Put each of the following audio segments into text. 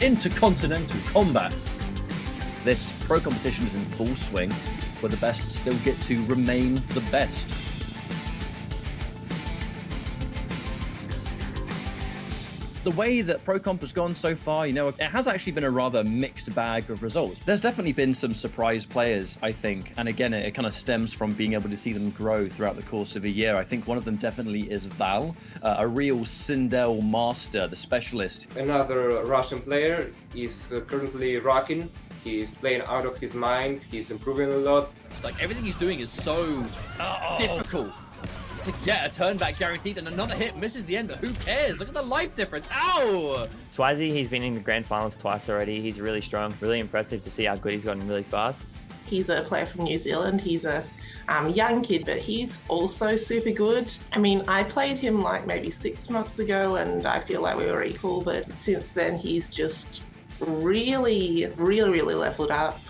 Intercontinental Combat. This pro competition is in full swing, where the best still get to remain the best. The way that Pro Comp has gone so far, it has actually been a rather mixed bag of results. There's definitely been some surprise players, I think. And again, it kind of stems from being able to see them grow throughout the course of a year. I think one of them definitely is Val, a real Sindel master, the specialist. Another Russian player is currently rocking. He's playing out of his mind. He's improving a lot. It's like everything he's doing is so difficult. To get a turn back guaranteed, and another hit misses the end, but who cares? Look at the life difference. Ow! Swazi, he's been in the grand finals twice already. He's really strong, really impressive to see how good he's gotten really fast. He's a player from New Zealand. He's a young kid, but he's also super good. I mean, I played him like maybe 6 months ago, and I feel like we were equal, but since then he's just really leveled up.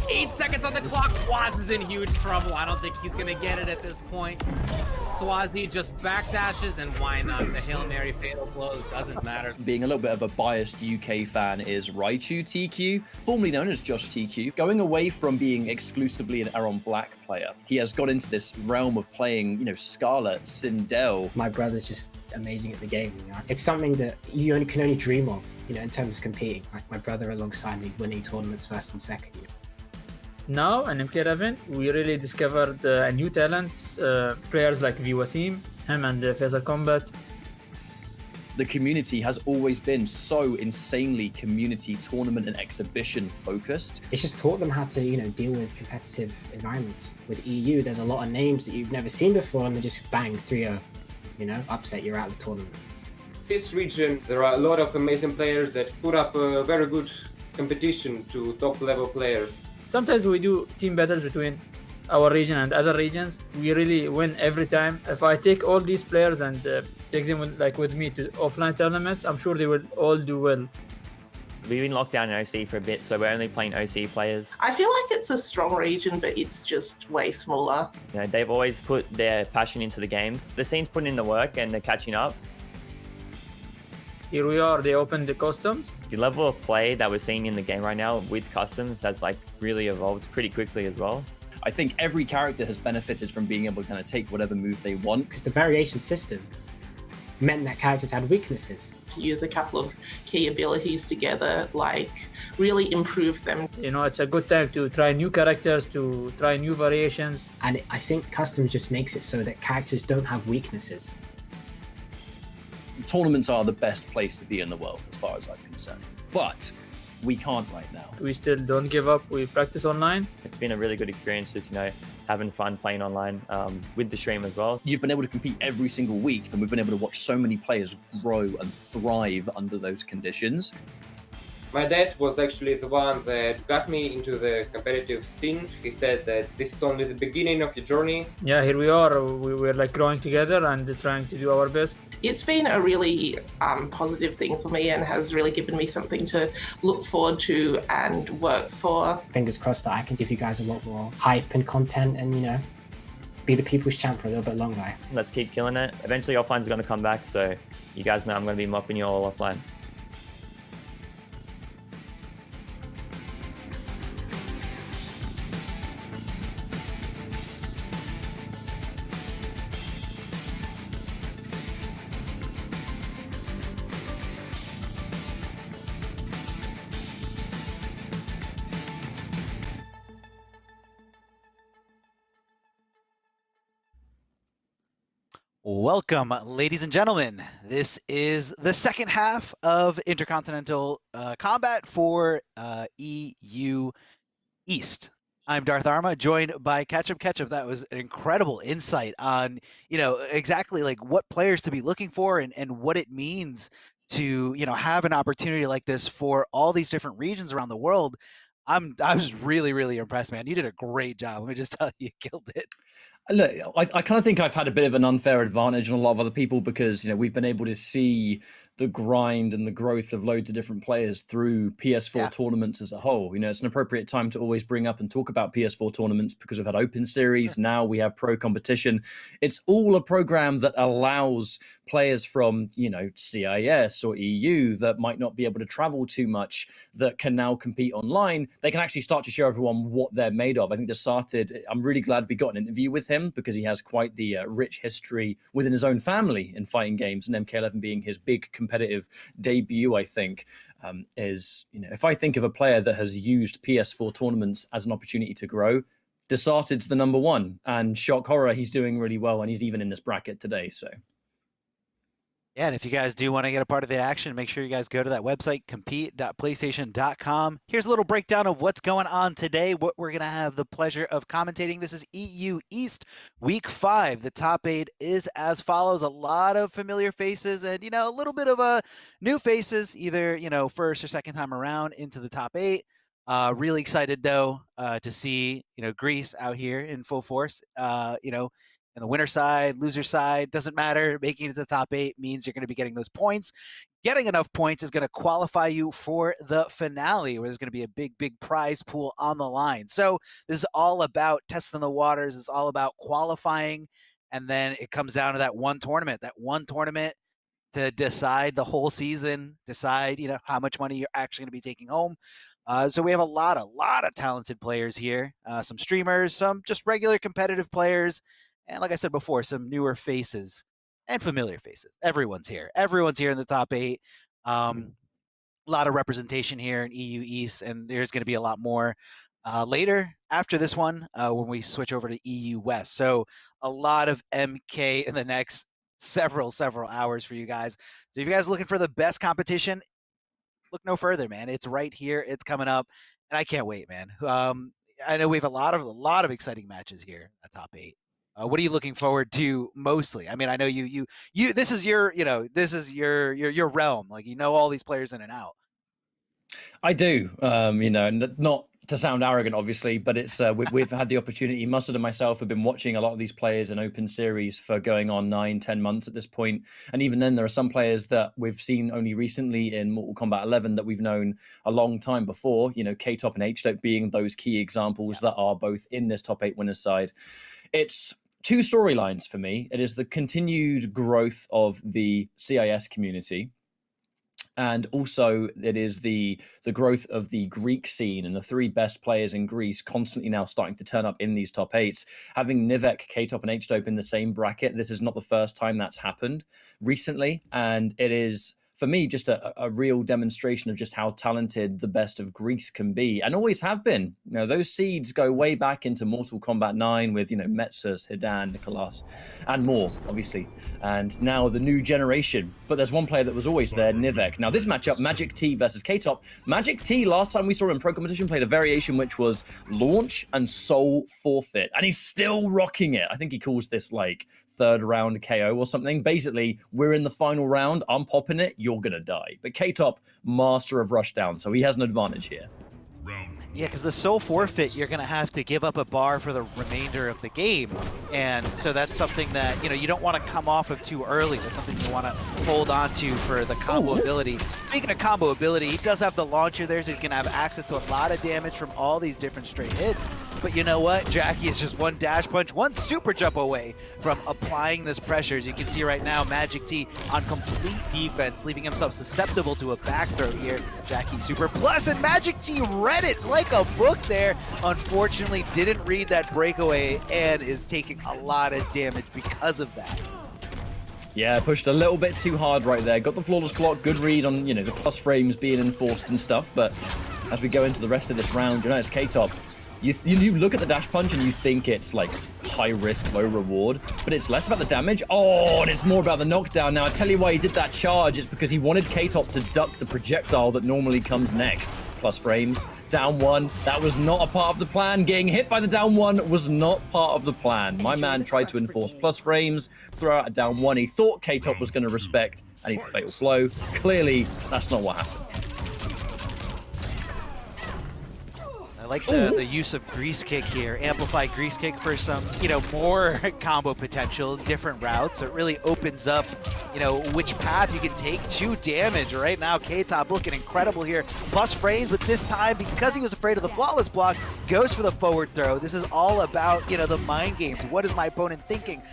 8 seconds on the clock. Swaz is in huge trouble. I don't think he's going to get it at this point. Swazi just backdashes, and why not? The Hail Mary fatal blow doesn't matter. Being a little bit of a biased UK fan is Raichu TQ, formerly known as Josh TQ, going away from being exclusively an Aron Black player. He has got into this realm of playing, Scarlet, Sindel. My brother's just amazing at the game. It's something that you can only dream of, in terms of competing. Like my brother alongside me winning tournaments first and second. Now in MK11, we really discovered a new talent, players like Wasim, him and Faisal Kombat. The community has always been so insanely community tournament and exhibition focused. It's just taught them how to, deal with competitive environments. With EU, there's a lot of names that you've never seen before, and they just bang 3-0, upset, you're out of the tournament. This region, there are a lot of amazing players that put up a very good competition to top level players. Sometimes we do team battles between our region and other regions. We really win every time. If I take all these players and take them with me to offline tournaments, I'm sure they will all do well. We've been locked down in OC for a bit, so we're only playing OC players. I feel like it's a strong region, but it's just way smaller. They've always put their passion into the game. The scene's putting in the work and they're catching up. Here we are, they opened the customs. The level of play that we're seeing in the game right now with customs has really evolved pretty quickly as well. I think every character has benefited from being able to kind of take whatever move they want. Because the variation system meant that characters had weaknesses. Use a couple of key abilities together, really improve them. It's a good time to try new characters, to try new variations. And I think customs just makes it so that characters don't have weaknesses. Tournaments are the best place to be in the world, as far as I'm concerned. But we can't right now. We still don't give up. We practice online. It's been a really good experience just, having fun playing online with the stream as well. You've been able to compete every single week, and we've been able to watch so many players grow and thrive under those conditions. My dad was actually the one that got me into the competitive scene. He said that this is only the beginning of your journey. Yeah, here we are. We're growing together and trying to do our best. It's been a really positive thing for me and has really given me something to look forward to and work for. Fingers crossed that I can give you guys a lot more hype and content and, be the people's champ for a little bit longer. Let's keep killing it. Eventually offline's going to come back, so you guys know I'm going to be mopping you all offline. Welcome, ladies and gentlemen. This is the second half of Intercontinental Combat for EU East. I'm Darth Arma, joined by Ketchup. Ketchup, that was an incredible insight on, exactly what players to be looking for and what it means to, have an opportunity like this for all these different regions around the world. I was really impressed, man. You did a great job. Let me just tell you, you killed it. Look, I kind of think I've had a bit of an unfair advantage on a lot of other people because, we've been able to see the grind and the growth of loads of different players through PS4 tournaments as a whole. It's an appropriate time to always bring up and talk about PS4 tournaments because we've had Open Series. Now we have Pro Competition. It's all a program that allows players from, CIS or EU that might not be able to travel too much that can now compete online. They can actually start to show everyone what they're made of. I think I'm really glad we got an interview with him because he has quite the rich history within his own family in fighting games, and MK11 being his big competitive debut, I think, if I think of a player that has used PS4 tournaments as an opportunity to grow, Desarted's the number one, and shock horror, he's doing really well, and he's even in this bracket today, so. Yeah, and if you guys do want to get a part of the action, make sure you guys go to that website, compete.playstation.com. Here's a little breakdown of what's going on today, what we're going to have the pleasure of commentating. This is EU East Week 5. The top 8 is as follows. A lot of familiar faces and, a little bit of new faces, either, first or second time around into the top 8. Really excited, though, to see, Greece out here in full force, and the winner side, loser side, doesn't matter. Making it to the top 8 means you're going to be getting those points. Getting enough points is going to qualify you for the finale, where there's going to be a big, big prize pool on the line. So this is all about testing the waters. It's all about qualifying. And then it comes down to that one tournament to decide the whole season, decide, how much money you're actually going to be taking home. So we have a lot of talented players here, some streamers, some just regular competitive players. And like I said before, some newer faces and familiar faces. Everyone's here. Everyone's here in the top 8. A lot of representation here in EU East, and there's going to be a lot more later after this one when we switch over to EU West. So a lot of MK in the next several hours for you guys. So if you guys are looking for the best competition, look no further, man. It's right here. It's coming up, and I can't wait, man. I know we have a lot of exciting matches here at top 8. What are you looking forward to mostly? I mean, I know you this is your realm. Like, all these players in and out. I do, not to sound arrogant, obviously, but it's we've had the opportunity. Mustard and myself have been watching a lot of these players in Open Series for going on 9-10 months at this point. And even then, there are some players that we've seen only recently in Mortal Kombat 11 that we've known a long time before. K-Top and H-Dope being those key examples that are both in this top 8 winners side. It's two storylines for me. It is the continued growth of the CIS community, and also it is the growth of the Greek scene and the 3 best players in Greece constantly now starting to turn up in these top 8s. Having Nivek, K-Top, and H-Dope in the same bracket, this is not the first time that's happened recently, and it is, for me, just a real demonstration of just how talented the best of Greece can be, and always have been. Those seeds go way back into Mortal Kombat 9 with, Metsus, Hidan, Nicolas, and more, obviously. And now the new generation. But there's one player that was always there, Nivek. Now this matchup, Magic T versus K-Top. Magic T, last time we saw him in Pro Competition, played a variation which was launch and soul forfeit. And he's still rocking it. I think he calls this like 3rd round KO or something. Basically, we're in the final round. I'm popping it. You're going to die. But K-Top, master of rushdown. So he has an advantage here. Yeah, because the soul forfeit, you're going to have to give up a bar for the remainder of the game. And so that's something that, you don't want to come off of too early. That's something you want to hold on to for the combo ability. Speaking of combo ability, he does have the launcher there, so he's going to have access to a lot of damage from all these different straight hits. But you know what? Jackie is just one dash punch, one super jump away from applying this pressure. As you can see right now, Magic T on complete defense, leaving himself susceptible to a back throw here. Jackie super plus, and Magic T read it like a book there. Unfortunately, didn't read that breakaway and is taking a lot of damage because of that. Yeah, pushed a little bit too hard right there. Got the flawless block, good read on, the plus frames being enforced and stuff. But as we go into the rest of this round, it's K-Top. You look at the dash punch and you think it's like high risk, low reward, but it's less about the damage. Oh, and it's more about the knockdown. Now, I tell you why he did that charge. It's because he wanted K-Top to duck the projectile that normally comes next. Plus frames, down 1. That was not a part of the plan. Getting hit by the down 1 was not part of the plan. My man tried to enforce plus frames, throw out a down 1. He thought K-Top was going to respect, and he fatal blow. Clearly, that's not what happened. I like the use of grease kick here. Amplify grease kick for some, more combo potential, different routes. So it really opens up, which path you can take. 2 damage right now. K-Top looking incredible here. Plus frames, but this time, because he was afraid of the flawless block, goes for the forward throw. This is all about, the mind games. What is my opponent thinking?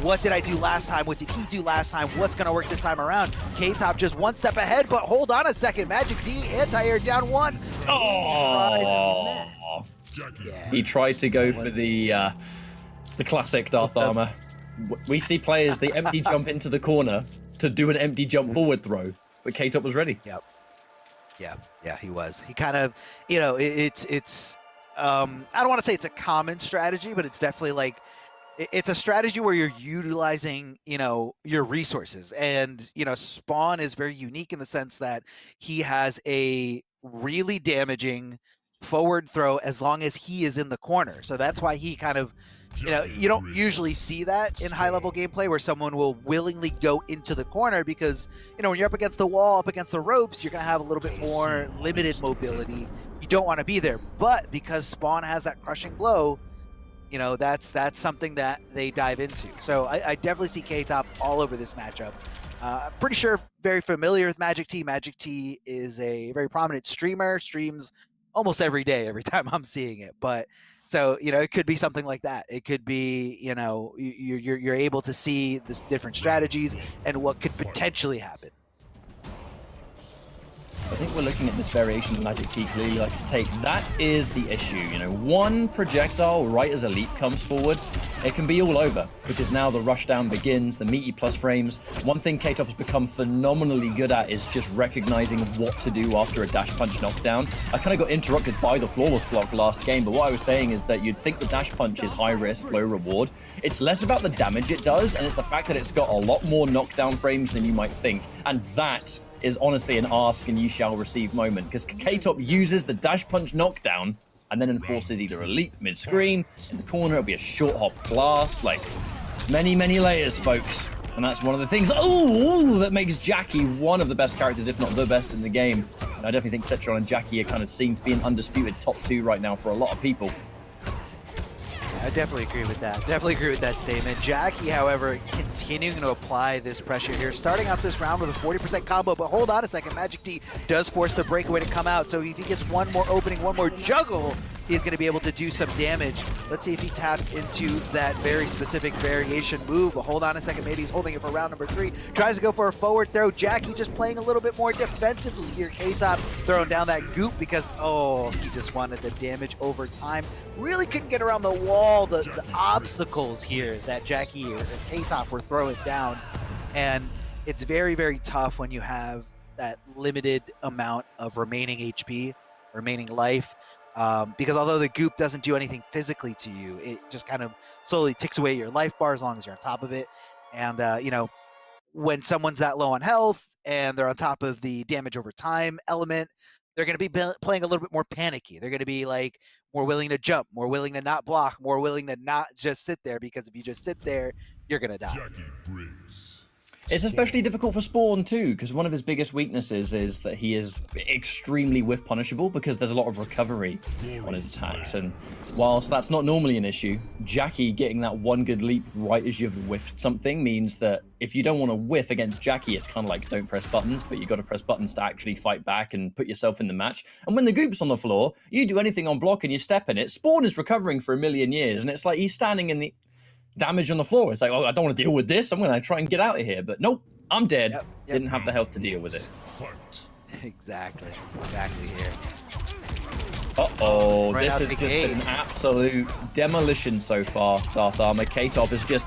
What did I do last time? What did he do last time? What's going to work this time around? K-Top just 1 step ahead, but hold on a second. Magic D, anti-air down 1. Oh, Yeah. he tried to go for the classic Darth Armor. We see players, they empty jump into the corner to do an empty jump forward throw, but K-Top was ready. Yep. Yeah, he was. He kind of, it's I don't want to say it's a common strategy, but it's definitely like, it's a strategy where you're utilizing, your resources. And, Spawn is very unique in the sense that he has a really damaging forward throw as long as he is in the corner. So that's why he kind of, you don't usually see that in high-level gameplay where someone will willingly go into the corner because, when you're up against the wall, up against the ropes, you're going to have a little bit more limited mobility. You don't want to be there. But because Spawn has that crushing blow, that's something that they dive into. So I definitely see K-Top all over this matchup. I'm pretty sure very familiar with Magic T. Magic T is a very prominent streamer, streams almost every day, every time I'm seeing it. But so, it could be something like that. It could be, you're able to see this different strategies and what could potentially happen. I think we're looking at this variation that Magic T clearly likes to take. That is the issue, one projectile right as a leap comes forward, it can be all over because now the rushdown begins, the meaty plus frames. One thing K-Top has become phenomenally good at is just recognizing what to do after a dash punch knockdown. I kind of got interrupted by the flawless block last game, but what I was saying is that you'd think the dash punch is high risk, low reward. It's less about the damage it does, and it's the fact that it's got a lot more knockdown frames than you might think, and that is honestly an ask and you shall receive moment because K-Top uses the dash punch knockdown and then enforces either a leap mid-screen, in the corner it'll be a short hop blast, like many layers, folks. And that's one of the things that makes Jackie one of the best characters, if not the best in the game. And I definitely think Citron and Jackie are kind of seen to be an undisputed top 2 right now for a lot of people. I definitely agree with that. Definitely agree with that statement. Jackie, however, continuing to apply this pressure here. Starting out this round with a 40% combo, but hold on a second. Magic D does force the breakaway to come out. So if he gets one more opening, one more juggle, he's going to be able to do some damage. Let's see if he taps into that very specific variation move. But hold on a second. Maybe he's holding it for round number 3. Tries to go for a forward throw. Jackie just playing a little bit more defensively here. K-Top throwing down that goop because, he just wanted the damage over time. Really couldn't get around the wall, the obstacles here that Jackie or K-Top were throwing down. And it's very, very tough when you have that limited amount of remaining HP, remaining life. Because although the goop doesn't do anything physically to you, it just kind of slowly ticks away your life bar as long as you're on top of it. And, when someone's that low on health and they're on top of the damage over time element, they're going to be playing a little bit more panicky. They're going to be like more willing to jump, more willing to not block, more willing to not just sit there, because if you just sit there, you're going to die. It's especially difficult for Spawn too, because one of his biggest weaknesses is that he is extremely whiff punishable because there's a lot of recovery on his attacks. And whilst that's not normally an issue, Jackie getting that one good leap right as you've whiffed something means that if you don't want to whiff against Jackie, it's kind of like don't press buttons, but you got to press buttons to actually fight back and put yourself in the match. And when the goop's on the floor, you do anything on block and you step in it, Spawn is recovering for a million years, and it's like he's standing in the damage on the floor. It's like, I don't want to deal with this. I'm going to try and get out of here. But nope, I'm dead. Yep. Didn't have the health to deal with it. Exactly here. Uh-oh, Right this out has the just gate. been an absolute demolition so far, Darth Armor. K-Top is just,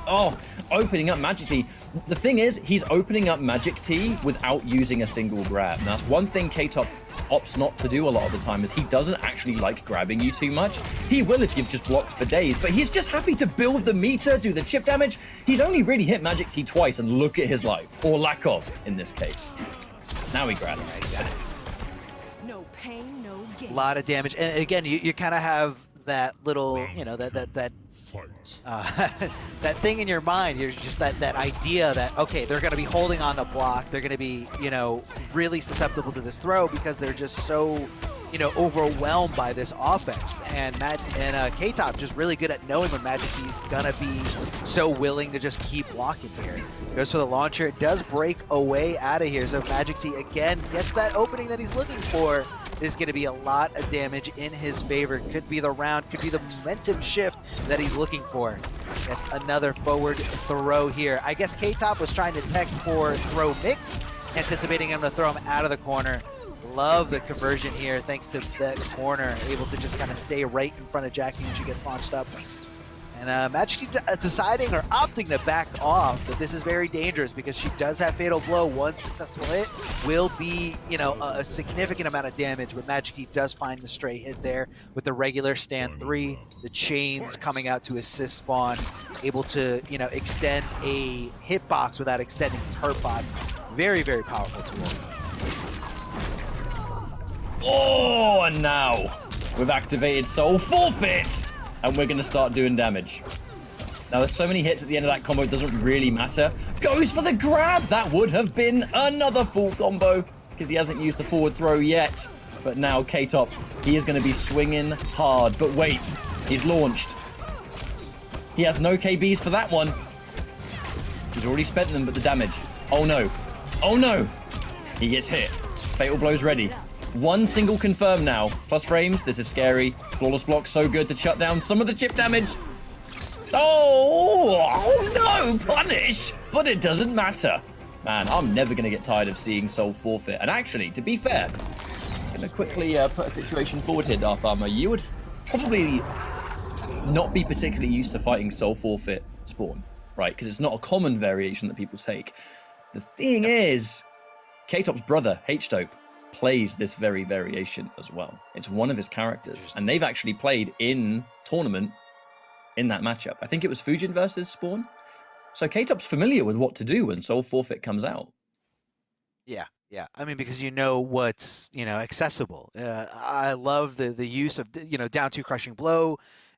opening up Magic T. The thing is, he's opening up Magic T without using a single grab. And that's one thing K-Top opts not to do a lot of the time, is he doesn't actually like grabbing you too much. He will if you've just blocked for days, but he's just happy to build the meter, do the chip damage. He's only really hit Magic T twice, and look at his life, or lack of in this case. Now he grabs him. No pain, no gain. A lot of damage, and again, you kind of have that little, that that thing in your mind. You're just that idea that, okay, they're going to be holding on the block. They're going to be, really susceptible to this throw because they're just so overwhelmed by this offense. And K-Top just really good at knowing when Magic T's gonna be so willing to just keep blocking here. Goes for the launcher, it does break away out of here. So Magic T again gets that opening that he's looking for. This is gonna be a lot of damage in his favor. Could be the round, could be the momentum shift that he's looking for. Gets another forward throw here. I guess K-Top was trying to tech for throw mix, anticipating him to throw him out of the corner. Love the conversion here, thanks to that corner, able to just kind of stay right in front of Jackie when she gets launched up. And Magic deciding or opting to back off, but this is very dangerous because she does have Fatal Blow. One successful hit will be, a significant amount of damage, but Magic does find the straight hit there with the regular stand 3. The chains coming out to assist Spawn, able to, extend a hitbox without extending his hurt box. Very, very powerful tool. Oh, and now we've activated Soul Forfeit, and we're going to start doing damage. Now, there's so many hits at the end of that combo, it doesn't really matter. Goes for the grab. That would have been another full combo because he hasn't used the forward throw yet. But now K-Top, he is going to be swinging hard. But wait, he's launched. He has no KBs for that one. He's already spent them, but the damage. Oh, no. Oh, no. He gets hit. Fatal Blow's ready. One single confirm now. Plus frames. This is scary. Flawless block so good to shut down some of the chip damage. Oh no, punish! But it doesn't matter. Man, I'm never going to get tired of seeing Soul Forfeit. And actually, to be fair, I'm going to quickly put a situation forward here, Darth Armor. You would probably not be particularly used to fighting Soul Forfeit Spawn, right? Because it's not a common variation that people take. The thing is, K-Top's brother, H-Dope, plays this very variation as well. It's one of his characters, and they've actually played in tournament in that matchup. I think it was Fujin versus Spawn. So K-Top's familiar with what to do when Soul Forfeit comes out. Yeah. I mean, because what's accessible. I love the use of down 2 crushing blow.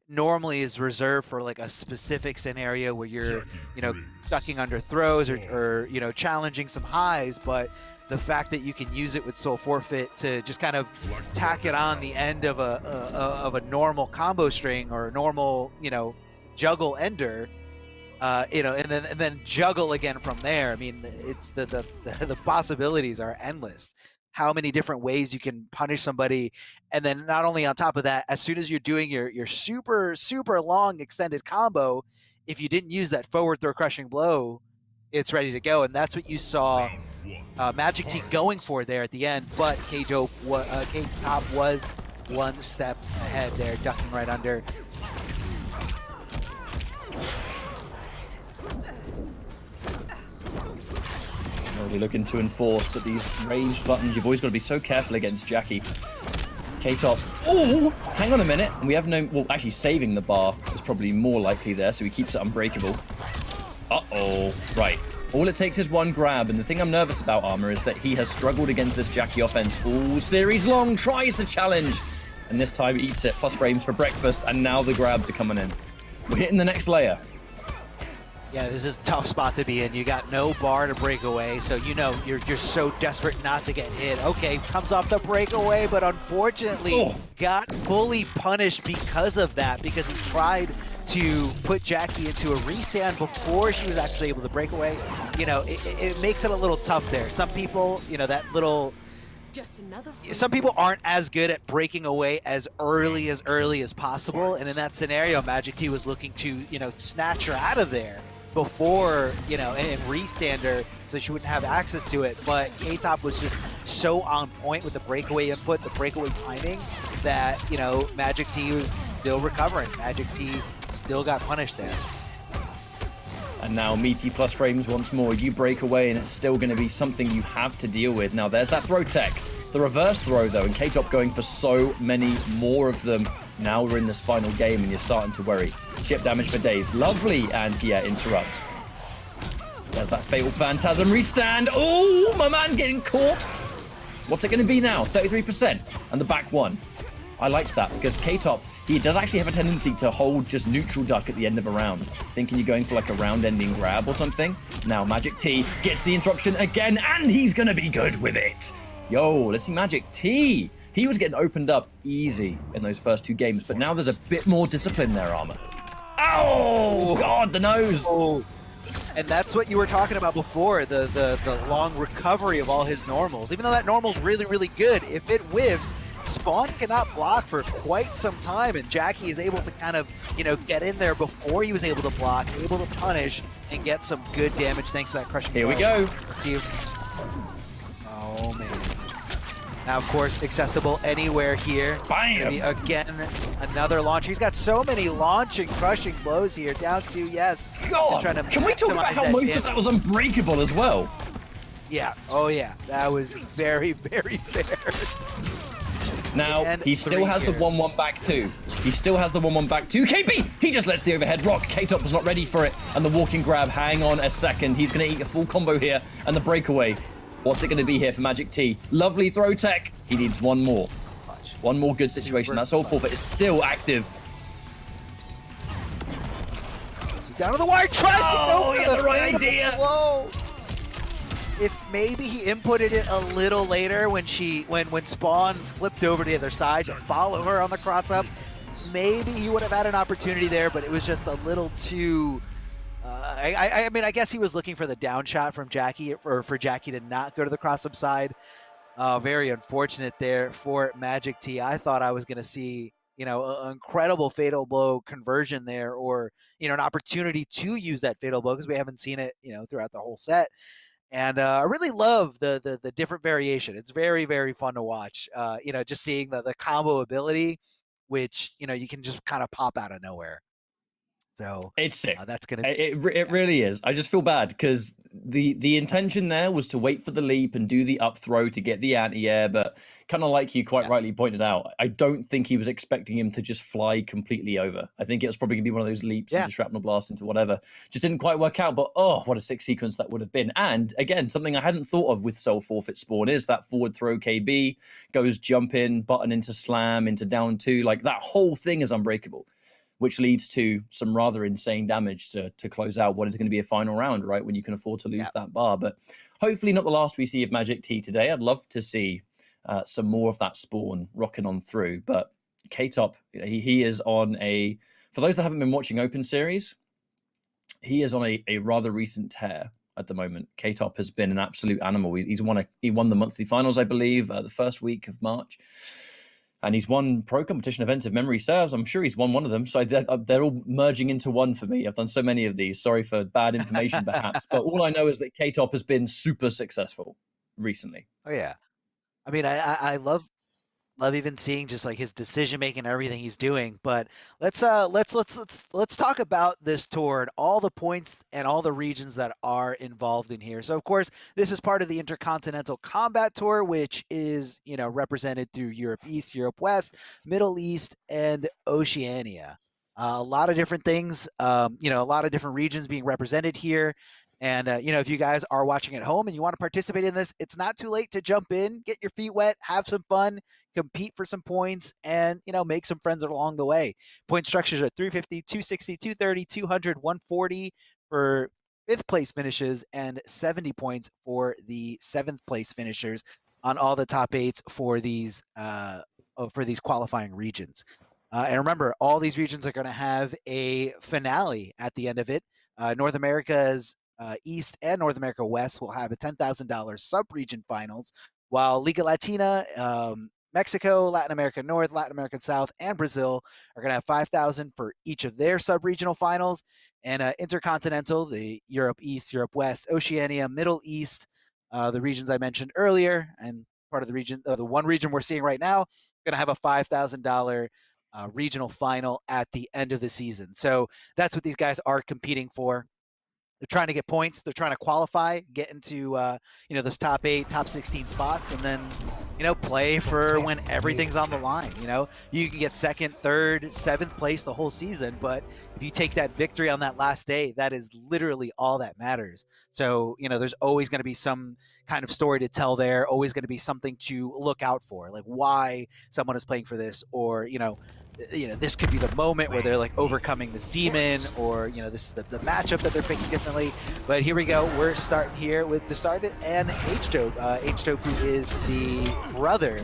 Normally is reserved for like a specific scenario where you're ducking under throws or challenging some highs, but the fact that you can use it with Soul Forfeit to just kind of tack it on the end of a normal combo string or a normal juggle ender, and then juggle again from there. I mean, it's the possibilities are endless. How many different ways you can punish somebody, and then not only on top of that, as soon as you're doing your super long extended combo, if you didn't use that forward throw crushing blow, it's ready to go. And that's what you saw Magic T going for there at the end, but K-Top was one step ahead there, ducking right under. Really looking to enforce, but these ranged buttons, you've always got to be so careful against Jackie. K-Top. Oh, hang on a minute. We have no... Well, actually, saving the bar is probably more likely there, so he keeps it unbreakable. Uh-oh. Right. All it takes is one grab, and the thing I'm nervous about, Armor, is that he has struggled against this Jackie offense all series long, tries to challenge, and this time eats it, plus frames for breakfast, and now the grabs are coming in. We're hitting the next layer. Yeah, this is a tough spot to be in. You got no bar to break away, so you're so desperate not to get hit. Okay, comes off the breakaway, but unfortunately got fully punished because of that, because he tried to put Jackie into a restand before she was actually able to break away. It makes it a little tough there. Some people, some people aren't as good at breaking away as early as possible, and in that scenario, Magic T was looking to, snatch her out of there before, and restand her so she wouldn't have access to it. But K-Top was just so on point with the breakaway input, the breakaway timing, that, Magic T was still recovering. Magic T still got punished there. And now Meaty plus frames once more. You break away and it's still going to be something you have to deal with. Now there's that throw tech. The reverse throw though, and K-Top going for so many more of them. Now we're in this final game and you're starting to worry. Chip damage for days. Lovely anti-air interrupt. There's that Fatal Phantasm restand. Oh, my man getting caught. What's it going to be now? 33%. And the back one. I liked that because K-Top, he does actually have a tendency to hold just neutral duck at the end of a round, thinking you're going for like a round-ending grab or something. Now Magic T gets the interruption again, and he's going to be good with it. Yo, let's see Magic T He was getting opened up easy in those first 2 games, but now there's a bit more discipline there, Armor. Oh, God, the nose. Oh. And that's what you were talking about before, the long recovery of all his normals. Even though that normal's really, really good, if it whiffs, Spawn cannot block for quite some time, and Jackie is able to kind of, you know, get in there before he was able to block, able to punish, and get some good damage thanks to that crushing Here we blow. go. Let's see. Oh, man. Now, of course, accessible anywhere here. Bam! Again, another launch. He's got so many launching, crushing blows here. Down to, yes. God, trying to can we talk about maximize how that most damage. of that was unbreakable as well? Yeah. Oh, yeah. That was very, very fair. Now, And he still 3 has the here. 1-1 back 2. He still has the 1-1 back 2. KB! He just lets the overhead rock. K-Top was not ready for it. And the walking grab, hang on a second. He's going to eat a full combo here. And the breakaway. What's it going to be here for Magic T? Lovely throw tech. He needs one more. One more good situation. That's all 4, but it's still active. This is down to the wire. Tries to go for he had the right fatal idea. blow. If maybe he inputted it a little later when Spawn flipped over to the other side to follow her on the cross up, maybe he would have had an opportunity there, but it was just a little too. I mean, I guess he was looking for the down shot from Jackie, or for Jackie to not go to the cross up side. Very unfortunate there for Magic T. I thought I was going to see, you know, an incredible fatal blow conversion there, or, you know, an opportunity to use that fatal blow, because we haven't seen it, you know, throughout the whole set. And I really love the different variation. It's very, very fun to watch. You know, just seeing the combo ability, which, you know, you can just kind of pop out of nowhere. So It's sick. That's gonna. It really is. I just feel bad because the intention there was to wait for the leap and do the up throw to get the anti-air, but kind of like you quite rightly pointed out, I don't think he was expecting him to just fly completely over. I think it was probably going to be one of those leaps into shrapnel blast into whatever. Just didn't quite work out, but oh, what a sick sequence that would have been. And again, something I hadn't thought of with Soul Forfeit Spawn is that forward throw KB goes jump in, button into slam, into down 2. Like that whole thing is unbreakable, which leads to some rather insane damage to close out what is going to be a final round, right? When you can afford to lose that bar. But hopefully not the last we see of Magic T today. I'd love to see some more of that Spawn rocking on through. But K-Top, he is on a, for those that haven't been watching Open Series, he is on a rather recent tear at the moment. K-Top has been an absolute animal. He won the monthly finals, I believe, the first week of March. And he's won pro competition events, if memory serves. I'm sure he's won one of them. So they're all merging into one for me. I've done so many of these. Sorry for bad information, perhaps. But all I know is that K-Top has been super successful recently. Oh yeah, I mean, I love even seeing just like his decision making and everything he's doing. But let's talk about this tour and all the points and all the regions that are involved in here. So of course, this is part of the Intercontinental Combat Tour, which is, you know, represented through Europe East, Europe West, Middle East, and Oceania. A lot of different things, you know, a lot of different regions being represented here. And, you know, if you guys are watching at home and you want to participate in this, it's not too late to jump in, get your feet wet, have some fun, compete for some points, and, you know, make some friends along the way. Point structures are 350, 260, 230, 200, 140 for 5th place finishes, and 70 points for the 7th place finishers on all the top 8s for these qualifying regions. And remember, all these regions are going to have a finale at the end of it. North America's East and North America West will have a $10,000 sub-region finals, while Liga Latina, Mexico, Latin America North, Latin America South, and Brazil are going to have $5,000 for each of their sub-regional finals. And Intercontinental, the Europe East, Europe West, Oceania, Middle East, the regions I mentioned earlier, and part of the region, the one region we're seeing right now, going to have a $5,000 regional final at the end of the season. So that's what these guys are competing for. They're trying to get points. They're trying to qualify, get into, you know, those top 8, top 16 spots, and then, you know, play for when everything's on the line. You know, you can get 2nd, 3rd, 7th place the whole season, but if you take that victory on that last day, that is literally all that matters. So, you know, there's always going to be some kind of story to tell there, always going to be something to look out for, like why someone is playing for this, or, you know, this could be the moment where they're like overcoming this demon, or, you know, this is the matchup that they're picking differently. But here we go. We're starting here with Destarted and H-Dope. H-Dope, who is the brother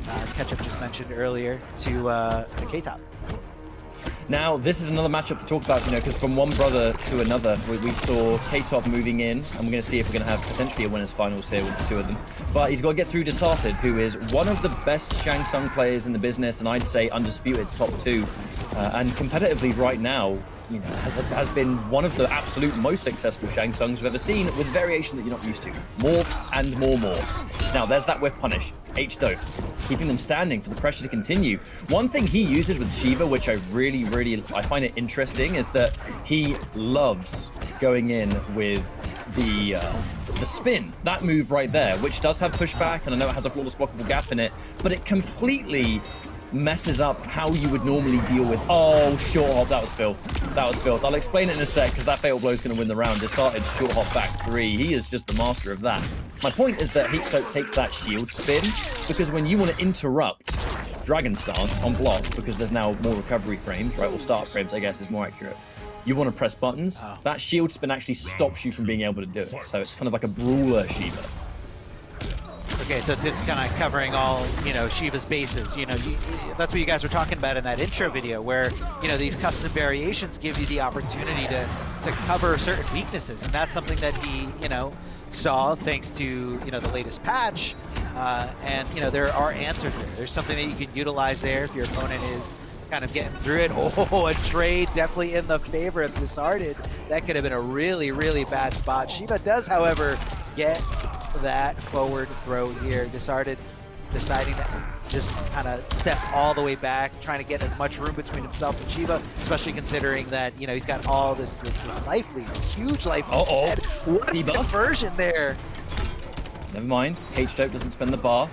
as Ketchup just mentioned earlier, to K-Top. Now, this is another matchup to talk about, you know, because from one brother to another, we saw K-Top moving in, and we're going to see if we're going to have potentially a winners finals here with the two of them. But he's got to get through Desarted, who is one of the best Shang Tsung players in the business, and I'd say undisputed top 2. And competitively right now, you know, has been one of the absolute most successful Shang Tsungs we've ever seen, with variation that you're not used to. Morphs and more morphs. Now, there's that whiff punish. H-Dope, keeping them standing for the pressure to continue. One thing he uses with Shiva, which I really I find it interesting, is that he loves going in with the spin. That move right there, which does have pushback, and I know it has a flawless blockable gap in it, but it completely messes up how you would normally deal with. Oh, short hop, that was filth. That was filth. I'll explain it in a sec, because that fatal blow is going to win the round. Desarted short hop back 3. He is just the master of that. My point is that Heatstoke takes that shield spin, because when you want to interrupt Dragon Stance on block, because there's now more recovery frames, right, or start frames, I guess is more accurate. You want to press buttons, that shield spin actually stops you from being able to do it. So it's kind of like a brawler Shiva. Okay, so it's kind of covering all, you know, Shiva's bases. You know, that's what you guys were talking about in that intro video, where, you know, these custom variations give you the opportunity to cover certain weaknesses, and that's something that he, you know, saw thanks to, you know, the latest patch. And, you know, there are answers there. There's something that you can utilize there if your opponent is kind of getting through it. Oh, a trade definitely in the favor of Desarted. That could have been a really bad spot. Shiva does, however, get that forward throw here. Desarted deciding to just kind of step all the way back, trying to get as much room between himself and Shiva, especially considering that, you know, he's got all this life lead, this huge life lead. What a conversion there. Never mind. H-Dope doesn't spend the bar.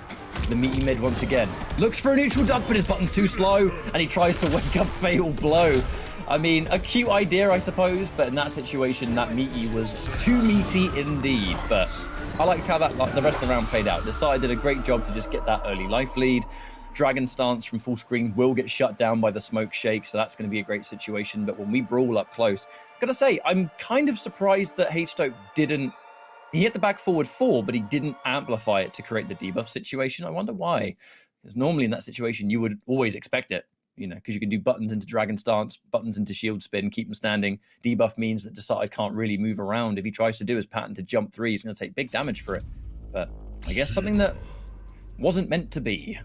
The meaty mid once again. Looks for a neutral duck, but his button's too slow, and he tries to wake up fatal blow. I mean, a cute idea, I suppose, but in that situation, that meaty was too meaty indeed. But I liked how that the rest of the round played out. Desarted did a great job to just get that early life lead. Dragon Stance from full screen will get shut down by the smoke shake, so that's going to be a great situation. But when we brawl up close, gotta say, I'm kind of surprised that H-Dope didn't. He hit the back forward 4, but he didn't amplify it to create the debuff situation. I wonder why. Because normally in that situation, you would always expect it, you know, because you can do buttons into Dragon Stance, buttons into Shield Spin, keep him standing. Debuff means that Desarted can't really move around. If he tries to do his pattern to jump 3, he's going to take big damage for it. But I guess something that wasn't meant to be.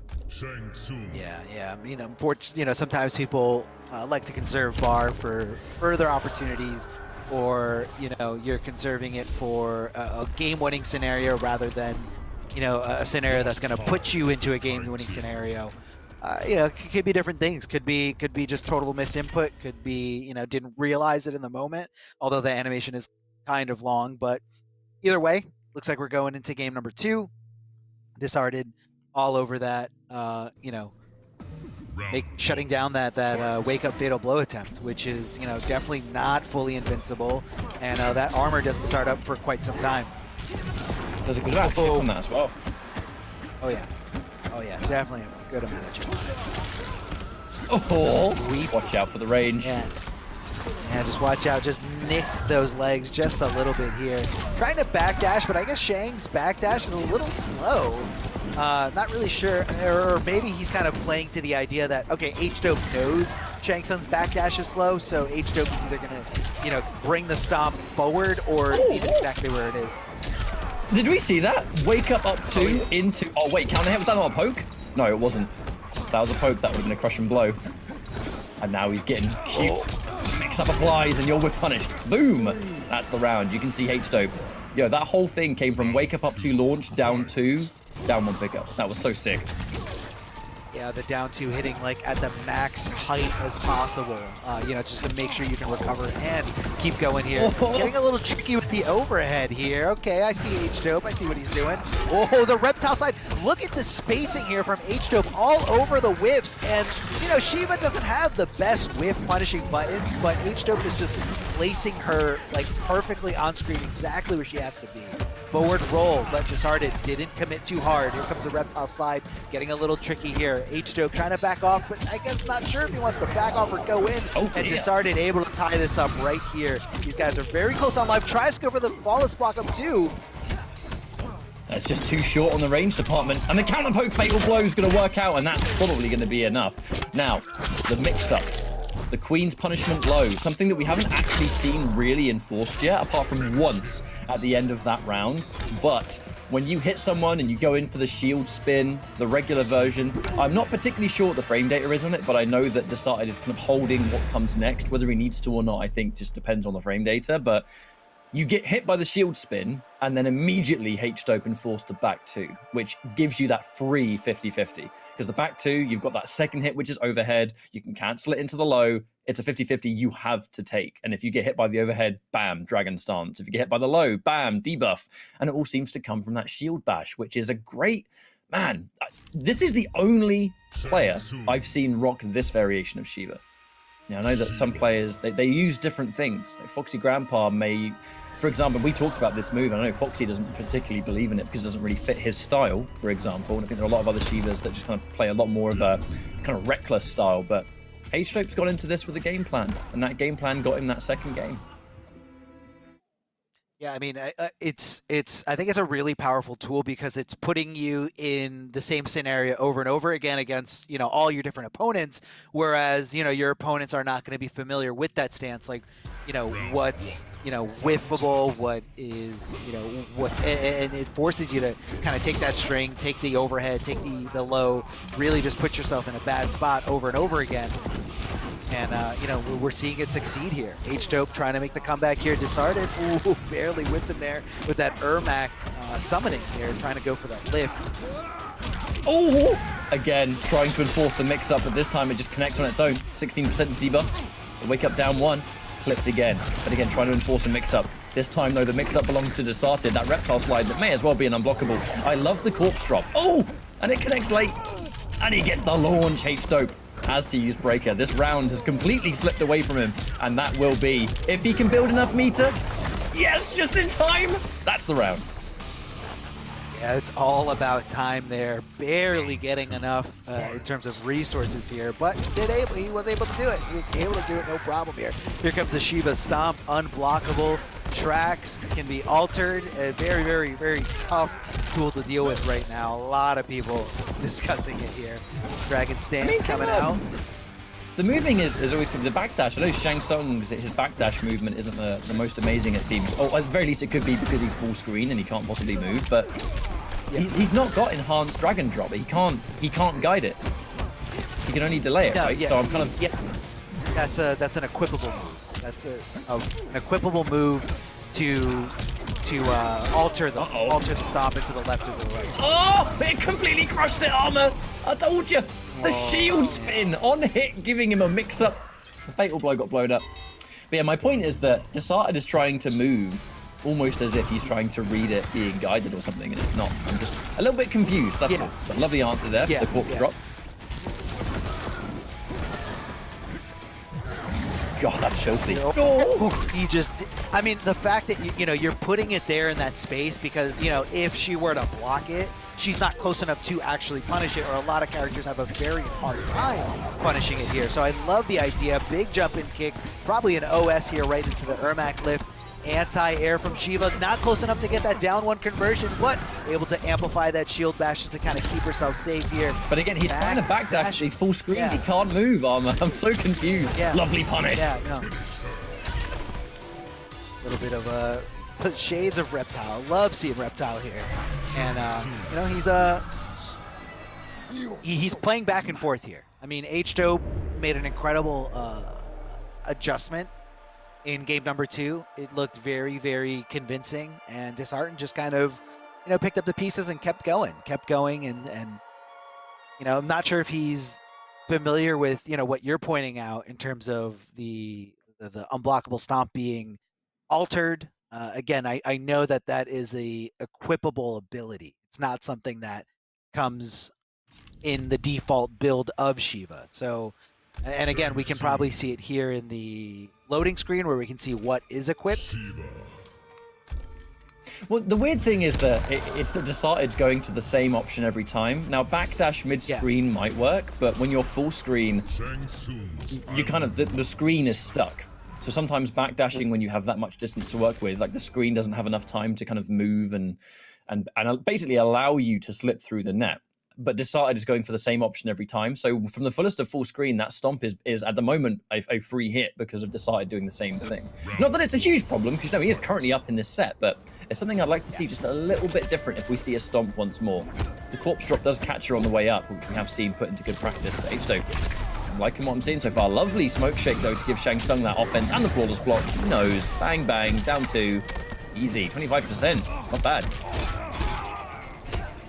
Yeah. I mean, unfortunately, you know, sometimes people like to conserve bar for further opportunities, or, you know, you're conserving it for a game-winning scenario rather than, you know, a scenario that's going to put you into a game-winning scenario. You know, it could be different things. Could be just total misinput. Could be, you know, didn't realize it in the moment, although the animation is kind of long. But either way, looks like we're going into game number 2. Desarted all over that, you know, shutting down that wake up fatal blow attempt, which is, you know, definitely not fully invincible, and that armor doesn't start up for quite some time. There's a good amount of chip on that as well. Oh yeah, definitely a good amount of chip on it. Oh, watch out for the range. Yeah, just watch out. Just nicked those legs just a little bit here. Trying to backdash, but I guess Shang's backdash is a little slow. Not really sure, or maybe he's kind of playing to the idea that, okay, H-Dope knows Shang Tsung's backdash is slow, so H-Dope is either gonna, you know, bring the stomp forward or leave it exactly where it is. Did we see that? Wake up 2 into... Oh, wait, counter hit? Was that not a poke? No, it wasn't. If that was a poke, that would have been a crush and blow. And now he's getting cute. Mix up a flies and you're whip punished. Boom! That's the round. You can see H-Dope. Yo, that whole thing came from wake up 2 launch, down 2, down 1 pickup. That was so sick. Yeah, the down 2 hitting like at the max height as possible. You know, just to make sure you can recover and keep going here. Getting a little tricky with the overhead here. Okay, I see H-Dope. I see what he's doing. Oh, the reptile slide. Look at the spacing here from H-Dope all over the whiffs. And, you know, Shiva doesn't have the best whiff punishing buttons, but H-Dope is just placing her like perfectly on screen, exactly where she has to be. Forward roll, but Desarted didn't commit too hard. Here comes the reptile slide, getting a little tricky here. H-Dope trying to back off, but I guess not sure if he wants to back off or go in. And Desarted able to tie this up right here. These guys are very close on life. Tries to go for the flawless block up 2. That's just too short on the range department. And the counter poke fatal blow is going to work out, and that's probably going to be enough. Now, the mix-up. The Queen's punishment low, something that we haven't actually seen really enforced yet, apart from once at the end of that round. But when you hit someone and you go in for the shield spin, the regular version, I'm not particularly sure what the frame data is on it, but I know that Decided is kind of holding what comes next. Whether he needs to or not, I think just depends on the frame data. But you get hit by the shield spin, and then immediately H-Dope enforce the back two, which gives you that free 50-50. Because the back two, you've got that second hit, which is overhead. You can cancel it into the low. It's a 50-50 you have to take. And if you get hit by the overhead, bam, Dragon Stance. If you get hit by the low, bam, debuff. And it all seems to come from that shield bash, which is a great... Man, this is the only player I've seen rock this variation of Shiva. Now, I know that some players, they use different things. Like Foxy Grandpa may... For example, we talked about this move. I know Foxy doesn't particularly believe in it because it doesn't really fit his style, for example. And I think there are a lot of other Shivas that just kind of play a lot more of a kind of reckless style. But H-Dope's got into this with a game plan, and that game plan got him that second game. Yeah, I mean, I think it's a really powerful tool because it's putting you in the same scenario over and over again against, you know, all your different opponents, whereas, you know, your opponents are not going to be familiar with that stance, like, you know, what's, you know, whiffable, what is, you know, what, and it forces you to kind of take that string, take the overhead, take the low, really just put yourself in a bad spot over and over again. And, you know, we're seeing it succeed here. H-Dope trying to make the comeback here. Discarded. Ooh, barely whipping there with that Ermac summoning here, trying to go for that lift. Oh! Again, trying to enforce the mix-up, but this time it just connects on its own. 16% debuff. The wake up down one. Clipped again. But again, trying to enforce a mix-up. This time, though, the mix-up belongs to Desarted. That reptile slide that may as well be an unblockable. I love the corpse drop. Oh! And it connects late. And he gets the launch. H-Dope has to use Breaker. This round has completely slipped away from him, and that will be, if he can build enough meter, yes, just in time, that's the round. Yeah, it's all about time there. Barely getting enough in terms of resources here, but he was able to do it. He was able to do it, no problem here. Here comes the Shiva Stomp, unblockable. Tracks can be altered. A very, very, very tough tool to deal with right now. A lot of people discussing it here. Dragon Stance coming out. The moving is always the backdash. I know Shang Tsung's his backdash movement isn't the most amazing, it seems. Or at the very least it could be because he's full screen and he can't possibly move, but he's not got enhanced dragon drop. He can't guide it. He can only delay it, right? Yeah, so I'm kind of that's an equipable move. That's an equipable move to alter the stomp into the left or the right. Oh, it completely crushed it, Armor. I told you. The shield spin on hit, giving him a mix-up. The fatal blow got blown up. But yeah, my point is that Desarted is trying to move almost as if he's trying to read it being guided or something, and it's not. I'm just a little bit confused, that's all. But lovely answer there for the corpse drop. God, that's filthy. Oh, he just, I mean, the fact that, you know, you're putting it there in that space because, you know, if she were to block it, she's not close enough to actually punish it, or a lot of characters have a very hard time punishing it here. So I love the idea. Big jump and kick, probably an OS here right into the Ermac lift. Anti-air from Shiva, not close enough to get that down one conversion, but able to amplify that shield bash just to kind of keep herself safe here. But again, he's trying to backdash. He's full screen. He can't move, Armor. I'm so confused. Lovely punish. Yeah, no. A little bit of shades of Reptile. Love seeing Reptile here. And, you know, he's playing back and forth here. I mean, H-Dope made an incredible adjustment in game number 2. It looked very, very convincing, and Disheartened just kind of, you know, picked up the pieces and kept going, and you know, I'm not sure if he's familiar with, you know, what you're pointing out in terms of the unblockable stomp being altered. Again, I know that is a equipable ability. It's not something that comes in the default build of Shiva. So, and again, we can probably see it here in the loading screen where we can see what is equipped. Well, the weird thing is that it's that Desarted's going to the same option every time. Now, backdash mid-screen might work, but when you're full screen, you kind of, the screen is stuck. So sometimes backdashing when you have that much distance to work with, like the screen doesn't have enough time to kind of move and and basically allow you to slip through the net. But Decided is going for the same option every time. So from the fullest of full screen, that stomp is at the moment a free hit because of Decided doing the same thing. Not that it's a huge problem, because he is currently up in this set, but it's something I'd like to see just a little bit different if we see a stomp once more. The corpse drop does catch her on the way up, which we have seen put into good practice. But H-Dope, I'm liking what I'm seeing so far. Lovely smoke shake, though, to give Shang Tsung that offense and the flawless block. He knows. Bang, bang, down 2. Easy, 25%. Not bad.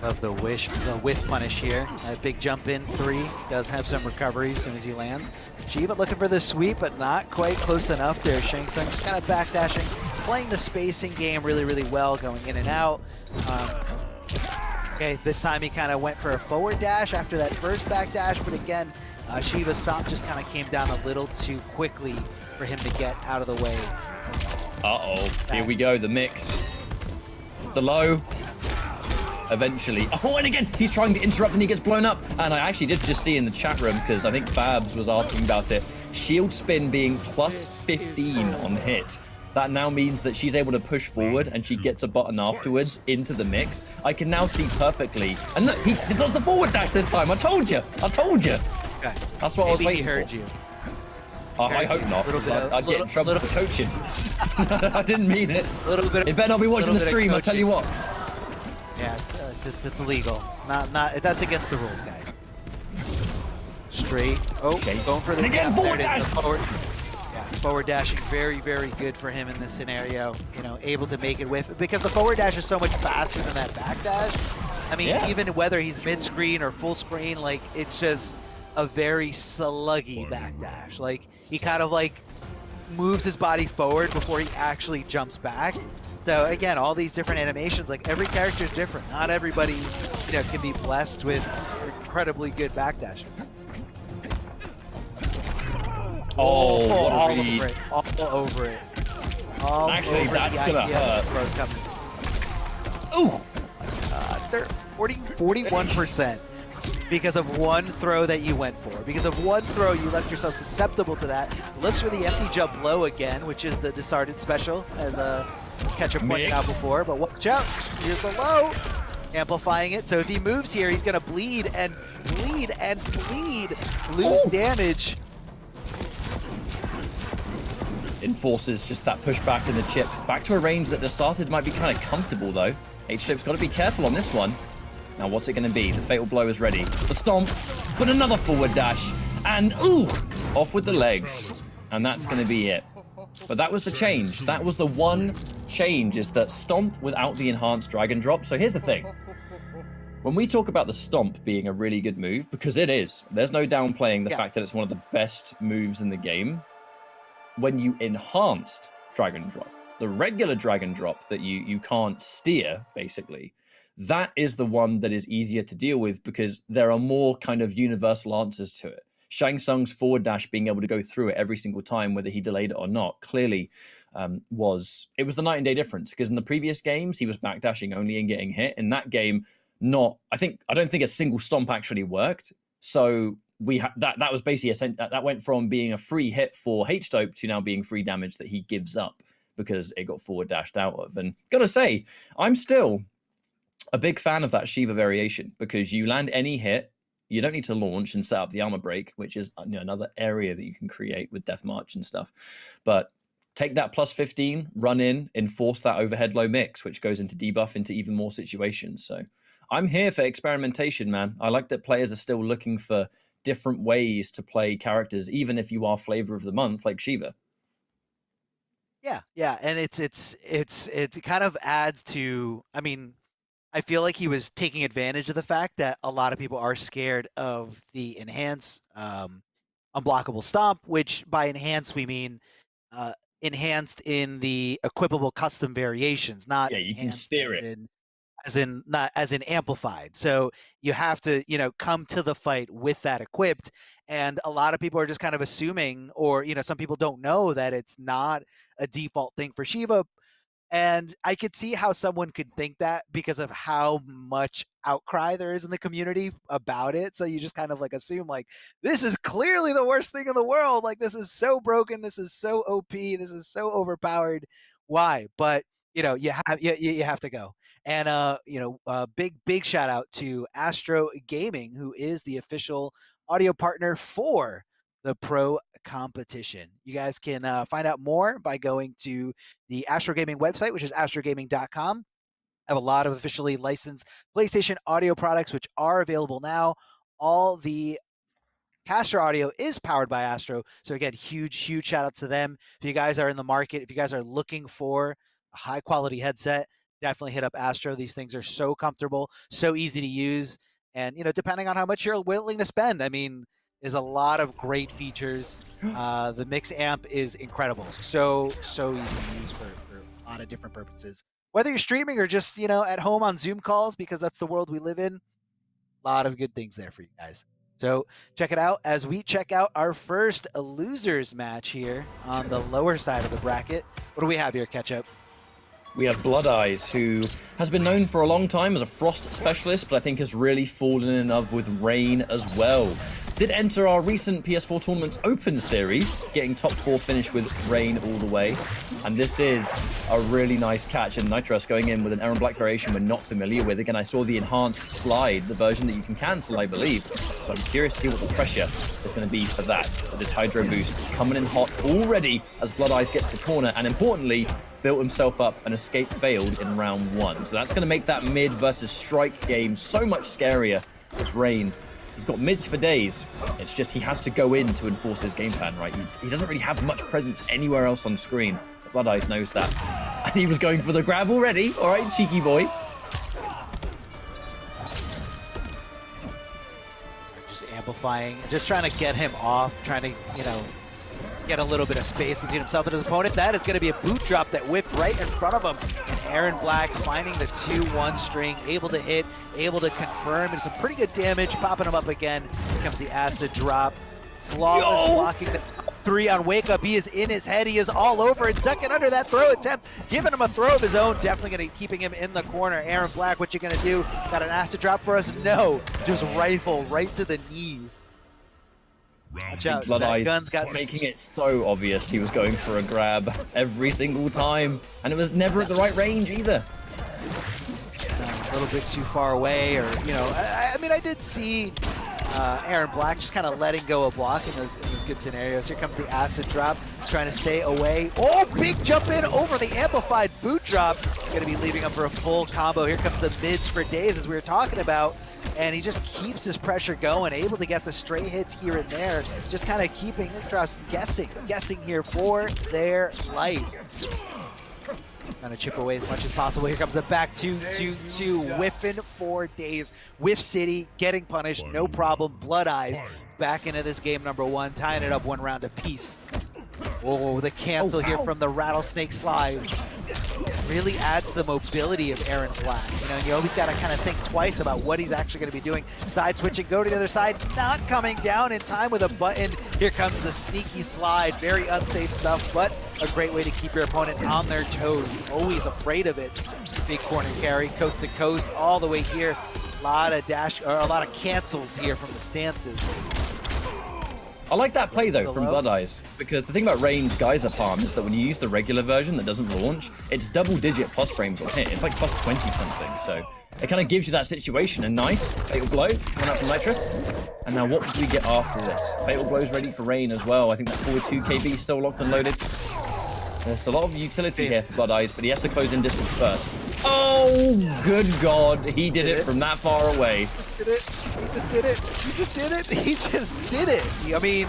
Love the whiff punish here. A big jump in 3. Does have some recovery as soon as he lands. Shiva looking for the sweep, but not quite close enough there. Shang Tsung just kind of backdashing, playing the spacing game really, really well, going in and out. Okay, this time he kind of went for a forward dash after that first backdash, but again, Shiva's stomp just kind of came down a little too quickly for him to get out of the way. Uh-oh, here we go, the mix. The low. Eventually. Oh, and again, he's trying to interrupt and he gets blown up. And I actually did just see in the chat room, because I think Babs was asking about it, shield spin being plus 15 on hit. That now means that she's able to push forward and she gets a button afterwards into the mix. I can now see perfectly. And look, he does the forward dash this time. I told you. I told you. Okay. That's what I was waiting he heard for. you. I hope not. I'd get in trouble for coaching. I didn't mean it. It better not be watching the stream, I'll tell you what. Yeah, it's illegal. Not that's against the rules, guys. Straight. Oh, okay. Going for the again, forward dash. Forward dashing, very, very good for him in this scenario. You know, able to make it with, because the forward dash is so much faster than that back dash. I mean, even whether he's mid screen or full screen, like it's just a very sluggy back dash. Like he kind of like moves his body forward before he actually jumps back. So again, all these different animations, like every character is different. Not everybody, you know, can be blessed with incredibly good backdashes. Oh, all over it. All over it. All actually, over that's gonna hurt. Throws coming. Ooh! They're 41% because of one throw that you went for. Because of one throw, you left yourself susceptible to that. Looks for the empty jump low again, which is the discarded special, as Ketchup pointed out before. But watch out! Here's the low, amplifying it. So if he moves here, he's gonna bleed and bleed and bleed, lose damage. Enforces just that pushback in the chip. Back to a range that Decided might be kind of comfortable, though. H-Chip's got to be careful on this one. Now, what's it going to be? The fatal blow is ready. The stomp, but another forward dash. And, ooh, off with the legs. And that's going to be it. But that was the change. That was the one change, is that stomp without the enhanced dragon drop. So here's the thing. When we talk about the stomp being a really good move, because it is, there's no downplaying the fact that it's one of the best moves in the game. When you enhanced dragon drop, the regular dragon drop that you can't steer, basically, that is the one that is easier to deal with because there are more kind of universal answers to it. Shang Tsung's forward dash being able to go through it every single time, whether he delayed it or not, clearly was the night and day difference. Because in the previous games, he was backdashing only and getting hit. In that game, I don't think a single stomp actually worked. So that was basically that went from being a free hit for H-Dope to now being free damage that he gives up because it got forward dashed out of. And gotta say, I'm still a big fan of that Shiva variation because you land any hit, you don't need to launch and set up the armor break, which is another area that you can create with Death March and stuff. But take that plus 15, run in, enforce that overhead low mix, which goes into debuff into even more situations. So I'm here for experimentation, man. I like that players are still looking for different ways to play characters, even if you are flavor of the month like Shiva. Yeah, and it kind of adds to, I mean, I feel like he was taking advantage of the fact that a lot of people are scared of the enhance unblockable stomp, which by enhance we mean enhanced in the equipable custom variations, not you can steer it. as in amplified. So you have to, come to the fight with that equipped. And a lot of people are just kind of assuming, or, some people don't know that it's not a default thing for Shiva. And I could see how someone could think that because of how much outcry there is in the community about it. So you just kind of like assume like, this is clearly the worst thing in the world. Like, this is so broken. This is so OP. This is so overpowered. Why? But you have to go. And big shout out to Astro Gaming, who is the official audio partner for the Pro Competition. You guys can find out more by going to the Astro Gaming website, which is astrogaming.com. I have a lot of officially licensed PlayStation audio products, which are available now. All the Caster Audio is powered by Astro. So again, huge shout out to them. If you guys are in the market, if you guys are looking for a high quality headset, definitely hit up Astro. These things are so comfortable, so easy to use. And, depending on how much you're willing to spend, I mean, there's a lot of great features. The mix amp is incredible. So easy to use for a lot of different purposes. Whether you're streaming or just, at home on Zoom calls, because that's the world we live in, a lot of good things there for you guys. So check it out as we check out our first losers match here on the lower side of the bracket. What do we have here, Ketchup? We have Blood Eyes, who has been known for a long time as a Frost specialist, but I think has really fallen in love with Rain as well. Did enter our recent PS4 Tournaments Open Series, getting top 4 finish with Rain all the way. And this is a really nice catch, and Nitrous going in with an Aaron Black variation we're not familiar with. Again, I saw the enhanced slide, the version that you can cancel, I believe. So I'm curious to see what the pressure is going to be for that. But this Hydro boost coming in hot already as Blood Eyes gets the corner, and importantly, built himself up and escape failed in round 1. So that's going to make that mid versus strike game so much scarier as Rain. He's got mids for days. It's just he has to go in to enforce his game plan, right? He doesn't really have much presence anywhere else on screen. But Blood Eyes knows that. And he was going for the grab already. All right, cheeky boy. Just amplifying, just trying to get him off, trying to, get a little bit of space between himself and his opponent. That is going to be a boot drop that whipped right in front of him. And Aaron Black finding the 2-1 string, able to hit, able to confirm. And some pretty good damage, popping him up again. Here comes the acid drop. Flawless blocking the 3 on Wake Up. He is in his head. He is all over and ducking under that throw attempt, giving him a throw of his own. Definitely going to be keeping him in the corner. Aaron Black, what you going to do? Got an acid drop for us? No, just rifle right to the knees. Watch out, Blood Eyes gun's got making it so obvious he was going for a grab every single time, and it was never at the right range either. A little bit too far away, or I mean, I did see Aaron Black just kind of letting go of blocking in those good scenarios. Here comes the acid drop, trying to stay away. Oh, big jump in over the amplified boot drop. Going to be leaving him for a full combo. Here comes the mids for days, as we were talking about. And he just keeps his pressure going, able to get the stray hits here and there, just kind of keeping Nitrous guessing here for their life. Trying to chip away as much as possible. Here comes the back 2-2-2, whiffing for days. Whiff City getting punished, no problem. Blood Eyes back into this game number 1, tying it up 1 round apiece. Oh, the cancel here from the rattlesnake slide. Really adds the mobility of Aaron Black. You always got to kind of think twice about what he's actually going to be doing. Side switching, go to the other side, not coming down in time with a button. Here comes the sneaky slide. Very unsafe stuff, but a great way to keep your opponent on their toes. Always afraid of it. Big corner carry, coast to coast, all the way here. A lot of cancels here from the stances. I like that play, though, from Blood Eyes, because the thing about Rain's Geyser Palm is that when you use the regular version that doesn't launch, it's double-digit plus frames on hit. It's like plus 20-something, so it kind of gives you that situation. And nice, Fatal Blow, coming out from Nitrous. And now what do we get after this? Fatal Blow's ready for Rain as well. I think that forward 2 KB is still locked and loaded. There's a lot of utility here for Blood Eyes, but he has to close in distance first. Oh, good God, he did it from that far away. He just did it. He just did it. He just did it. I mean,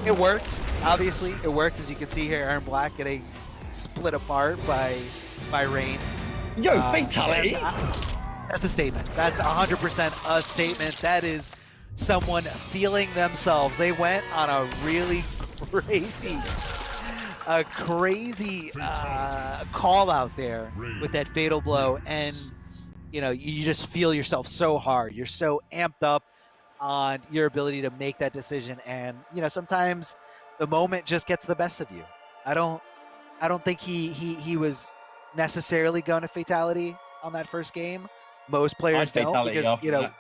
it worked. Obviously, it worked. As you can see here, Aaron Black getting split apart by Rain. Yo, fatality. That's a statement. That's 100% a statement. That is someone feeling themselves. They went on a really crazy call out there with that fatal blow, and you just feel yourself so hard. You're so amped up on your ability to make that decision, and sometimes the moment just gets the best of you. I don't think he was necessarily going to fatality on that first game. Most players don't, because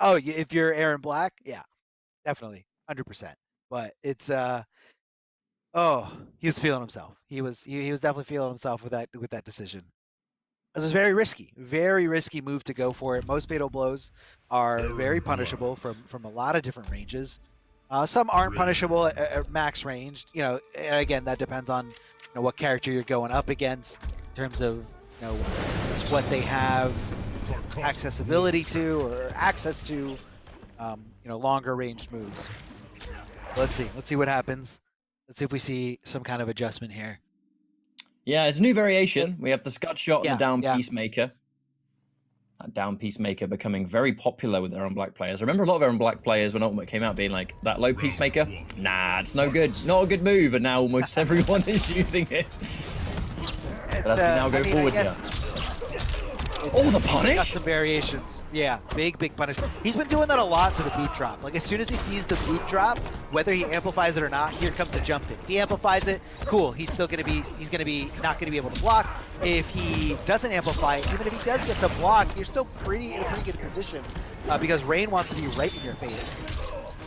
oh, if you're Aaron Black, yeah, definitely 100%. But it's Oh, he was feeling himself. He was definitely feeling himself with that decision. This is very risky move to go for it. Most fatal blows are very punishable from a lot of different ranges. Some aren't punishable at max range. You know, and again, that depends on what character you're going up against in terms of what they have accessibility to or access to. Longer ranged moves. Let's see what happens. Let's see if we see some kind of adjustment here. Yeah, it's a new variation. We have the Scud Shot and the Down yeah. Peacemaker. That Down Peacemaker becoming very popular with Aaron Black players. I remember a lot of Aaron Black players when Ultimate came out being like, that low Peacemaker? Nah, it's no good. Not a good move. And now almost everyone is using it. But as we now go forward here. Oh, the punish? Custom variations. Yeah, big punish. He's been doing that a lot to the boot drop. Like as soon as he sees the boot drop, whether he amplifies it or not, here comes the jump in. If he amplifies it, cool. He's not gonna be able to block. If he doesn't amplify it, even if he does get to block, you're still in a pretty good position because Rain wants to be right in your face.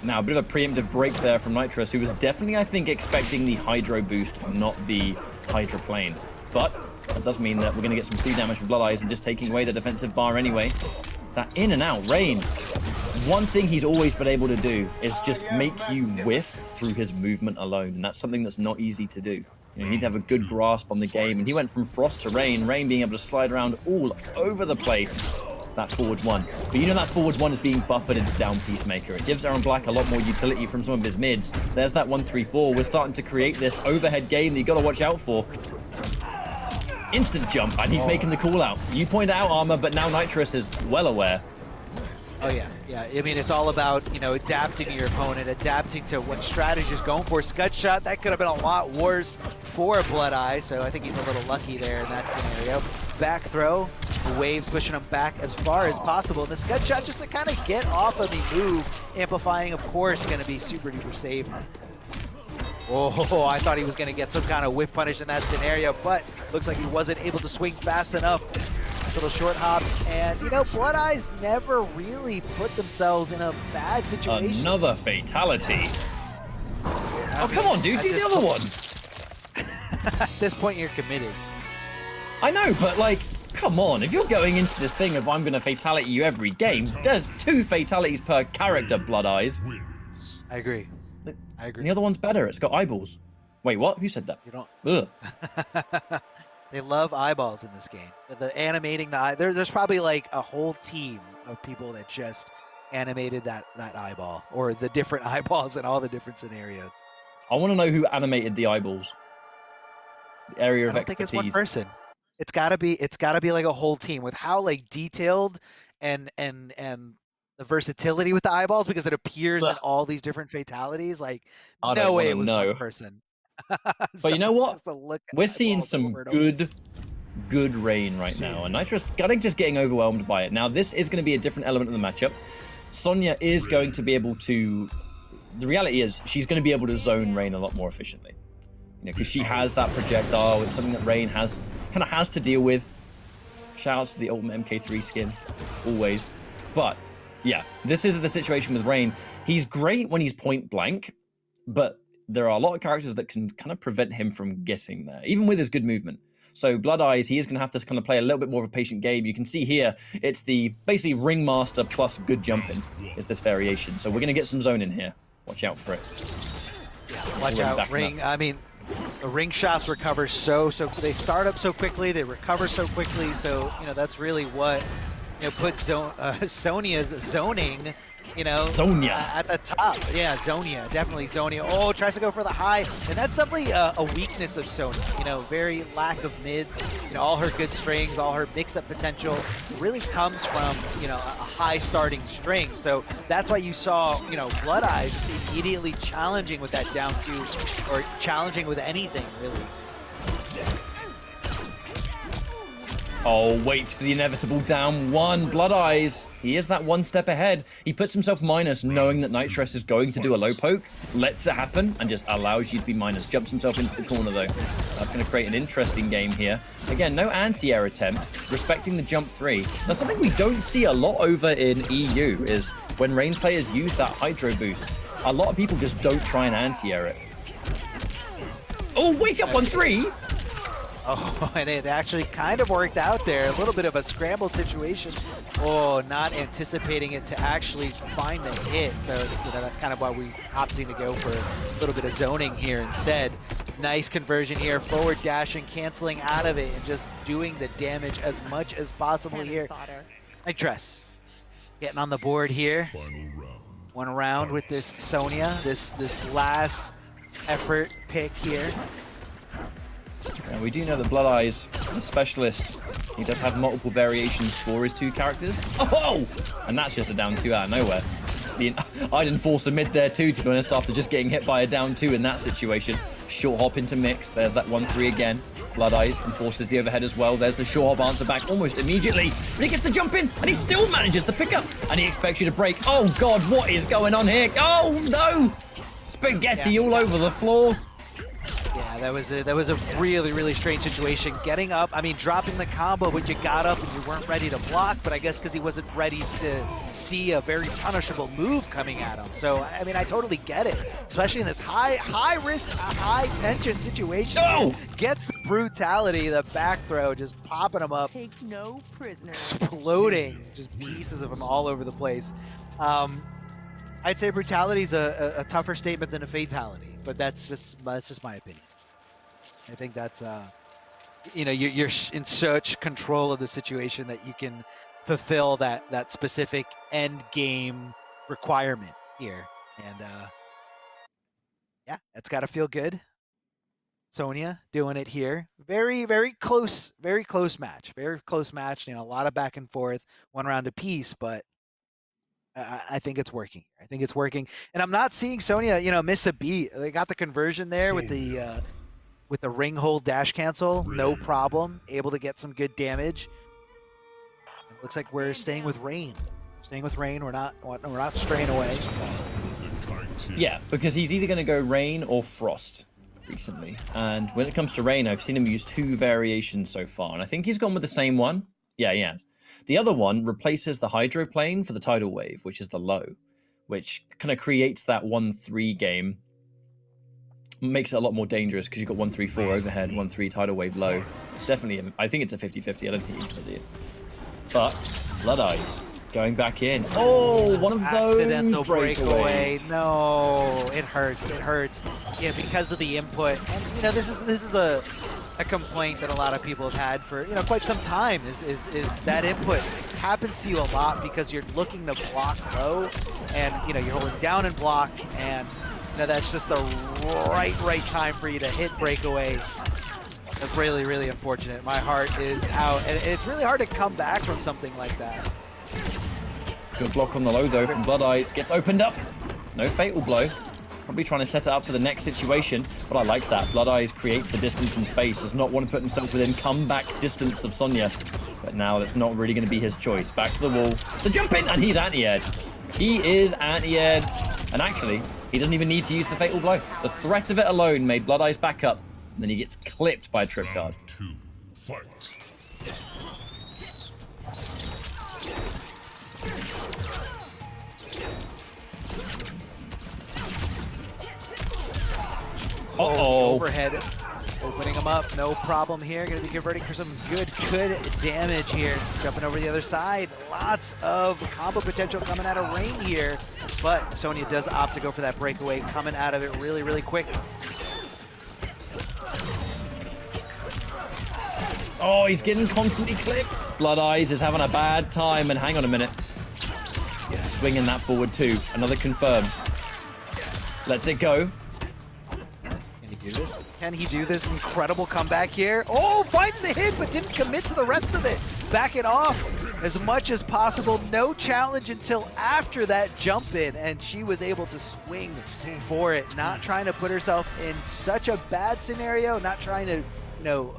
Now, a bit of a preemptive break there from Nitrous, who was definitely, I think, expecting the Hydro boost, not the Hydroplane. But that does mean that we're going to get some free damage from Blood Eyes and just taking away the defensive bar anyway. That in and out, Rain. One thing he's always been able to do is just make you whiff through his movement alone. And that's something that's not easy to do. You need to have a good grasp on the game. And he went from Frost to Rain, Rain being able to slide around all over the place. That forwards one. But that forwards one is being buffered into Down Peacemaker. It gives Aaron Black a lot more utility from some of his mids. There's that 1-3-4. We're starting to create this overhead game that you got to watch out for. Instant jump, and he's making the call out. You point out Armor, but now Nitrous is well aware. Oh yeah. I mean, it's all about adapting to your opponent, adapting to what strategy is going for. Scud Shot, that could have been a lot worse for Blood Eye, so I think he's a little lucky there in that scenario. Back throw, the waves pushing him back as far as possible. And the Scud Shot just to kind of get off of the move, amplifying, of course, going to be super duper safe. Oh, I thought he was going to get some kind of whiff punish in that scenario, but looks like he wasn't able to swing fast enough. Little short hops, and Blood Eyes never really put themselves in a bad situation. Another fatality. Oh, come on, dude, do the other one. At this point, you're committed. I know, but come on. If you're going into this thing of I'm going to fatality you every game, there's 2 fatalities per character, Blood Eyes. I agree. And the other one's better. It's got eyeballs. Wait, what? Who said that? You don't. Ugh. They love eyeballs in this game. The animating the eye. There's probably a whole team of people that just animated that eyeball or the different eyeballs in all the different scenarios. I want to know who animated the eyeballs. The area of expertise. I don't think it's one person. It's gotta be like a whole team with how detailed and the versatility with the eyeballs, because it appears in all these different fatalities. No way it was one person. But you know what? We're seeing some good Rain right now, and Nitrous just getting overwhelmed by it. Now, this is going to be a different element of the matchup. Sonya is going to be able to... The reality is, she's going to be able to zone Rain a lot more efficiently. Because she has that projectile. It's something that Rain has to deal with. Shoutouts to the Ultimate MK3 skin, always. But, yeah, this is the situation with Rain. He's great when he's point blank, but there are a lot of characters that can kind of prevent him from getting there, even with his good movement. So Blood Eyes, he is going to have to kind of play a little bit more of a patient game. You can see here, it's the basically Ringmaster plus good jumping is this variation. So we're going to get some zone in here. Watch out for it. Yeah, watch out, Ring. I mean, the Ring shots recover so they start up so quickly, they recover so quickly. So that's really what puts Sonya's zoning. Zonia at the top. Yeah, Zonia, definitely Zonia. Oh, tries to go for the high, and that's definitely a weakness of Sonya. Very lack of mids. All her good strings, all her mix-up potential really comes from a high starting string. So that's why you saw Blood Eyes immediately challenging with that down 2, or challenging with anything really. Oh, waits for the inevitable down 1. Blood Eyes, he is that 1 step ahead. He puts himself minus knowing that Nitrous is going to do a low poke, lets it happen, and just allows you to be minus. Jumps himself into the corner, though. That's going to create an interesting game here. Again, no anti-air attempt, respecting the jump 3. Now, something we don't see a lot over in EU is when Rain players use that Hydro boost, a lot of people just don't try and anti-air it. Oh, wake up on 3. Oh, and it actually kind of worked out there. A little bit of a scramble situation. Oh, not anticipating it to actually find the hit. So, you know, that's kind of why we opting to go for a little bit of zoning here instead. Nice conversion here. Forward dashing, canceling out of it, and just doing the damage as much as possible here. Nice dress. Getting on the board here. One round with this Sonya. This last effort pick here. And we do know that Blood Eyes, the specialist, he does have multiple variations for his 2 characters. Oh! And that's just a down 2 out of nowhere. I mean, I'd enforce a mid there too, to be honest, after just getting hit by a down 2 in that situation. Short hop into mix. There's that 1-3 again. Blood Eyes enforces the overhead as well. There's the short hop answer back almost immediately. But he gets the jump in, and he still manages to pick up. And he expects you to break. Oh, God, what is going on here? Oh, no! Spaghetti all over the floor. Yeah, that was a really strange situation. Getting up, I mean, dropping the combo, but you got up and you weren't ready to block. But I guess because he wasn't ready to see a very punishable move coming at him. So I mean, I totally get it, especially in this high risk, high tension situation. Oh! Gets the brutality, the back throw, just popping him up, Take no prisoners. exploding, just pieces of him all over the place. I'd say brutality is a tougher statement than a fatality, but that's just my opinion. I think that's you know, you're in such control of the situation that you can fulfill that specific end game requirement here, and yeah, it's got to feel good. Sonya doing it here. Very close match. Very close match. You know, a lot of back and forth, 1 round apiece, but I think it's working. I think it's working, and I'm not seeing Sonya, you know, miss a beat. They got the conversion there with the ring hold dash cancel, no problem. Able to get some good damage. It looks like we're staying with Rain. We're not straying away. Yeah, because he's either going to go Rain or Frost recently. And when it comes to Rain, I've seen him use 2 variations so far, and I think he's gone with the same one. Yeah, he has. The other one replaces the hydroplane for the tidal wave, which is the low, which kind of creates that 1-3 game. Makes it a lot more dangerous because you've got 1-3-4 overhead, 1-3 tidal wave low. It's definitely, I think it's a 50-50. I don't think he's going to see it. But Blood Eyes going back in. Oh, one of those accidental breakaway. breakaways. No, it hurts. It hurts. Yeah, because of the input. And you know, this is a complaint that a lot of people have had for, you know, quite some time. Is that input happens to you a lot because you're looking to block low, and you know, you're holding down and block, and you know, that's just the right time for you to hit breakaway. That's really unfortunate. My heart is out, and it's really hard to come back from something like that. Good block on the low though from Blood Eyes. Gets opened up. No fatal blow. Probably trying to set it up for the next situation, but I like that. Blood Eyes creates the distance and space. Does not want to put himself within comeback distance of Sonya. But now that's not really going to be his choice. Back to the wall. The jump in, and he's anti-aired. He is anti-aired. And actually, he doesn't even need to use the fatal blow. The threat of it alone made Blood Eyes back up. And then he gets clipped by a trip guard. Round 2, fight. Uh-oh. Overhead, opening him up, no problem here. Gonna be converting for some good damage here. Jumping over the other side. Lots of combo potential coming out of Rain here. But Sonya does opt to go for that breakaway, coming out of it really quick. Oh, he's getting constantly clipped. Blood Eyes is having a bad time, and hang on a minute. Yeah, swinging that forward too. Another confirm. Lets it go. Can he do this? Can he do this incredible comeback here? Oh, finds the hit, but didn't commit to the rest of it. Back it off as much as possible. No challenge until after that jump in, and she was able to swing for it. Not trying to put herself in such a bad scenario, not trying to, you know,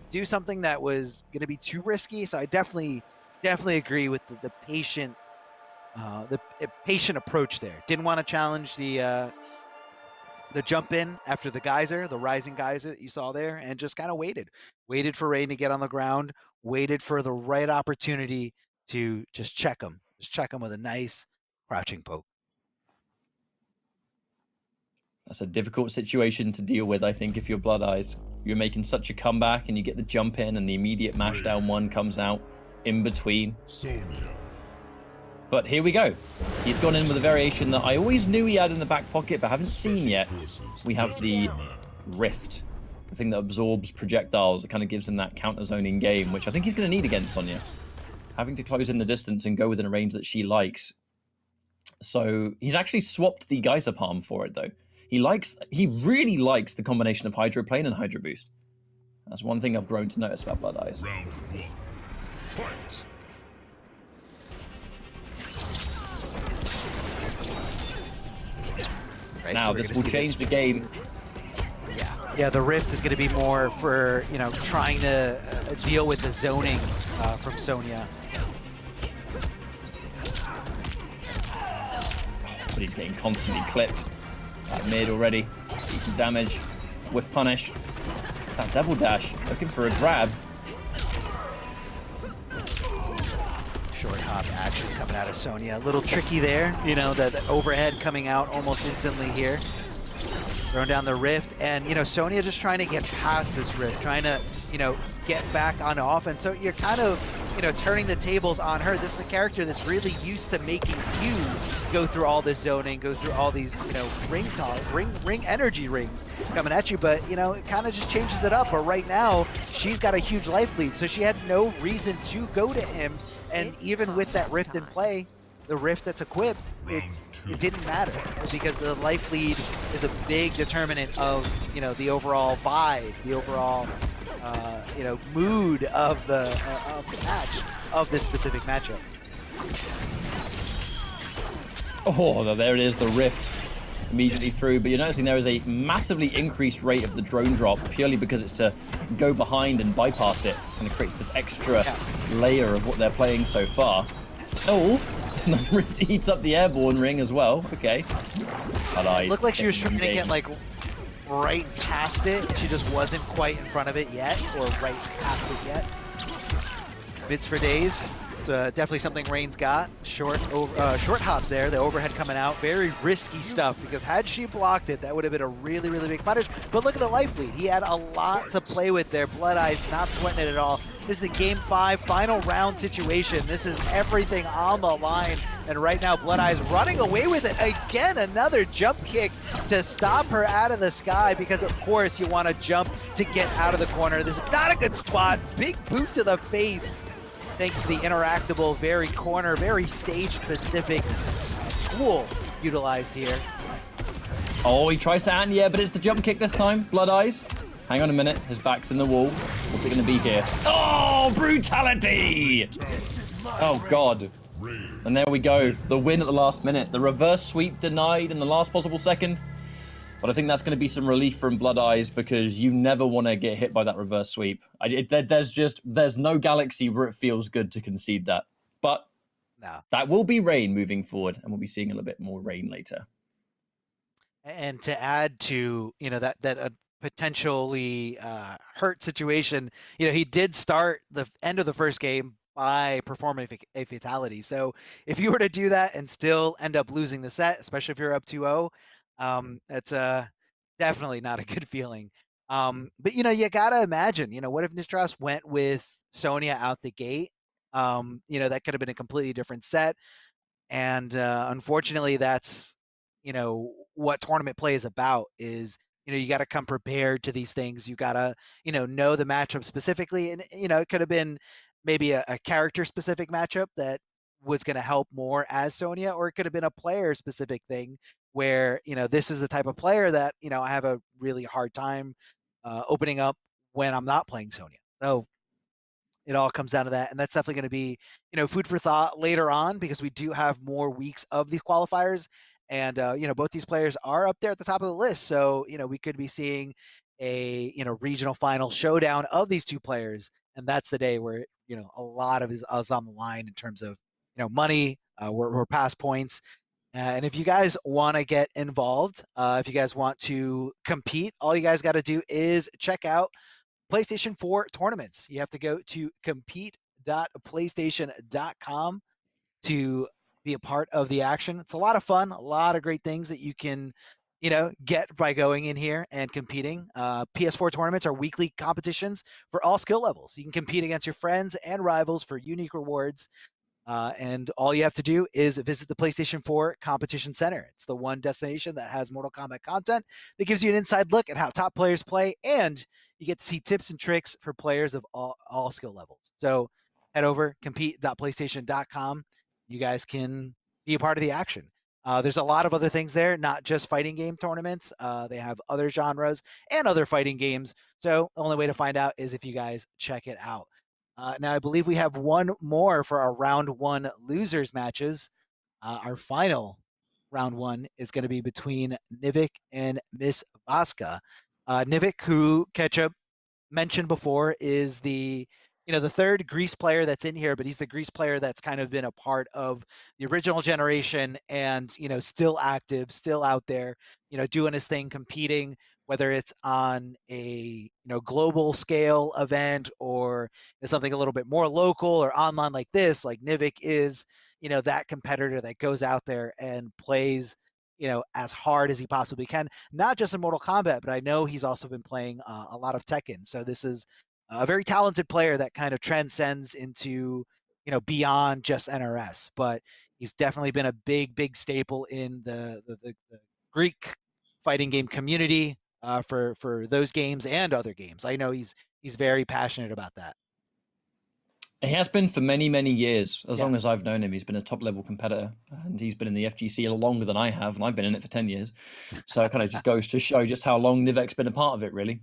do something that was going to be too risky. So I definitely agree with the patient approach there. Didn't want to challenge the jump in after the geyser, the rising geyser that you saw there, and just kind of waited for Rain to get on the ground, waited for the right opportunity to just check him with a nice crouching poke. That's a difficult situation to deal with, I think, if you're Blood Eyes. You're making such a comeback and you get the jump in and the immediate mash down one comes out in between. But here we go. He's gone in with a variation that I always knew he had in the back pocket, but haven't seen yet. We have the Rift, the thing that absorbs projectiles. It kind of gives him that counter zoning game, which I think he's going to need against Sonya. Having to close in the distance and go within a range that she likes. So he's actually swapped the Geyser Palm for it, though. He really likes the combination of Hydroplane and Hydro Boost. That's one thing I've grown to notice about Blood Eyes. Round one. Fight. Right, Now, so this will change the game. Yeah, the Rift is going to be more for, you know, trying to deal with the zoning from Sonya. But he's getting constantly clipped. That mid already. Decent damage with punish. That double dash, looking for a grab. Short hop action coming out of Sonya. A little tricky there, you know, the overhead coming out almost instantly here. Throwing down the Rift, and, you know, Sonya just trying to get past this Rift, trying to, you know, get back on offense. So you're kind of, you know, turning the tables on her. This is a character that's really used to making you go through all this zoning, go through all these, you know, ring energy rings coming at you, but, you know, it kind of just changes it up. But right now, she's got a huge life lead, so she had no reason to go to him, and even with that Rift in play, the Rift that's equipped, it didn't matter, because the life lead is a big determinant of, you know, the overall vibe, the overall, you know, mood of the match, of this specific matchup. Oh, there it is, the Rift immediately through. But you're noticing there is a massively increased rate of the drone drop, purely because it's to go behind and bypass it and create this extra layer of what they're playing so far. Oh, the Rift eats up the airborne ring as well. Okay. But It looked like she was trying to get, like, right past it. She just wasn't quite in front of it yet, or right past it yet. Bits for days. Definitely something Rain's got. Short hop there. The overhead coming out. Very risky stuff, because had she blocked it, that would have been a really, really big punish. But look at the life lead. He had a lot to play with there. Blood Eyes not sweating it at all. This is a Game 5 final round situation. This is everything on the line. And right now, Blood Eyes running away with it. Again, another jump kick to stop her out of the sky, because of course you want to jump to get out of the corner. This is not a good spot. Big boot to the face. Thanks to the interactable, very corner, very stage-specific tool utilized here. Oh, he tries to anti-air, but it's the jump kick this time. Blood Eyes. Hang on a minute. His back's in the wall. What's it going to be here? Oh, brutality! Oh, God. And there we go. The win at the last minute. The reverse sweep denied in the last possible second. But I think that's going to be some relief from Blood Eyes, because you never want to get hit by that reverse sweep. There's no galaxy where it feels good to concede that. But that will be Rain moving forward, and we'll be seeing a little bit more Rain later. And to add to, you know, that potentially hurt situation, you know, he did start the end of the first game by performing a fatality. So if you were to do that and still end up losing the set, especially if you're up 2-0, that's definitely not a good feeling. But, you know, you gotta imagine, you know, what if Nistras went with Sonya out the gate? You know, that could have been a completely different set. And unfortunately, that's, you know, what tournament play is about, is, you know, you got to come prepared to these things. You got to, you know the matchup specifically. And, you know, it could have been maybe a character specific matchup that was going to help more as Sonya, or it could have been a player specific thing where, you know, this is the type of player that, you know, I have a really hard time opening up when I'm not playing Sonya. So it all comes down to that. And that's definitely going to be, you know, food for thought later on, because we do have more weeks of these qualifiers. And, you know, both these players are up there at the top of the list. So, you know, we could be seeing a, you know, regional final showdown of these two players. And that's the day where, you know, a lot of is on the line in terms of, you know, money, we're past points. And if you guys want to get involved, if you guys want to compete, all you guys got to do is check out PlayStation 4 tournaments. You have to go to compete.playstation.com to be a part of the action. It's a lot of fun, a lot of great things that you can get by going in here and competing. PS4 tournaments are weekly competitions for all skill levels. You can compete against your friends and rivals for unique rewards. And all you have to do is visit the PlayStation 4 Competition Center. It's the one destination that has Mortal Kombat content that gives you an inside look at how top players play, and you get to see tips and tricks for players of all skill levels. So head over, compete.playstation.com. You guys can be a part of the action. There's a lot of other things there, not just fighting game tournaments. They have other genres and other fighting games. So the only way to find out is if you guys check it out. Now, I believe we have one more for our round one losers matches. Our final round one is going to be between Nivik and Miss Vaska. Nivik, who Ketchup mentioned before, is the third Greece player that's in here, but he's the Greece player that's kind of been a part of the original generation and, still active, still out there, doing his thing, competing, whether it's on a, global scale event or something a little bit more local or online like this. Like Nivik is, that competitor that goes out there and plays, as hard as he possibly can, not just in Mortal Kombat, but I know he's also been playing a lot of Tekken. So this is a very talented player that kind of transcends into, beyond just NRS, but he's definitely been a big staple in the Greek fighting game community for those games and other games. I know he's very passionate about that. He has been for many years. As long as I've known him, he's been a top level competitor, and he's been in the FGC longer than I have, and I've been in it for 10 years. So it kind of just goes to show just how long Nivik's been a part of it, really.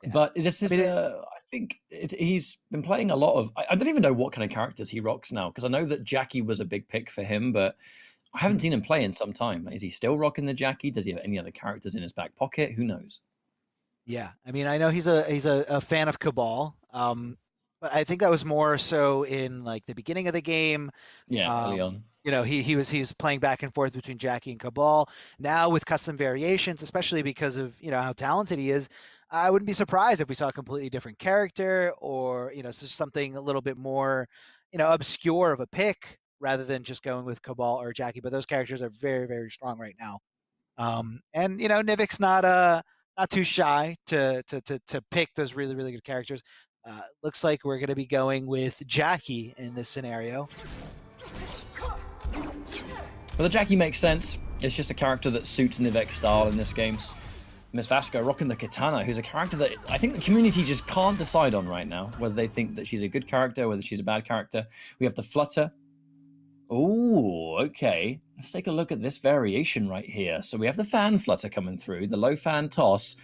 Yeah. But this is, I think he's been playing a lot of, I don't even know what kind of characters he rocks now, because I know that Jackie was a big pick for him, but I haven't seen him play in some time. Is he still rocking the Jackie? Does he have any other characters in his back pocket? Who knows? Yeah, I mean, I know he's a fan of Cabal, but I think that was more so in like the beginning of the game. Yeah, early on. He was playing back and forth between Jackie and Cabal. Now with custom variations, especially because of how talented he is, I wouldn't be surprised if we saw a completely different character or something a little bit more obscure of a pick rather than just going with Cabal or Jackie. But those characters are very strong right now. And Nivik's not too shy to pick those really good characters. Looks like we're going to be going with Jackie in this scenario. Well, the Jackie makes sense. It's just a character that suits Nivik's style in this game. Miss Vaska rocking the Katana, who's a character that I think the community just can't decide on right now, whether they think that she's a good character, whether she's a bad character. We have the Flutter. Oh, okay. Let's take a look at this variation right here. So we have the fan flutter coming through, the low fan toss,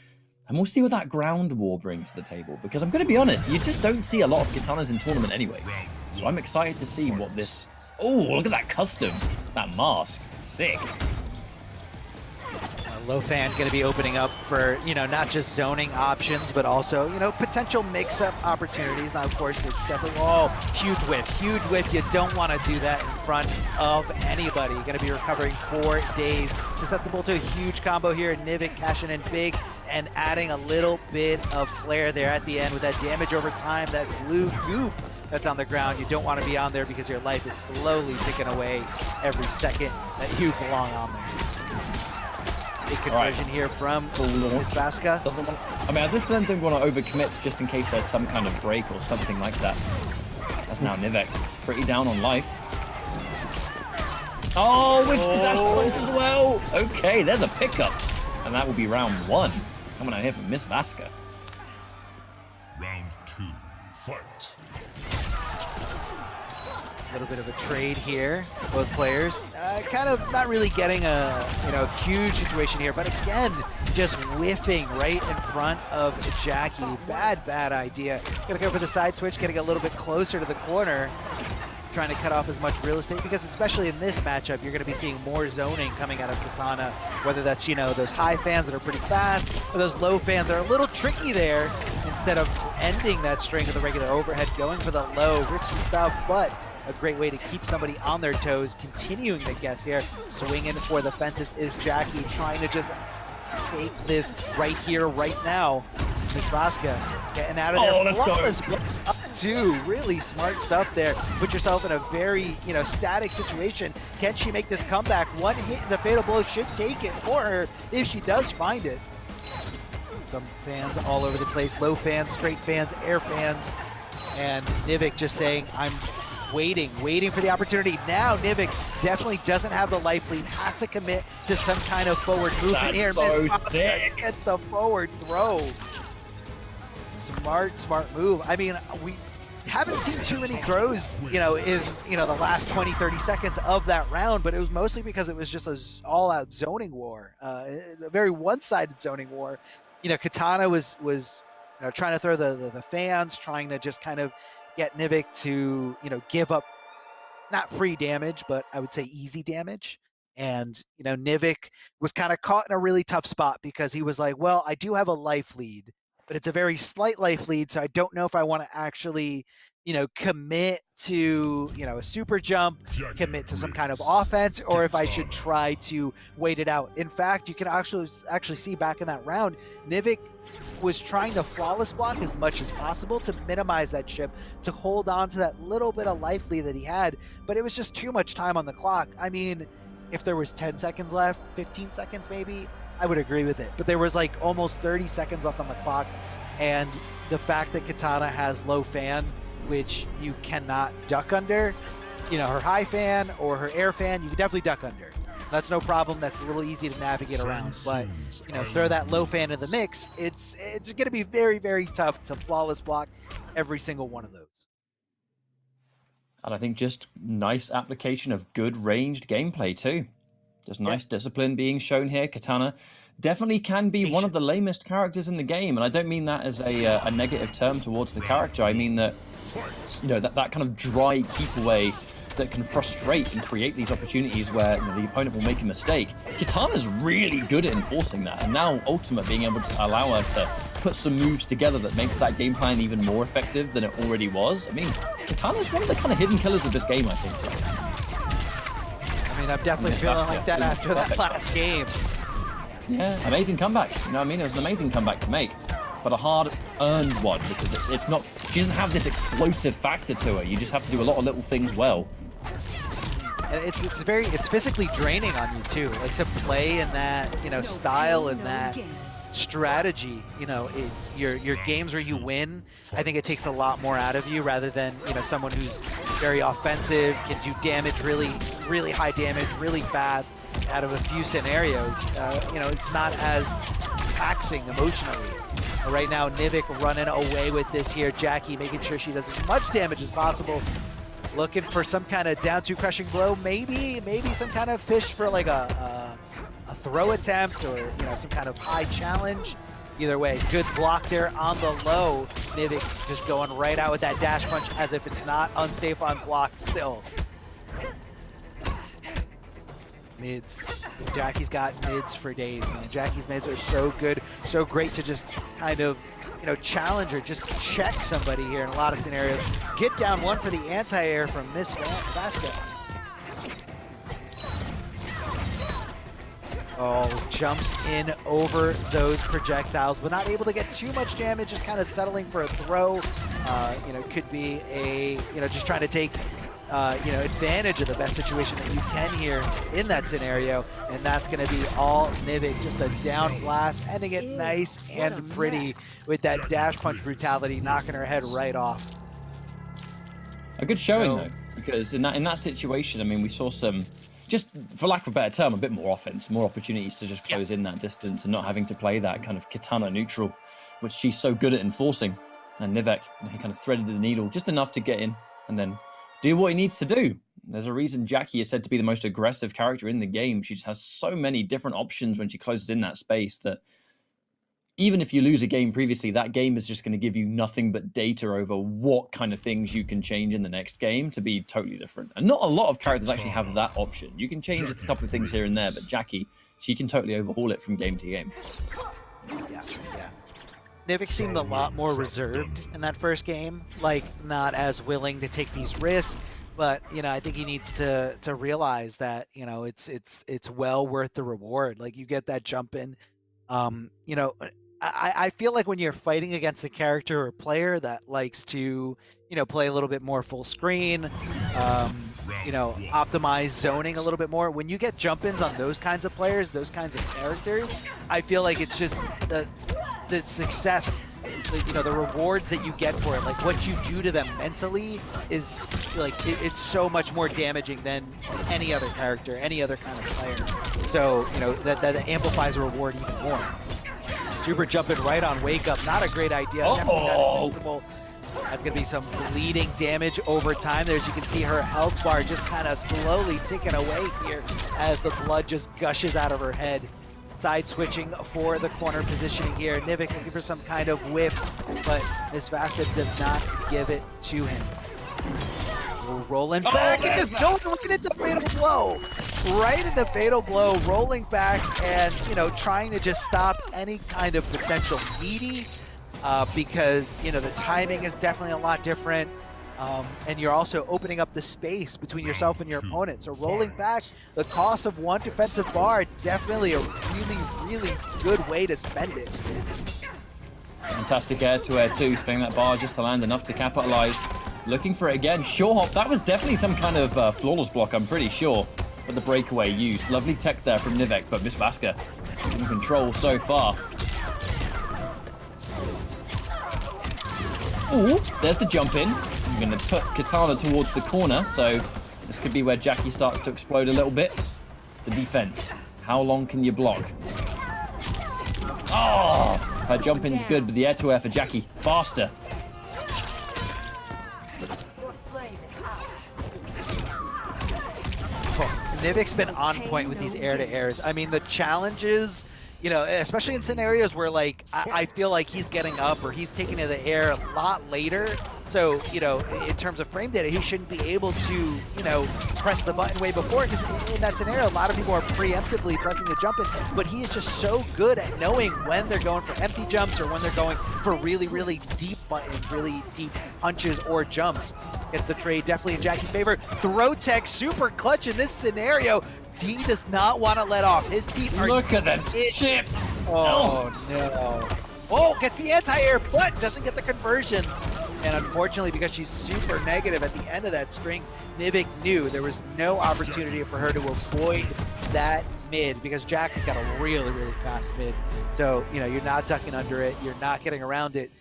and we'll see what that ground war brings to the table. Because I'm going to be honest, you just don't see a lot of katanas in tournament anyway. So I'm excited to see what this... Oh, look at that custom. That mask. Sick. Low fan going to be opening up for, not just zoning options, but also, potential mix-up opportunities. Now, of course, it's definitely, huge whiff. You don't want to do that in front of anybody. You're going to be recovering 4 days. Susceptible to a huge combo here. Nivik cashing in big and adding a little bit of flair there at the end with that damage over time, that blue goop that's on the ground. You don't want to be on there because your life is slowly ticking away every second that you belong on there. Big conversion here from Miss Vaska. I mean, I just don't think we want to overcommit just in case there's some kind of break or something like that. That's now Nivik. Pretty down on life. Oh, with the dash punch as well. Okay, there's a pickup. And that will be round 1. Coming out here from Miss Vaska. Round 2, fight. A little bit of a trade here, both players. Kind of not really getting a huge situation here, but again, just whiffing right in front of Jackie. Bad idea. Gonna go for the side switch, getting a little bit closer to the corner, trying to cut off as much real estate, because especially in this matchup, you're gonna be seeing more zoning coming out of Katana, whether that's, those high fans that are pretty fast, or those low fans that are a little tricky there. Instead of ending that string with a regular overhead, going for the low, risky stuff, but a great way to keep somebody on their toes, continuing to guess here. Swinging for the fences is Jackie, trying to just take this right here, right now. Miss Vaska getting out of there. Oh, let's go. Up too. Really smart stuff there. Put yourself in a very, static situation. Can she make this comeback? One hit in the fatal blow should take it for her if she does find it. Some fans all over the place. Low fans, straight fans, air fans. And Nivik just saying, I'm waiting for the opportunity. Now Nivik definitely doesn't have the life lead, has to commit to some kind of forward movement here. So sick. Gets the forward throw. Smart move. I mean, we haven't seen too many throws, in, the last 20, 30 seconds of that round, but it was mostly because it was just an all-out zoning war, a very one-sided zoning war. Katana was trying to throw the fans, trying to just kind of get Nivik to, give up not free damage, but I would say easy damage. And, Nivik was kind of caught in a really tough spot because he was like, well, I do have a life lead, but it's a very slight life lead, so I don't know if I want to actually, commit to, a super jump, commit to some kind of offense, or if I should try to wait it out. In fact, you can actually see back in that round, Nivik was trying to flawless block as much as possible to minimize that chip, to hold on to that little bit of life lead that he had, but it was just too much time on the clock. I mean, if there was 10 seconds left, 15 seconds maybe, I would agree with it. But there was like almost 30 seconds left on the clock, and the fact that Katana has low fan, which you cannot duck under, her high fan or her air fan, you can definitely duck under. That's no problem. That's a little easy to navigate around. But, throw that low fan in the mix, it's going to be very, very tough to flawless block every single one of those. And I think just nice application of good ranged gameplay too. Just nice discipline being shown here. Katana definitely can be one of the lamest characters in the game, and I don't mean that as a negative term towards the character. I mean that, that kind of dry keep away that can frustrate and create these opportunities where the opponent will make a mistake. Katana's really good at enforcing that, and now Ultimate being able to allow her to put some moves together that makes that game plan even more effective than it already was. I mean, Katana's one of the kind of hidden killers of this game, I think. I mean, I'm definitely feeling like that after that last game. Yeah, amazing comeback. It was an amazing comeback to make, but a hard-earned one because it's not. She doesn't have this explosive factor to her. You just have to do a lot of little things well. And it's physically draining on you too. Like to play in that style and that strategy. Your games where you win, I think it takes a lot more out of you rather than someone who's very offensive, can do damage, really high damage, really fast out of a few scenarios. It's not as taxing emotionally. Right now, Nivik running away with this here. Jackie making sure she does as much damage as possible. Looking for some kind of down 2 crushing blow, maybe some kind of fish for like a throw attempt or some kind of high challenge. Either way, good block there on the low. Nivik just going right out with that dash punch as if it's not unsafe on block still. Mids. Jackie's got mids for days, man. Jackie's mids are so good, so great to just kind of, challenge or just check somebody here in a lot of scenarios. Get down one for the anti-air from Miss Basket. Oh, jumps in over those projectiles, but not able to get too much damage, just kind of settling for a throw. Could be a, just trying to take, advantage of the best situation that you can here in that scenario. And that's going to be all Nivik, just a down blast, ending it nice and pretty with that dash punch brutality, knocking her head right off. A good showing though, because in that situation, I mean, we saw some, just for lack of a better term, a bit more offense, more opportunities to just close in that distance and not having to play that kind of Katana neutral, which she's so good at enforcing. And Nivek, he kind of threaded the needle just enough to get in and then do what he needs to do. There's a reason Jackie is said to be the most aggressive character in the game. She just has so many different options when she closes in that space that even if you lose a game previously, that game is just going to give you nothing but data over what kind of things you can change in the next game to be totally different. And not a lot of characters actually have that option. You can change a couple of things here and there, but Jackie, she can totally overhaul it from game to game. Yeah. Nivik seemed a lot more reserved in that first game, like not as willing to take these risks. But I think he needs to realize that it's well worth the reward. Like you get that jump in. I feel like when you're fighting against a character or player that likes to, play a little bit more full screen, optimize zoning a little bit more, when you get jump-ins on those kinds of players, those kinds of characters, I feel like it's just the success, the rewards that you get for it, like what you do to them mentally is like, it's so much more damaging than any other character, any other kind of player. So, that amplifies the reward even more. Super jumping right on wake up, not a great idea. Definitely not invincible. That's gonna be some bleeding damage over time. There, as you can see, her health bar just kind of slowly ticking away here as the blood just gushes out of her head. Side switching for the corner positioning here. Nivik looking for some kind of whip, but Miss Vasta does not give it to him. We're rolling back and just going right into Fatal Blow. Right into Fatal Blow, rolling back and, trying to just stop any kind of potential meaty because, the timing is definitely a lot different. And you're also opening up the space between yourself and your opponent. So rolling back, the cost of one defensive bar, definitely a really, really good way to spend it. Fantastic air to air too, spinning that bar just to land enough to capitalize. Looking for it again. Sure hop, that was definitely some kind of flawless block, I'm pretty sure. But the breakaway used. Lovely tech there from Nivek, but Miss Vaska in control so far. Ooh, there's the jump in. I'm going to put Katana towards the corner, so this could be where Jackie starts to explode a little bit. The defense. How long can you block? Oh, her jump in's good, but the air to air for Jackie. Faster. Nivik's been on point with these air-to-airs. I mean, the challenges, especially in scenarios where, like, I feel like he's getting up or he's taking to the air a lot later. So, in terms of frame data, he shouldn't be able to, press the button way before, because in that scenario, a lot of people are preemptively pressing the jump in, but he is just so good at knowing when they're going for empty jumps or when they're going for really, really deep buttons, really deep punches or jumps. Gets the trade definitely in Jackie's favor. Throw tech, super clutch in this scenario. He does not want to let off. His teeth are... Look at that chip! Oh, no. Oh, gets the anti-air, but doesn't get the conversion. And unfortunately, because she's super negative at the end of that string, Nivik knew there was no opportunity for her to avoid that mid, because Jackie's got a really, really fast mid. So, you're not ducking under it. You're not getting around it.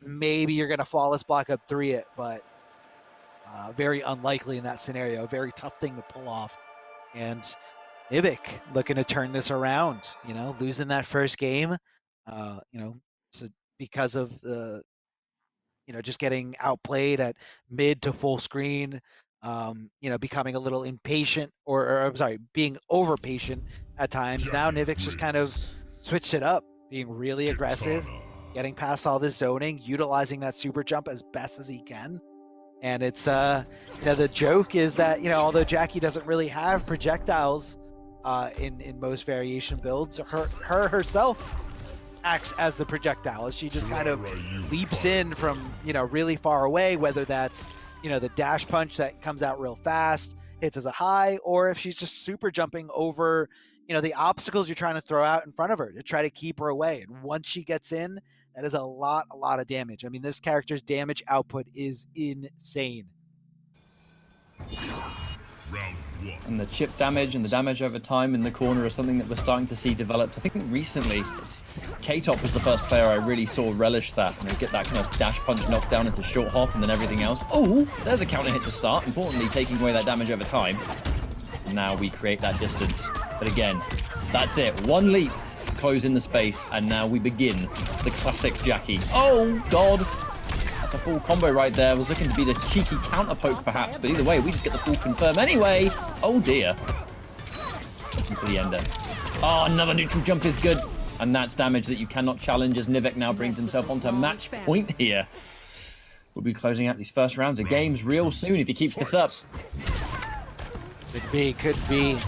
Maybe you're going to flawless block up 3 it, but very unlikely in that scenario. Very tough thing to pull off. And Nivik looking to turn this around, losing that first game, so because of the, just getting outplayed at mid to full screen, becoming a little impatient or I'm sorry, being over patient at times. Now Nivik's just kind of switched it up, being really aggressive, getting past all this zoning, utilizing that super jump as best as he can. And it's, the joke is that, although Jackie doesn't really have projectiles in most variation builds, her herself acts as the projectile, as she just kind of leaps in from, really far away, whether that's, the dash punch that comes out real fast, hits as a high, or if she's just super jumping over, the obstacles you're trying to throw out in front of her to try to keep her away. And once she gets in, that is a lot of damage. I mean, this character's damage output is insane. And the chip damage and the damage over time in the corner is something that we're starting to see developed. I think recently, K-Top was the first player I really saw relish that. Get that kind of dash punch knocked down into short hop and then everything else. Oh, there's a counter hit to start. Importantly, taking away that damage over time. Now we create that distance. But again, that's it. One leap, close in the space, and now we begin the classic Jackie. Oh, God. That's a full combo right there. I was looking to be the cheeky counter poke, perhaps, but either way, we just get the full confirm anyway. Oh, dear. Looking for the ender. Oh, another neutral jump is good. And that's damage that you cannot challenge, as Nivek now brings himself onto match point here. We'll be closing out these first rounds of games real soon if he keeps this up. Could be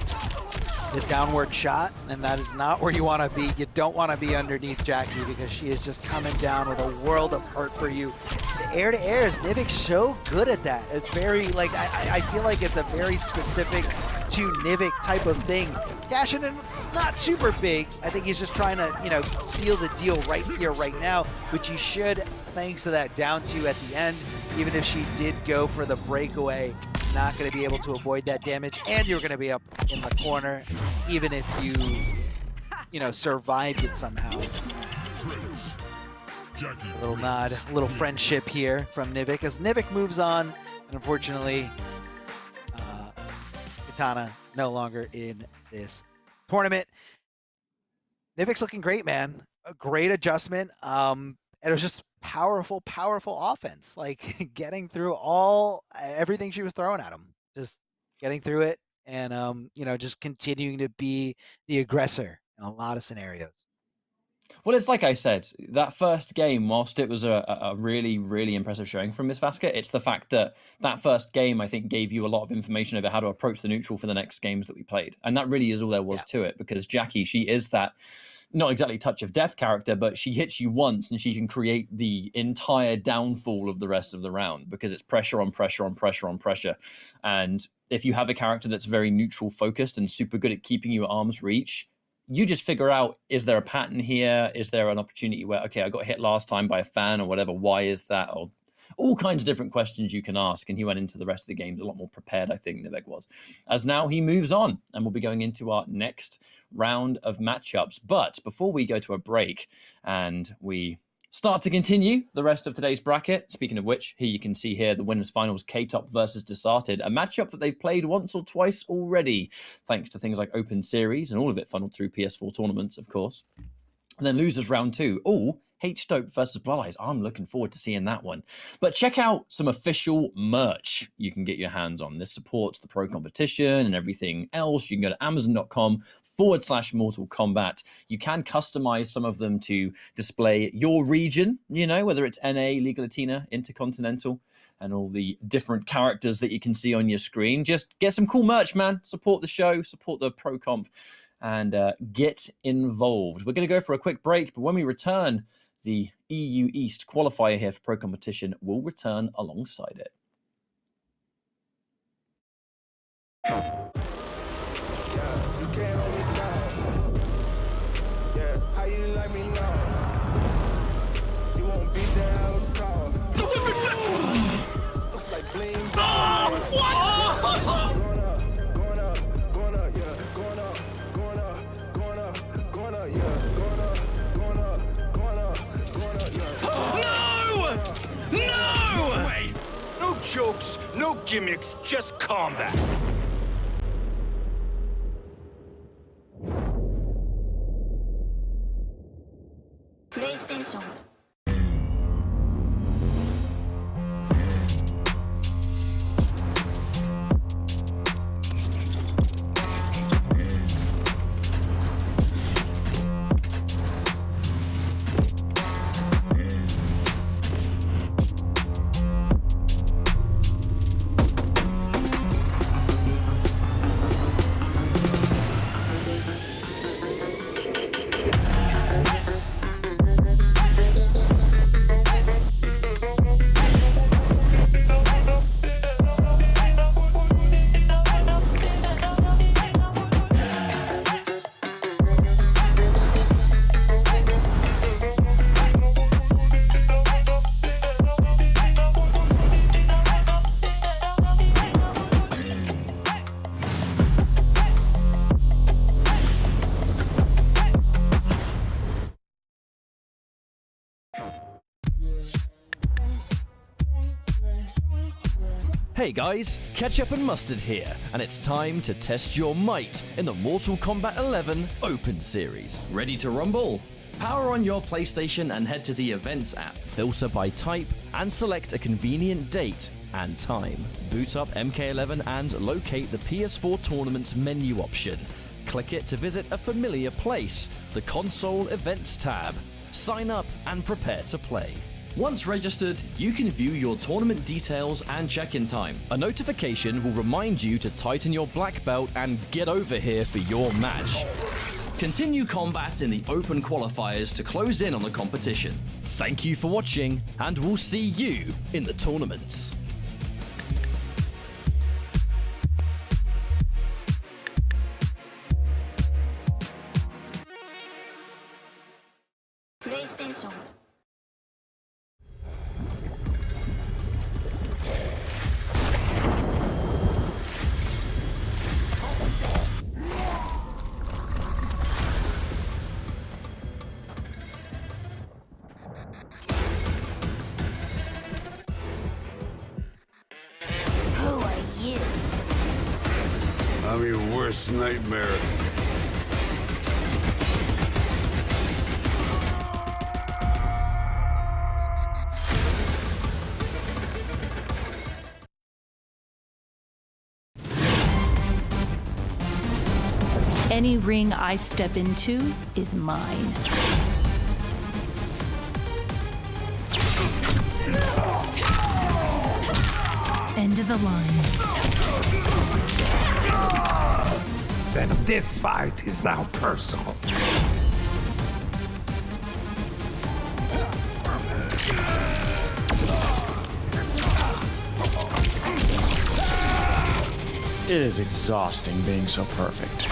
the downward shot, and that is not where you want to be. You don't want to be underneath Jackie, because she is just coming down with a world of hurt for you. The air-to-airs, Nivik's so good at that. It's very, like, I feel like it's a very specific to Nivik type of thing. Cashing in not super big. I think he's just trying to, you know, seal the deal right here, right now, which he should, thanks to that down 2 at the end. Even if she did go for the breakaway, not going to be able to avoid that damage, and you're going to be up in the corner, even if you know, survived it somehow. A little nod, a little friendship here from Nivik as Nivik moves on, and unfortunately, Katana no longer in this tournament. Nivik's looking great, man. A great adjustment. And it was just powerful offense. Like getting through everything she was throwing at him. Just getting through it and you know, just continuing to be the aggressor in a lot of scenarios. Well, it's like I said, that first game, whilst it was a really, really impressive showing from Miss Vasca, it's the fact that that first game, I think, gave you a lot of information over how to approach the neutral for the next games that we played. And that really is all there was to it, because Jackie, she is that, not exactly touch of death character, but she hits you once and she can create the entire downfall of the rest of the round, because it's pressure on pressure on pressure on pressure. And if you have a character that's very neutral focused and super good at keeping you at arm's reach, you just figure out, is there a pattern here? Is there an opportunity where, okay, I got hit last time by a fan or whatever. Why is that? Or all kinds of different questions you can ask. And he went into the rest of the games a lot more prepared, I think, Nivek was. As now he moves on, and we'll be going into our next round of matchups. But before we go to a break and we start to continue the rest of today's bracket, speaking of which, here you can see here the winners finals, K-Top versus Desarted, a matchup that they've played once or twice already, thanks to things like Open Series, and all of it funneled through PS4 tournaments, of course. And then losers round 2. Oh, H-Dope versus Blood Eyes. I'm looking forward to seeing that one. But check out some official merch you can get your hands on. This supports the pro competition and everything else. You can go to amazon.com/Mortal Kombat. You can customize some of them to display your region, you know, whether it's NA, Liga Latina, Intercontinental, and all the different characters that you can see on your screen. Just get some cool merch, man. Support the show, support the pro comp, and get involved. We're going to go for a quick break, but when we return, the EU East qualifier here for Pro Competition will return alongside it. Jokes, no gimmicks, just combat. PlayStation. Hey guys, Ketchup and Mustard here, and it's time to test your might in the Mortal Kombat 11 Open Series. Ready to rumble? Power on your PlayStation and head to the Events app. Filter by type and select a convenient date and time. Boot up MK11 and locate the PS4 Tournaments menu option. Click it to visit a familiar place, the Console Events tab. Sign up and prepare to play. Once registered, you can view your tournament details and check-in time. A notification will remind you to tighten your black belt and get over here for your match. Continue combat in the open qualifiers to close in on the competition. Thank you for watching, and we'll see you in the tournaments. I'm your worst nightmare. Any ring I step into is mine. End of the line. Then this fight is now personal. It is exhausting being so perfect.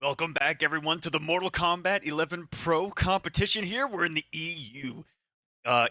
Welcome back, everyone, to the Mortal Kombat 11 Pro competition here. We're in the EU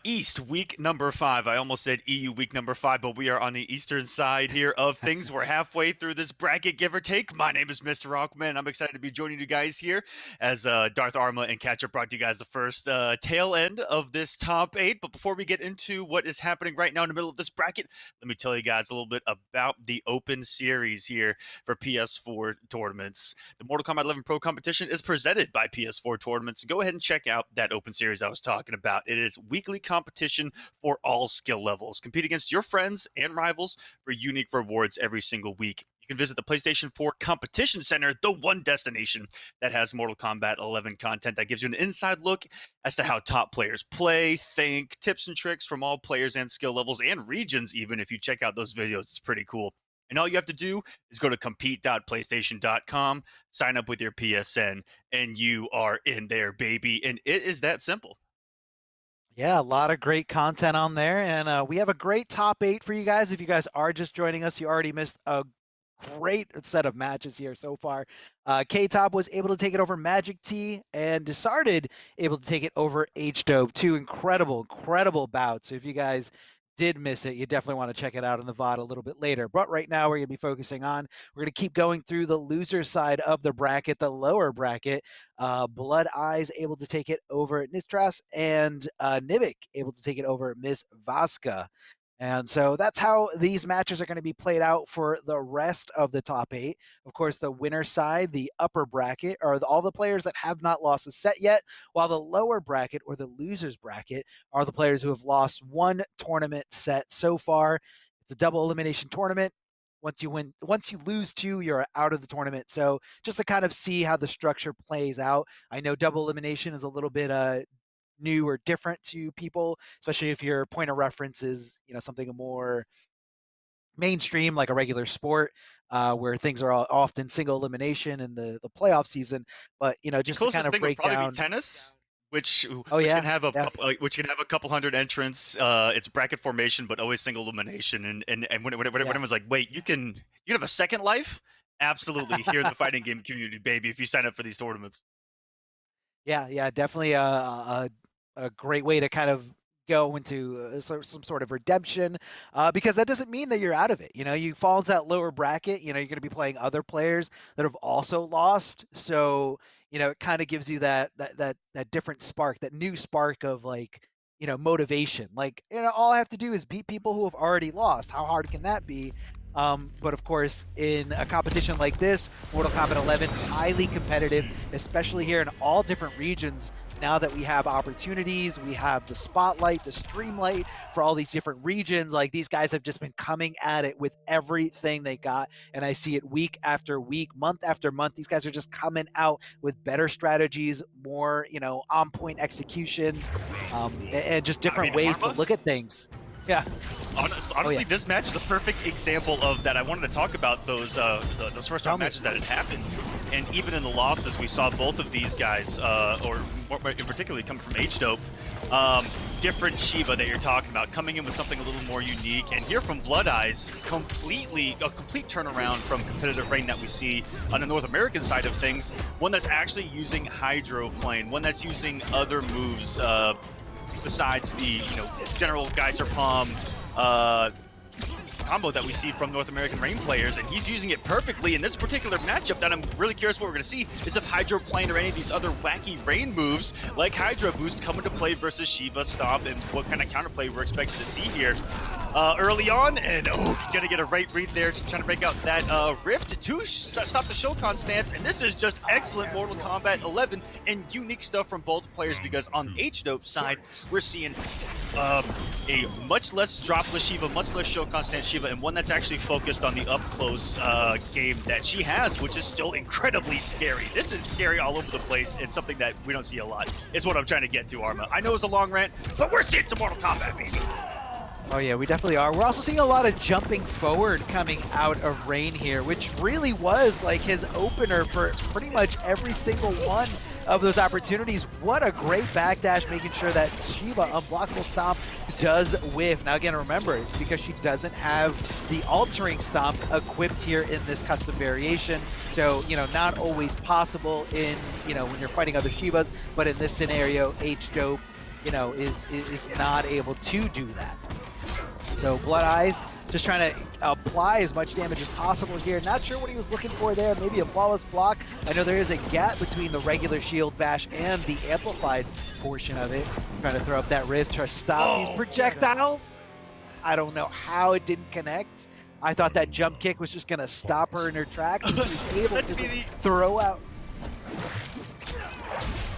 East, week number 5. I almost said EU week number 5, but we are on the eastern side here of things. We're halfway through this bracket, give or take. My name is Mr. Rockman. I'm excited to be joining you guys here as Darth Arma and Catcher brought you guys the first tail end of this top 8. But before we get into what is happening right now in the middle of this bracket, let me tell you guys a little bit about the Open Series here for PS4 tournaments. The Mortal Kombat 11 Pro competition is presented by PS4 tournaments. Go ahead and check out that Open Series I was talking about. It is weekly competition for all skill levels. Compete against your friends and rivals for unique rewards every single week. You can visit the PlayStation 4 Competition Center, the one destination that has Mortal Kombat 11 content that gives you an inside look as to how top players play, think, tips and tricks from all players and skill levels and regions. Even if you check out those videos, it's pretty cool. And all you have to do is go to compete.playstation.com, sign up with your PSN, and you are in there, baby. And it is that simple. Yeah, a lot of great content on there, and we have a great top 8 for you guys. If you guys are just joining us, you already missed a great set of matches here so far. K-Top was able to take it over Magic T, and Desarded able to take it over H-Dope. 2 incredible bouts. So if you guys did miss it, you definitely want to check it out in the VOD a little bit later. But right now we're going to be focusing on, we're going to keep going through the loser side of the bracket, the lower bracket. Blood Eyes able to take it over Nistras, and Nivik able to take it over Miss Vasca. And so that's how these matches are going to be played out for the rest of the top 8. Of course, the winner side, the upper bracket, are all the players that have not lost a set yet, while the lower bracket, or the losers bracket, are the players who have lost 1 tournament set so far. It's a double elimination tournament. Once you lose 2, you're out of the tournament. So just to kind of see how the structure plays out, I know double elimination is a little bit new or different to people, especially if your point of reference is, something more mainstream like a regular sport, where things are often single elimination in the playoff season. But just to kind of break down tennis, which can have a couple hundred entrants. It's bracket formation, but always single elimination. And when everyone's like, wait, you can have a second life? Absolutely, here in the fighting game community, baby. If you sign up for these tournaments. Yeah, definitely a great way to kind of go into some sort of redemption, because that doesn't mean that you're out of it. You fall into that lower bracket, you're going to be playing other players that have also lost. So, it kind of gives you that different spark, that new spark of motivation. All I have to do is beat people who have already lost. How hard can that be? But of course, in a competition like this, Mortal Kombat 11, highly competitive, especially here in all different regions. Now that we have opportunities, we have the spotlight, the streamlight for all these different regions. These guys have just been coming at it with everything they got. And I see it week after week, month after month. These guys are just coming out with better strategies, more, on point execution, and just different ways to look at things. Yeah. Honestly, this match is a perfect example of that. I wanted to talk about those first round matches that had happened, and even in the losses, we saw both of these guys, or more in particular coming from H-Dope, different Shiva that you're talking about, coming in with something a little more unique. And here from Blood Eyes, a complete turnaround from competitive reign that we see on the North American side of things. One that's actually using hydroplane, one that's using other moves, besides the general Geyser Palm combo that we see from North American Rain players, and he's using it perfectly in this particular matchup. That I'm really curious what we're going to see is if Hydroplane or any of these other wacky Rain moves like Hydro Boost come into play versus Shiva Stomp, and what kind of counterplay we're expected to see here early on. And gonna get a right read there, trying to break out that Rift to stop the Shokan stance. And this is just excellent Mortal Kombat 11 and unique stuff from both players, because on the H-Dope side, we're seeing a much less dropless Shiva, much less Shokan stance Shiva, and one that's actually focused on the up-close game that she has, which is still incredibly scary. This is scary all over the place. It's something that we don't see a lot, is what I'm trying to get to, Arma. I know it's a long rant, but we're seeing some Mortal Kombat, baby. Oh yeah, we definitely are. We're also seeing a lot of jumping forward coming out of Rain here, which really was like his opener for pretty much every single one of those opportunities. What a great backdash, making sure that Shiva unblockable stomp does whiff. Now again, remember, it's because she doesn't have the altering stomp equipped here in this custom variation. So, you know, not always possible in, you know, when you're fighting other Shivas, but in this scenario, H-Dope, you know, is not able to do that. So Blood Eyes just trying to apply as much damage as possible here. Not sure what he was looking for there. Maybe a flawless block. I know there is a gap between the regular shield bash and the amplified portion of it. Trying to throw up that rift, try to stop these projectiles. I don't know how it didn't connect. I thought that jump kick was just going to stop her in her tracks. She was able to throw out.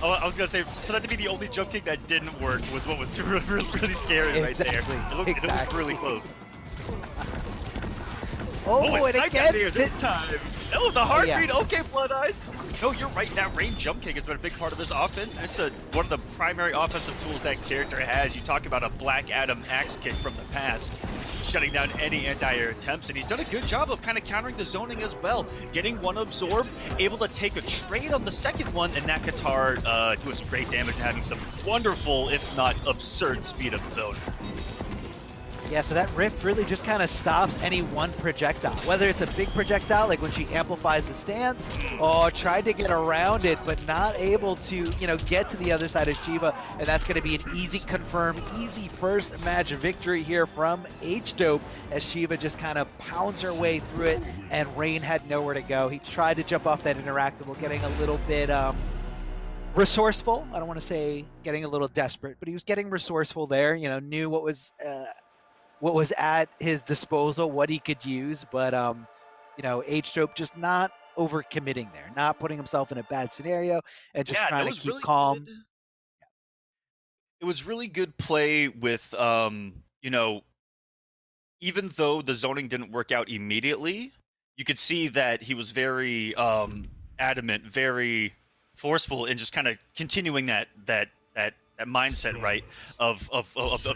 Oh, I was gonna say, for that to be the only jump kick that didn't work was what was really scary right there. It looked really close. Oh, and again, this time. Oh, the heartbeat. Okay, Blood Eyes. No, you're right. That range jump kick has been a big part of this offense. It's one of the primary offensive tools that character has. You talk about a Black Adam axe kick from the past, shutting down any anti-air attempts, and he's done a good job of kind of countering the zoning as well. Getting one absorb, able to take a trade on the second one, and that Qatar doing some great damage, having some wonderful, if not absurd, speed of his own. Yeah, so that rift really just kind of stops any one projectile, whether it's a big projectile, like when she amplifies the stance, or tried to get around it, but not able to, you know, get to the other side of Shiva, and that's going to be an easy confirm, easy first match victory here from H-Dope, as Shiva just kind of pounds her way through it, and Rain had nowhere to go. He tried to jump off that interactable, getting a little bit resourceful. I don't want to say getting a little desperate, but he was getting resourceful there, you know, knew what was at his disposal, what he could use, but you know, H-Dope just not overcommitting there, not putting himself in a bad scenario, and just trying to keep really calm. Good. It was really good play with, you know, even though the zoning didn't work out immediately, you could see that he was very adamant, very forceful in just kind of continuing that mindset, right, of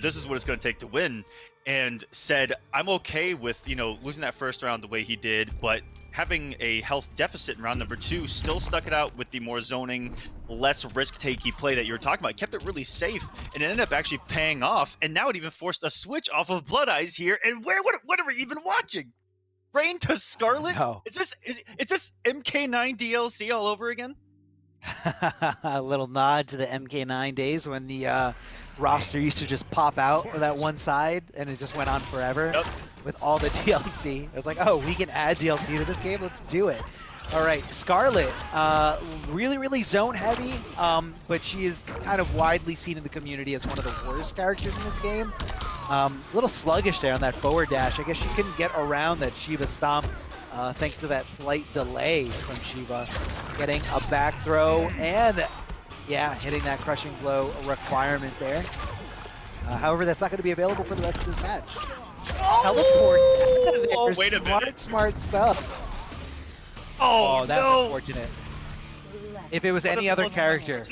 this is what it's going to take to win, and said, I'm okay with, you know, losing that first round the way he did, but having a health deficit in round number 2, still stuck it out with the more zoning, less risk-takey play that you were talking about. Kept it really safe, and it ended up actually paying off, and now it even forced a switch off of Blood Eyes here, and what are we even watching? Rain to Scarlet? No. Is this MK9 DLC all over again? A little nod to the MK9 days when the roster used to just pop out of that one side and it just went on forever with all the DLC. It was like, oh, we can add DLC to this game? Let's do it. All right, Scarlet, really zone heavy, but she is kind of widely seen in the community as one of the worst characters in this game. A little sluggish there on that forward dash. I guess she couldn't get around that Shiva stomp thanks to that slight delay from Shiva. Getting a back throw and, yeah, hitting that crushing blow requirement there. However, that's not going to be available for the rest of this match. Teleport. Oh, wait a minute. Smart stuff. Oh, that's no. Unfortunate. If it was any other character.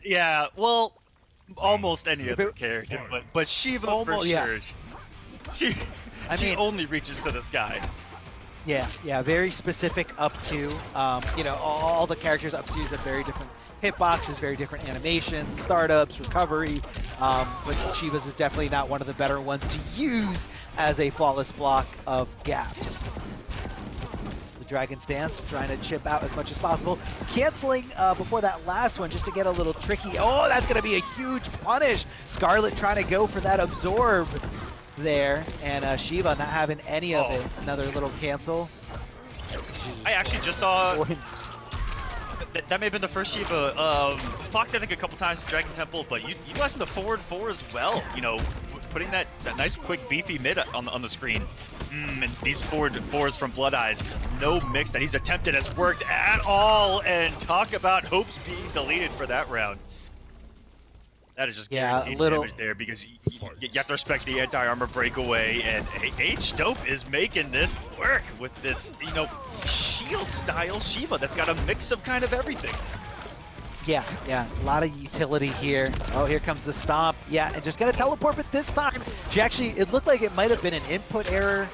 Yeah, well, almost any other character, but Shiva for sure. She only reaches to the sky. Yeah, very specific up to, you know, all the characters up to have very different hitboxes, very different animations, startups, recovery, but Shiva's is definitely not one of the better ones to use as a flawless block of gaps. The Dragon's Dance trying to chip out as much as possible, canceling before that last one just to get a little tricky. Oh, that's going to be a huge punish. Scarlet trying to go for that absorb there, and Shiva not having any of it. Another little cancel. I actually just saw that may have been the first Shiva. Fox, I think, a couple times in Dragon Temple, but you guys in the forward 4 as well. You know, putting that nice, quick, beefy mid on the screen. And these forward 4s from Blood Eyes, no mix that he's attempted has worked at all. And talk about hopes being deleted for that round. That is just guaranteed damage there, because you have to respect the anti-armor breakaway, and H-Dope is making this work with this, you know, shield-style Shiva that's got a mix of kind of everything. Yeah, a lot of utility here. Oh, here comes the stomp. Yeah, and just gonna teleport, but this time, she actually, it looked like it might have been an input error.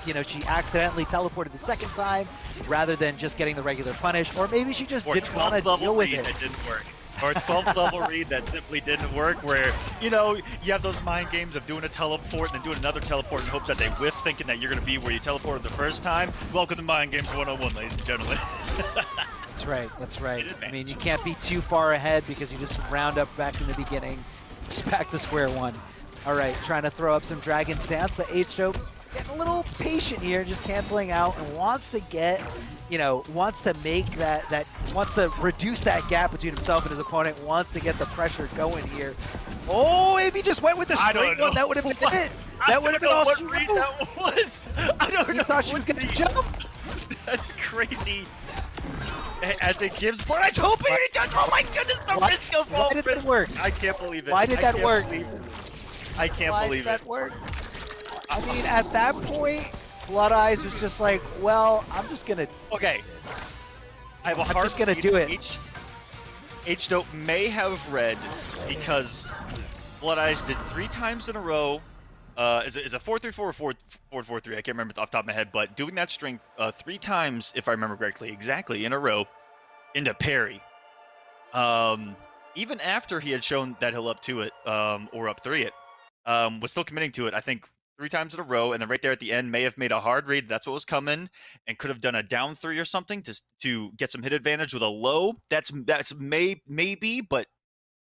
You know, she accidentally teleported the second time rather than just getting the regular punish, or maybe she just didn't want to deal with it. It didn't work. Or a 12th level read that simply didn't work, where, you know, you have those mind games of doing a teleport and then doing another teleport in hopes that they whiff, thinking that you're going to be where you teleported the first time. Welcome to Mind Games 101, ladies and gentlemen. That's right, that's right. I mean, you can't be too far ahead because you just round up back in the beginning, just back to square one. All right, trying to throw up some Dragon's Dance, but H-Dope getting a little patient here, just canceling out, and wants to get, you know, wants to make wants to reduce that gap between himself and his opponent, wants to get the pressure going here. Oh, if he just went with the straight one, that would have been it. That would have been all she wrote. That was. I don't know. You thought she was going to jump? That's crazy. As it gives, but I was hoping it does. Oh my goodness, the risk of all. Why did that work? I can't believe it. Why did that work? I can't believe it. Why did that work? I mean, at that point, Blood Eyes was just like, well, I'm just gonna. Okay. I have a hard. I'm just gonna do it. H-Dope may have read because Blood Eyes did 3 times in a row. Is it 4-3-4 or 4-4-3? I can't remember off the top of my head, but doing that string 3 times, if I remember correctly, exactly in a row, into parry. Even after he had shown that he'll up 2 it or up 3 it, was still committing to it. I think 3 times in a row, and then right there at the end may have made a hard read. That's what was coming, and could have done a down 3 or something to get some hit advantage with a low. That's maybe, but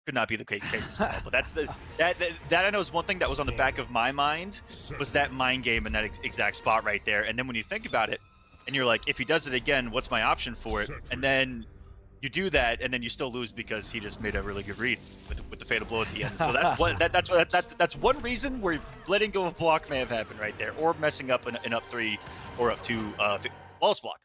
could not be the case as well. But that's that I know is one thing that was on the back of my mind, was that mind game in that exact spot right there. And then when you think about it, and you're like, if he does it again, what's my option for it? And then you do that, and then you still lose because he just made a really good read with the fatal blow at the end. So that's one reason where letting go of block may have happened right there, or messing up an up 3 or up 2 flawless block.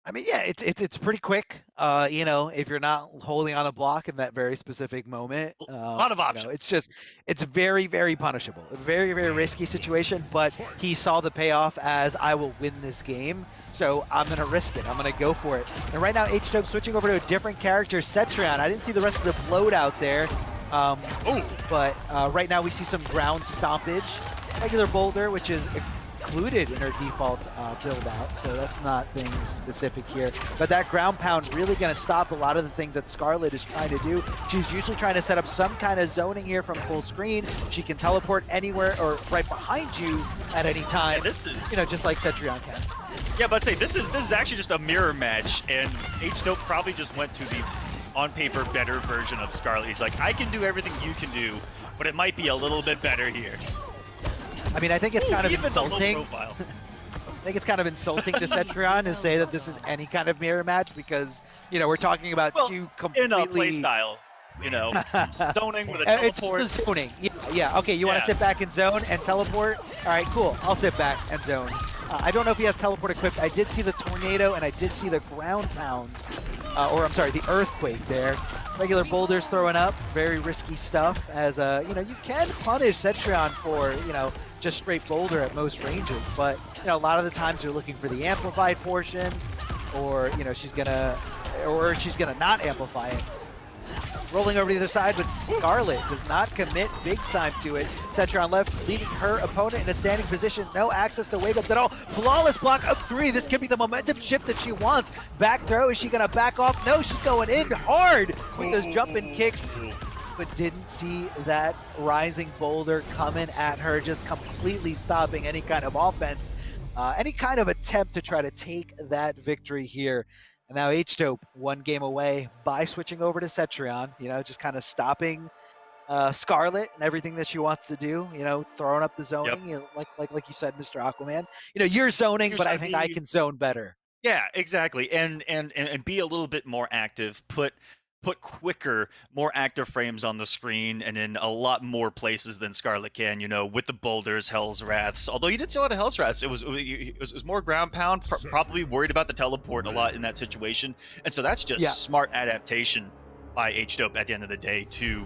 I mean, yeah, it's pretty quick. You know, if you're not holding on a block in that very specific moment, a lot of options. You know, it's very, very punishable. A very, very risky situation. But he saw the payoff as, I will win this game, so I'm gonna risk it. I'm gonna go for it. And right now, H-Dope switching over to a different character, Cetrion. I didn't see the rest of the float out there. But right now we see some ground stompage. Regular boulder, which is included in her default build out, so that's not thing specific here. But that ground pound really going to stop a lot of the things that Scarlet is trying to do. She's usually trying to set up some kind of zoning here from full screen. She can teleport anywhere or right behind you at any time. Yeah, this is, you know, just like Cetrion can. Yeah, but say this is actually just a mirror match, and H-Dope probably just went to the on paper better version of Scarlet. He's like, I can do everything you can do, but it might be a little bit better here. I mean, I think it's kind of even insulting. The low profile. I think it's kind of insulting to Cetrion to say that this is any kind of mirror match, because, you know, we're talking about two completely... in a play style, you know, zoning with a teleport. It's zoning. Yeah, okay, you want to sit back and zone and teleport? All right, cool. I'll sit back and zone. I don't know if he has teleport equipped. I did see the tornado, and I did see the ground pound, or I'm sorry, the earthquake there. Regular boulders throwing up, very risky stuff, as, you know, you can punish Cetrion for, you know, just straight boulder at most ranges, but, you know, a lot of the times you're looking for the amplified portion, or, you know, she's gonna not amplify it. Rolling over to the other side with Scarlet, does not commit big time to it. Cetrion left, leaving her opponent in a standing position. No access to wake-ups at all. Flawless block up 3. This could be the momentum shift that she wants. Back throw, is she gonna back off? No, she's going in hard with those jumping kicks, but didn't see that rising boulder coming at her, just completely stopping any kind of offense, any kind of attempt to try to take that victory here. And now H-Dope 1 game away by switching over to Cetrion, you know, just kind of stopping Scarlet and everything that she wants to do, you know, throwing up the zoning, you know, like you said, Mr. Aquaman. You know, you're zoning, but I think I can zone better. Yeah, exactly. And be a little bit more active, put quicker, more active frames on the screen and in a lot more places than Scarlet can, you know, with the boulders, Hell's Wraths. Although you did see a lot of Hell's Wraths, it was more ground pound, probably worried about the teleport a lot in that situation. And so that's just smart adaptation by H-Dope at the end of the day to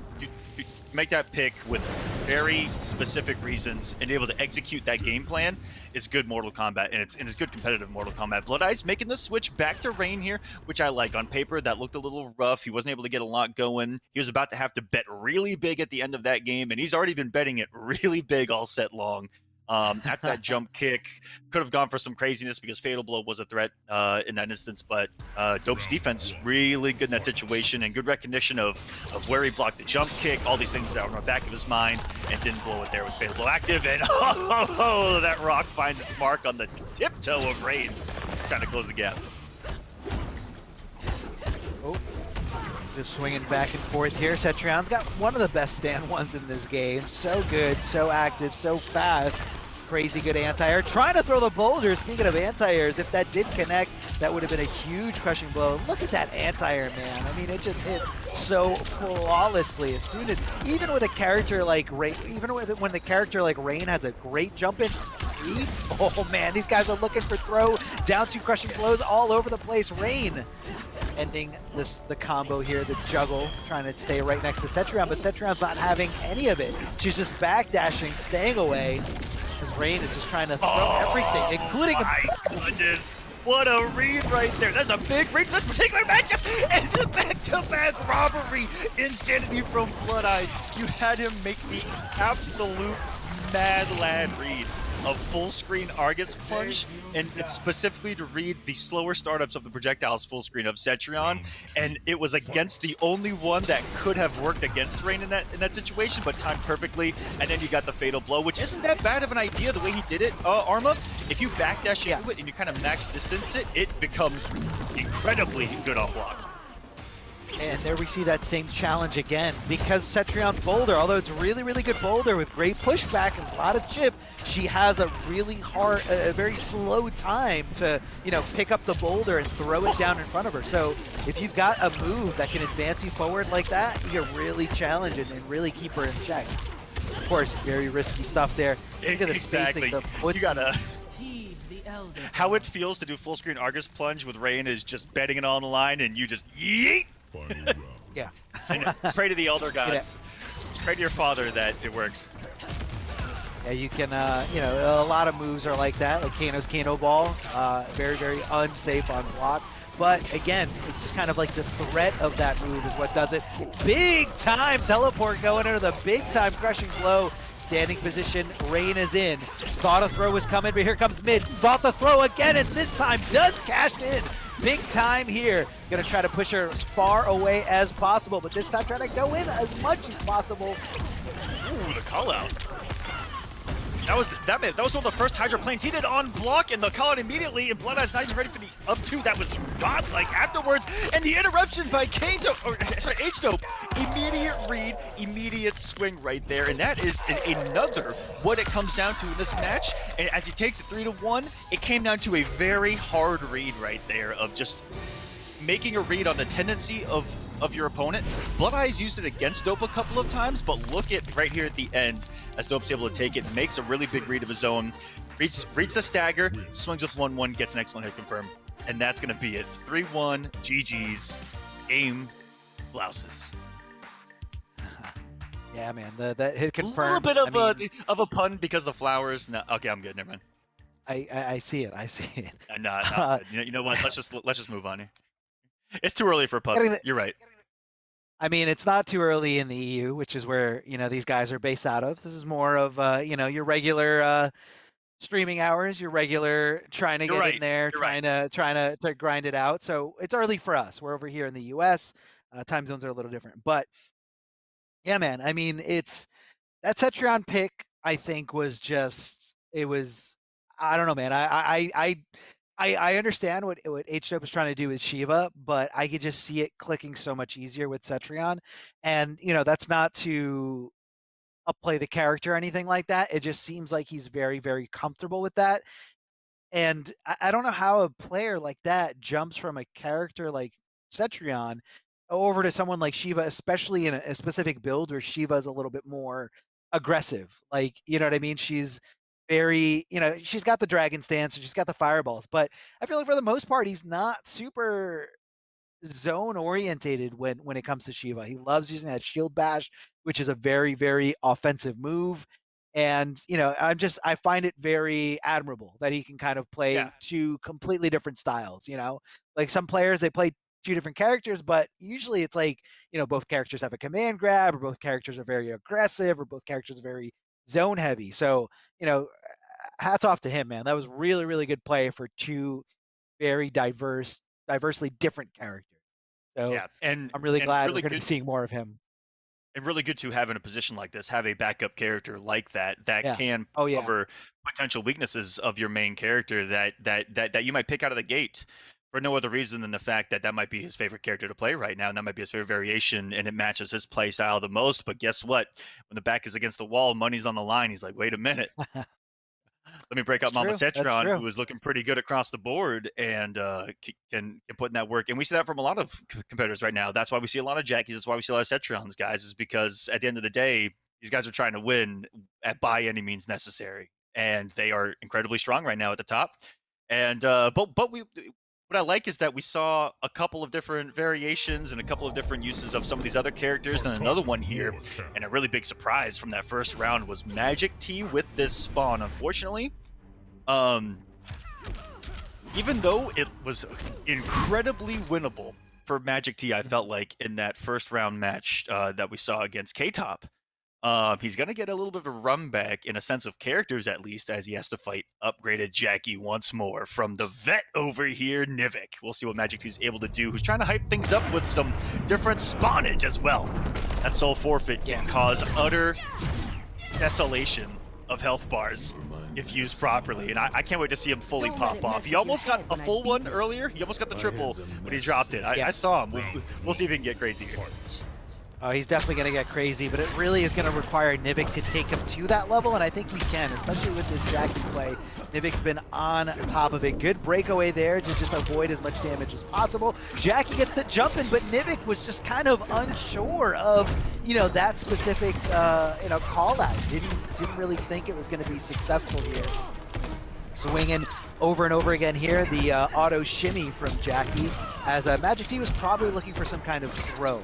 make that pick with very specific reasons and able to execute that game plan is good Mortal Kombat, and it's good competitive Mortal Kombat. Blood Eyes making the switch back to Rain here, which I like. On paper, that looked a little rough. He wasn't able to get a lot going. He was about to have to bet really big at the end of that game, and he's already been betting it really big all set long. After that jump kick, could have gone for some craziness because Fatal Blow was a threat in that instance, but Dope's defense really good in that situation and good recognition of where he blocked the jump kick, all these things that were on the back of his mind, and didn't blow it there with Fatal Blow active, and that rock finds its mark on the tiptoe of Rain, trying to close the gap. Oh, just swinging back and forth here. Cetrion's got one of the best stand ones in this game. So good, so active, so fast. Crazy good anti-air. Trying to throw the boulder. Speaking of anti-airs, if that did connect, that would have been a huge crushing blow. Look at that anti-air, man. I mean, it just hits so flawlessly. As soon as, even with a character like Rain, when the character like Rain has a great jump in, oh man, these guys are looking for throw, down two crushing blows all over the place. Rain ending the combo here, the juggle, trying to stay right next to Cetrion, but Cetrion's not having any of it. She's just backdashing, staying away, because Rain is just trying to throw everything, including himself. Goodness. What a read right there. That's a big read for this particular matchup. It's a back-to-back robbery. Insanity from Blood Eyes. You had him make the absolute mad lad read of full screen Argus plunge, and it's specifically to read the slower startups of the projectiles full screen of Cetrion, and it was against the only one that could have worked against Rain in that situation, but timed perfectly, and then you got the Fatal Blow, which isn't that bad of an idea the way he did it, Arma. If you backdash into it and you kind of max distance it, it becomes incredibly good on block. And there we see that same challenge again, because Cetrion's boulder, although it's really, really good boulder with great pushback and a lot of chip, she has a really hard, a very slow time to, you know, pick up the boulder and throw it down in front of her. So if you've got a move that can advance you forward like that, you can really challenge it and really keep her in check. Of course, very risky stuff there. Look at the spacing. You gotta... How it feels to do full screen Argus plunge with Rain is just betting it all on the line, and you just yeet. Yeah. And pray to the elder gods. Pray to your father that it works. Yeah, you can, you know, a lot of moves are like that, like Kano's Kano Ball. Very, very unsafe on block. But again, it's kind of like the threat of that move is what does it. Big time teleport going into the big time crushing blow. Standing position, Rain is in. Thought a throw was coming, but here comes mid. Thought the throw again, and this time does cash in. Big time here. Gonna try to push her as far away as possible, but this time trying to go in as much as possible. Ooh, the call out. That was one of the first hydroplanes he did on block, and the call out immediately, and Blood Eye's not even ready for the up two. That was godlike afterwards, and the interruption by H-Dope. Immediate read, immediate swing right there, and that is another what it comes down to in this match. And as he takes it 3-1, it came down to a very hard read right there of just making a read on the tendency of your opponent. Blood Eyes used it against Dope a couple of times, but look at right here at the end as Dope's able to take it, makes a really big read of his own, reads the stagger, swings with 1-1, gets an excellent hit confirm, and that's going to be it. 3-1, GG's, game blouses. Yeah, man, that hit confirm. A little bit of a pun because the flowers. No, okay, I'm good. Never mind. I see it. I see it. No, you know what? Let's just move on here. It's too early for a pun. You're right. I mean, it's not too early in the EU, which is where, you know, these guys are based out of. This is more of, you know, your regular streaming hours, your regular trying to get in there, trying to grind it out. So it's early for us. We're over here in the US. Time zones are a little different. But yeah, man, I mean, it's that Cetrion pick, I think, was just, it was, I don't know, man. I understand what H-Dope is trying to do with Shiva, but I could just see it clicking so much easier with Cetrion. And, you know, that's not to upplay the character or anything like that. It just seems like he's very, very comfortable with that. And I don't know how a player like that jumps from a character like Cetrion over to someone like Shiva, especially in a specific build where Shiva is a little bit more aggressive. Like, you know what I mean? She's very, you know, she's got the dragon stance and she's got the fireballs, but I feel like for the most part, he's not super zone orientated when it comes to Shiva. He loves using that shield bash, which is a very, very offensive move. And, you know, I find it very admirable that he can kind of play two completely different styles, you know, like some players, they play two different characters, but usually it's like, you know, both characters have a command grab, or both characters are very aggressive, or both characters are very zone heavy. So, you know, hats off to him, man. That was really, really good play for two very diversely different characters. So Yeah, I'm really glad really we're going to be good, seeing more of him. and really good to have in a position like this, have a backup character like that Yeah. can Oh, yeah. cover potential weaknesses of your main character that you might pick out of the gate for no other reason than the fact that that might be his favorite character to play right now, and that might be his favorite variation, and it matches his play style the most. But guess what? When the back is against the wall, money's on the line. He's like, wait a minute. Let me break out Mama Cetron, who is looking pretty good across the board and can put in that work. And we see that from a lot of competitors right now. That's why we see a lot of Jackies. That's why we see a lot of Cetrons, guys, is because at the end of the day, these guys are trying to win by any means necessary. And they are incredibly strong right now at the top. And what I like is that we saw a couple of different variations and a couple of different uses of some of these other characters, and another one here. And a really big surprise from that first round was Magic T with this spawn. Unfortunately, even though it was incredibly winnable for Magic T, I felt like in that first round match that we saw against K-Top, he's going to get a little bit of a run back in a sense of characters, at least, as he has to fight upgraded Jackie once more from the vet over here, Nivik. We'll see what Magic T is able to do, who's trying to hype things up with some different spawnage as well. That soul forfeit can cause utter desolation of health bars if used properly, and I can't wait to see him fully pop off. He almost got a full one earlier. He almost got the triple when he dropped it. I saw him. We'll see if he can get crazy here. He's definitely going to get crazy, but it really is going to require Nivik to take him to that level, and I think he can, especially with this Jackie play. Nivik's been on top of it. Good breakaway there to just avoid as much damage as possible. Jackie gets the jump in, but Nivik was just kind of unsure of, you know, that specific, you know, call out. Didn't really think it was going to be successful here. Swinging over and over again here, the auto shimmy from Jackie, as Magic T was probably looking for some kind of throw.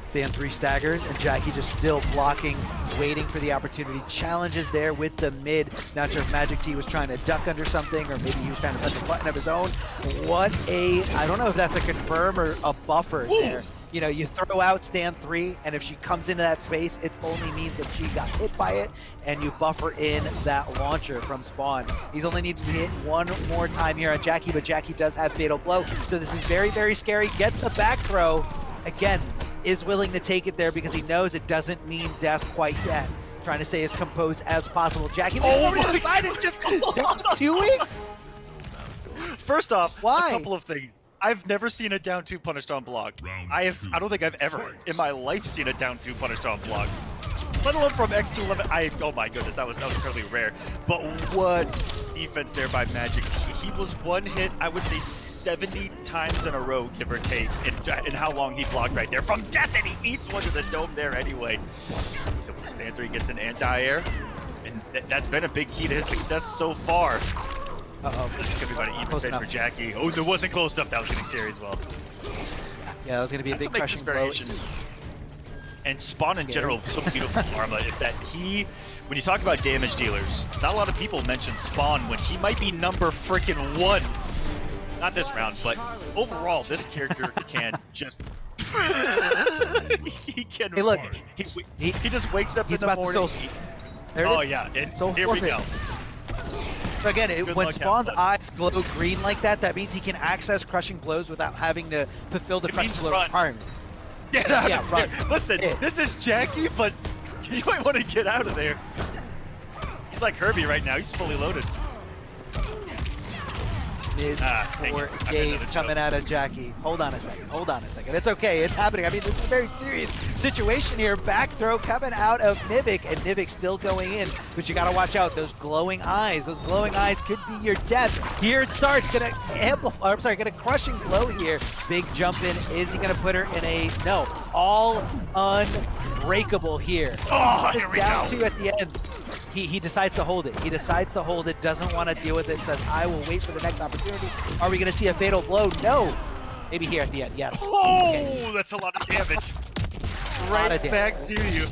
Stand 3 staggers, and Jackie just still blocking, waiting for the opportunity. Challenges there with the mid. Not sure if Magic T was trying to duck under something, or maybe he was trying to press a button of his own. I don't know if that's a confirm or a buffer there. You know, you throw out stand 3, and if she comes into that space, it only means if she got hit by it, and you buffer in that launcher from spawn. He's only needed to hit one more time here on Jackie, but Jackie does have Fatal Blow, so this is very, very scary. Gets the back throw. Again, is willing to take it there because he knows it doesn't mean death quite yet. Trying to stay as composed as possible. Jackie over to the side and just doing. First off, why? A couple of things. I've never seen a down 2 punished on block. I don't think I've ever in my life seen a down 2 punished on block. Let alone from X211. Oh my goodness, that was incredibly rare. But what defense there by Magic T. He was one hit, I would say 70 times in a row, give or take, in how long he blocked right there from death, and he eats one to the dome there anyway. So stand 3 gets an anti-air, and that's been a big key to his success so far. This is going to be about an even fit for Jackie. Oh, it wasn't close enough. That was getting serious as well. Yeah, that was going to be a big crushing blow. And Spawn in general, so beautiful, Arma, is that when you talk about damage dealers, not a lot of people mention Spawn when he might be number freaking 1. Not this round, but overall, this character can just... he can... Hey, look. He just wakes up in the morning. Oh, yeah. And here we go. So again, when Spawn's eyes glow green like that, that means he can access crushing blows without having to fulfill the crushing blow requirement. Yeah, run. Listen, this is Jackie, but you might want to get out of there. He's like Herbie right now. He's fully loaded. Mid-4 days coming out of Jackie. Hold on a second. It's okay. It's happening. I mean, this is a very serious situation here. Back throw coming out of Nivik, and Nivik still going in. But you got to watch out. Those glowing eyes. Those glowing eyes could be your death. Here it starts. Gonna amplify. I'm sorry. Gonna crushing blow here. Big jump in. Is he gonna put her in a no? All unbreakable here. Oh, here we down go. 2 at the end. He decides to hold it. He decides to hold it, doesn't want to deal with it, says, I will wait for the next opportunity. Are we going to see a fatal blow? No. Maybe here at the end, yes. Oh, okay. That's a lot of damage. Right back to you.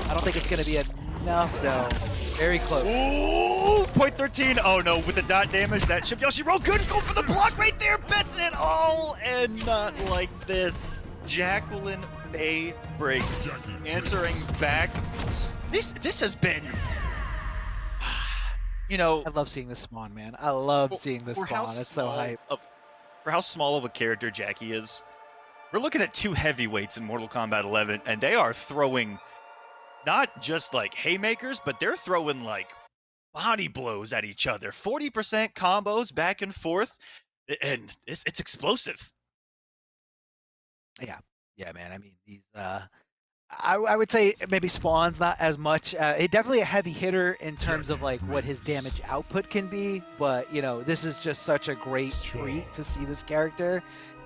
I don't think it's going to be enough, though. Very close. Ooh, point 13. Oh, no, with the dot damage, that should Yoshi roll good. Go for the block right there. Bets it all, and not like this. Jacqueline They breaks. Answering back. This has been, you know. I love seeing this spawn, man. I love seeing this spawn. It's so hype. For how small of a character Jackie is, we're looking at two heavyweights in Mortal Kombat 11, and they are throwing not just like haymakers, but they're throwing like body blows at each other. 40% combos back and forth, and it's explosive. Yeah, man. I mean, these. I would say maybe Spawn's not as much. Definitely a heavy hitter in terms of like what his damage output can be, but you know, this is just such a great treat to see this character,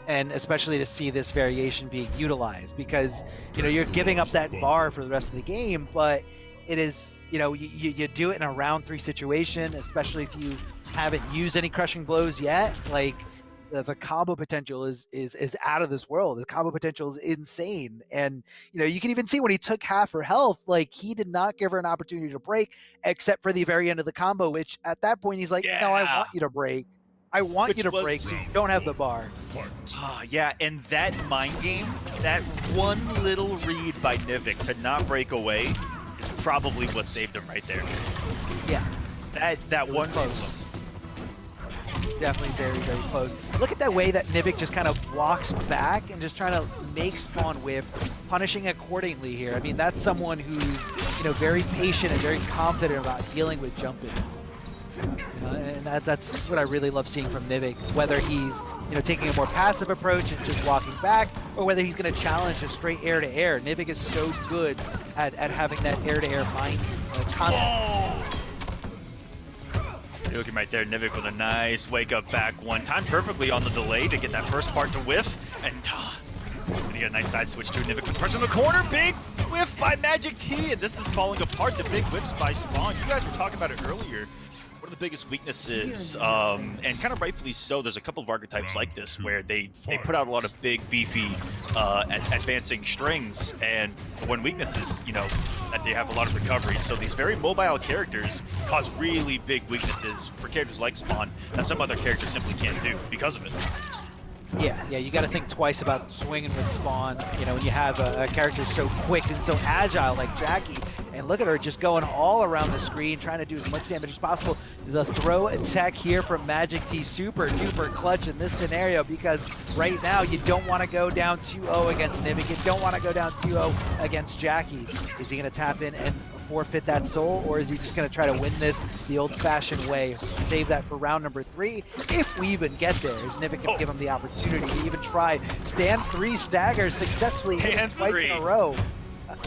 and especially to see this variation being utilized, because you know you're giving up that bar for the rest of the game, but it is, you know, you do it in a round 3 situation, especially if you haven't used any crushing blows yet. Like the combo potential is out of this world. The combo potential is insane, and you know you can even see when he took half her health, like he did not give her an opportunity to break, except for the very end of the combo, which at that point he's like, no, I want you to break. I want you to break, so you don't have the bar. Yeah, and that mind game, that one little read by Nivik to not break away is probably what saved him right there. Yeah. That one close. Definitely very, very close. Look at that way that Nivik just kind of walks back and just trying to make Spawn whiff, punishing accordingly here. I mean, that's someone who's, you know, very patient and very confident about dealing with jump-ins. And that's what I really love seeing from Nivik, whether he's, you know, taking a more passive approach and just walking back, or whether he's going to challenge a straight air-to-air. Nivik is so good at having that air-to-air mind concept. Looking right there, Nivik with a nice wake-up back one. Timed perfectly on the delay to get that first part to whiff, and you get a nice side switch to Nivik with pressure in the corner. Big whiff by Magic T, and this is falling apart. The big whiffs by Spawn. You guys were talking about it earlier. One of the biggest weaknesses, and kind of rightfully so, there's a couple of archetypes like this where they put out a lot of big, beefy, advancing strings, and one weakness is, you know, that they have a lot of recovery. So these very mobile characters cause really big weaknesses for characters like Spawn that some other characters simply can't do because of it. Yeah, you got to think twice about swinging with Spawn, you know, when you have a character so quick and so agile like Jackie. And look at her just going all around the screen, trying to do as much damage as possible. The throw attack here from Magic T, super duper clutch in this scenario, because right now you don't want to go down 2-0 against Nivik. You don't want to go down 2-0 against Jackie. Is he going to tap in and forfeit that soul, or is he just going to try to win this the old-fashioned way? Save that for round number 3, if we even get there, as Nivik can give him the opportunity to even try. Stand 3 staggers successfully twice in a row.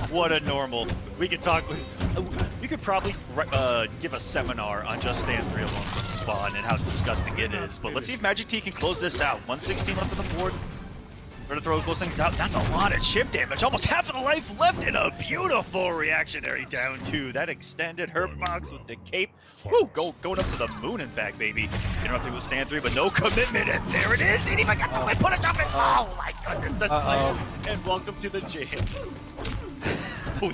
What a normal. We could talk. You could probably give a seminar on just stand 3 alone from Spawn and how disgusting it is. But let's see if Magic T can close this out. 116 left on the board. We're gonna throw close things out. That's a lot of chip damage. Almost half of the life left, and a beautiful reactionary down 2. That extended her box with the cape. Woo! Going up to the moon and back, baby. Interrupting with stand 3, but no commitment, and there it is. Didn't even get the way. Put it up, and oh my goodness, the slam. And welcome to the jam. He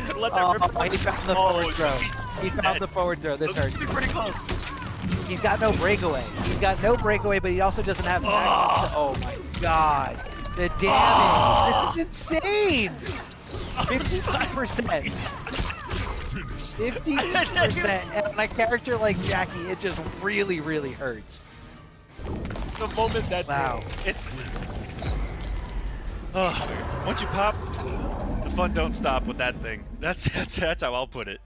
could let that rip. He found the forward throw. He found the forward throw. This hurts. Pretty close. He's got no breakaway. He's got no breakaway, but he also doesn't have access to, oh my god. The damage. This is insane. 52%. 52%. And on a character like Jackie, it just really, really hurts. The moment that it's once you pop, the fun don't stop with that thing. That's how I'll put it.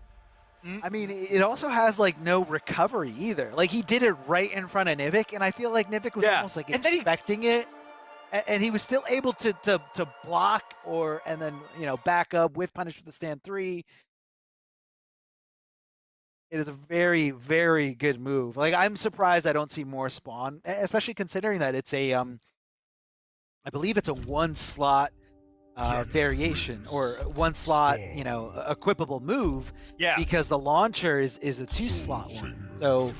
I mean, it also has like no recovery either. Like he did it right in front of Nivik, and I feel like Nivik was almost like expecting it, and he was still able to block and then, you know, back up with punish with the stand 3. It is a very, very good move. Like, I'm surprised I don't see more Spawn, especially considering that it's a I believe it's a 1-slot variation, or 1-slot, you know, equipable move. Yeah. Because the launcher is a 2-slot one. So,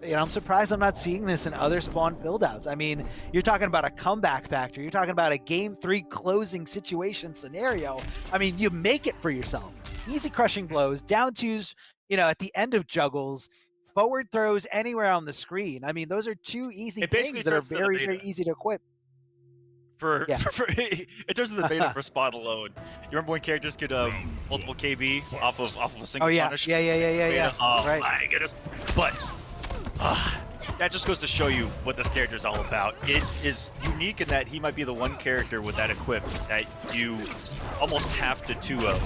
you know, I'm surprised I'm not seeing this in other Spawn buildouts. I mean, you're talking about a comeback factor. You're talking about a game 3 closing situation scenario. I mean, you make it for yourself. Easy crushing blows, down 2s, you know, at the end of juggles, forward throws anywhere on the screen. I mean, those are 2 easy things that are very, very easy to equip. in terms of the beta for Spawn alone, you remember when characters could multiple KB off of a single punish? Yeah. Oh right. my goodness! But that just goes to show you what this character is all about. It is unique in that he might be the one character with that equipped that you almost have to 2-0.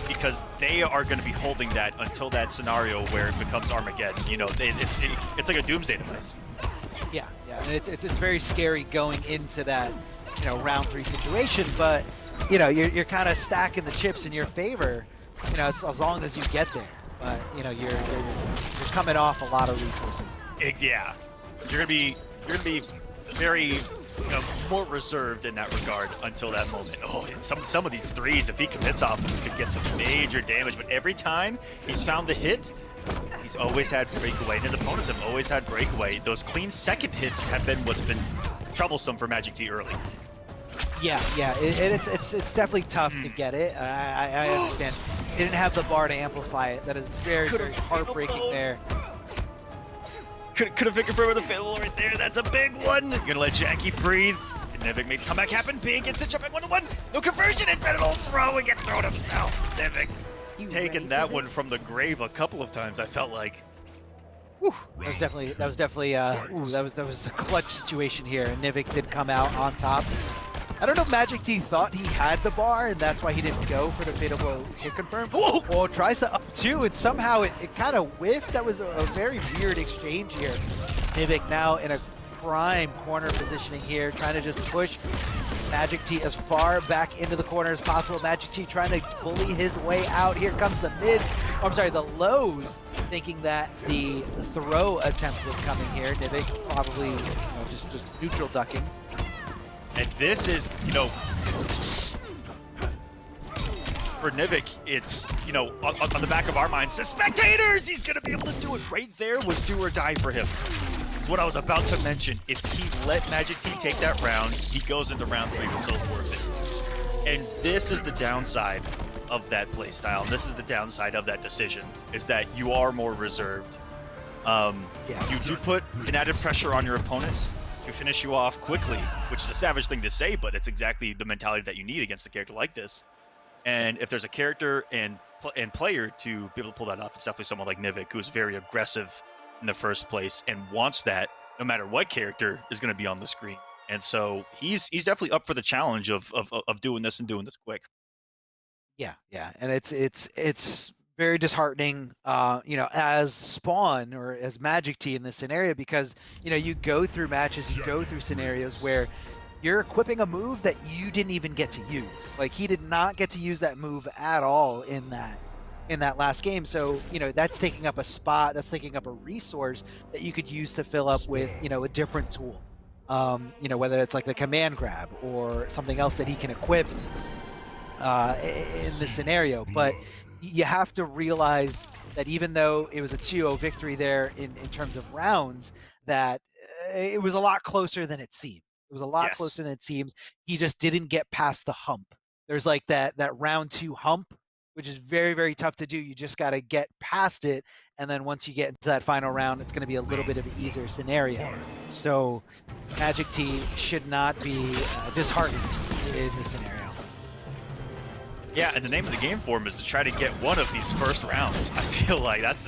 Because they are going to be holding that until that scenario where it becomes Armageddon. You know, it's like a doomsday device. Yeah, and it's very scary going into that, round 3 situation. But you're kind of stacking the chips in your favor, as long as you get there. But you're coming off a lot of resources. Yeah, you're gonna be very more reserved in that regard until that moment. Oh, and some of these threes, if he commits off them, could get some major damage. But every time he's found the hit, he's always had breakaway, and his opponents have always had breakaway. Those clean second hits have been what's been troublesome for Magic T early. Yeah, it's definitely tough to get it. I understand. He didn't have the bar to amplify it. That is very heartbreaking there. Could have picked her with a fail right there. That's a big one. You're gonna let Jackie breathe. And Nivik makes comeback happen. Big gets the jump at 1-1. No conversion. And Benedal throw and gets thrown himself. Nivik taking that one from the grave a couple of times. I felt like. Whew, that was definitely that was a clutch situation here. And Nivik did come out on top. I don't know if Magic T thought he had the bar, and that's why he didn't go for the fatal blow hit confirm. Well, tries the up 2, and somehow it kind of whiffed. That was a very weird exchange here. Nivik now in a prime corner positioning here, trying to just push Magic T as far back into the corner as possible. Magic T trying to bully his way out. Here comes the mids, I'm sorry, the lows, thinking that the throw attempt was coming here. Nivik probably just neutral ducking. And this is, for Nivik, it's, on the back of our minds, the spectators, he's going to be able to do it. Right there was do or die for him. It's what I was about to mention. If he let Magic T take that round, he goes into round 3 with so forfeit. And this is the downside of that playstyle. And this is the downside of that decision, is that you are more reserved. You do put an added pressure on your opponents to finish you off quickly, which is a savage thing to say, but it's exactly the mentality that you need against a character like this. And if there's a character and player to be able to pull that off, it's definitely someone like Nivik, who's very aggressive in the first place and wants that no matter what character is going to be on the screen. And so he's definitely up for the challenge of doing this and doing this quick. Yeah, and it's very disheartening, as Spawn or as Magic T in this scenario, because you go through matches, you go through scenarios where you're equipping a move that you didn't even get to use. Like, he did not get to use that move at all in that last game. So that's taking up a spot, that's taking up a resource that you could use to fill up with a different tool. Whether it's like the command grab or something else that he can equip in this scenario, but you have to realize that even though it was a 2-0 victory there in terms of rounds, that it was a lot closer than it seemed. It was a lot closer than it seems. He just didn't get past the hump. There's like that round 2 hump, which is very, very tough to do. You just got to get past it. And then once you get into that final round, it's going to be a little bit of an easier scenario. So Magic T should not be disheartened in this scenario. Yeah, and the name of the game for him is to try to get one of these first rounds. I feel like that's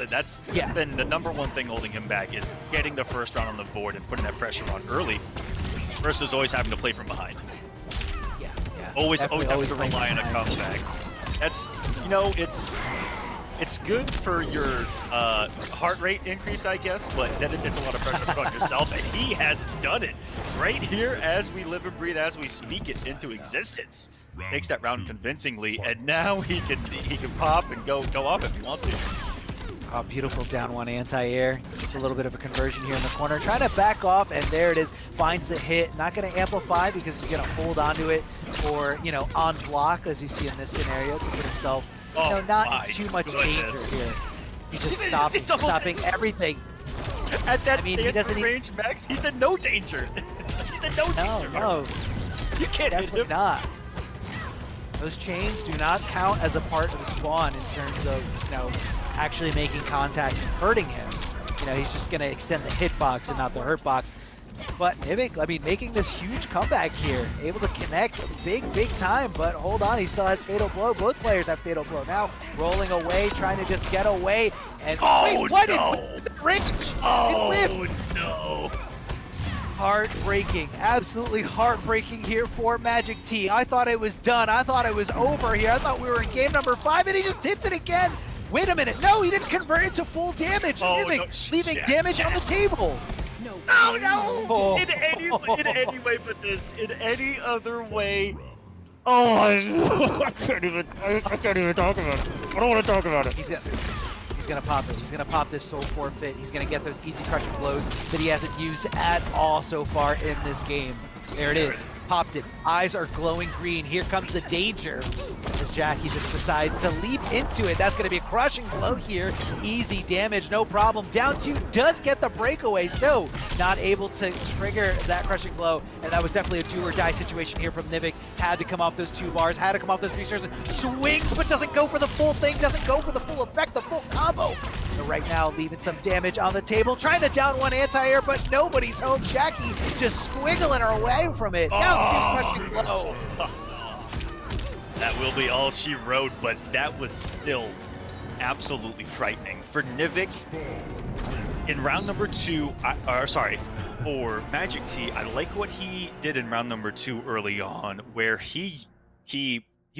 been the number one thing holding him back, is getting the first round on the board and putting that pressure on early versus always having to play from behind. Yeah. Always having to rely on a comeback. That's, it's good for your heart rate increase, I guess, but then it's a lot of pressure on yourself, and he has done it right here as we live and breathe, as we speak it into existence. Takes that round convincingly, and now he can pop and go off if he wants to. Oh, beautiful down 1 anti-air. Just a little bit of a conversion here in the corner. Trying to back off, and there it is. Finds the hit. Not going to amplify because he's going to hold onto it, or on block, as you see in this scenario, to put himself not in too much danger here. He's just stopping everything. At that range, Max, he said no danger. He said no danger. No. You can't hit him. Not. Those chains do not count as a part of the spawn in terms of, actually making contact and hurting him. He's just going to extend the hitbox and not the hurt box. But Nivik, I mean, making this huge comeback here, able to connect big time, but hold on, he still has Fatal Blow. Both players have Fatal Blow now, rolling away, trying to just get away, and wait, what? No. It range! Oh, it whiffed! no! Heartbreaking, absolutely heartbreaking here for Magic T. I thought it was done, I thought it was over here, I thought we were in game number 5, and he just hits it again! Wait a minute, no, he didn't convert it to full damage! Oh, Nivik no, leaving damage on the table! No, Oh. In any way but this. In any other way. Oh, I can't even talk about it. I don't want to talk about it. He's gonna pop it. He's gonna pop this soul forfeit. He's gonna get those easy crushing blows that he hasn't used at all so far in this game. There it is. Popped it. Eyes are glowing green. Here comes the danger as Jackie just decides to leap into it. That's going to be a crushing blow here. Easy damage, no problem. Down 2 does get the breakaway, so not able to trigger that crushing blow. And that was definitely a do or die situation here from Nivik. Had to come off those 2 bars, had to come off those resources. Swings, but doesn't go for the full thing, doesn't go for the full effect, the full combo. So right now, leaving some damage on the table, trying to down one anti-air, but nobody's home. Jackie just squiggling her away from it. Down 2 crushing blow. That will be all she wrote, but that was still absolutely frightening. For Nivik, in round number 2, for Magic T, I like what he did in round number 2 early on, where he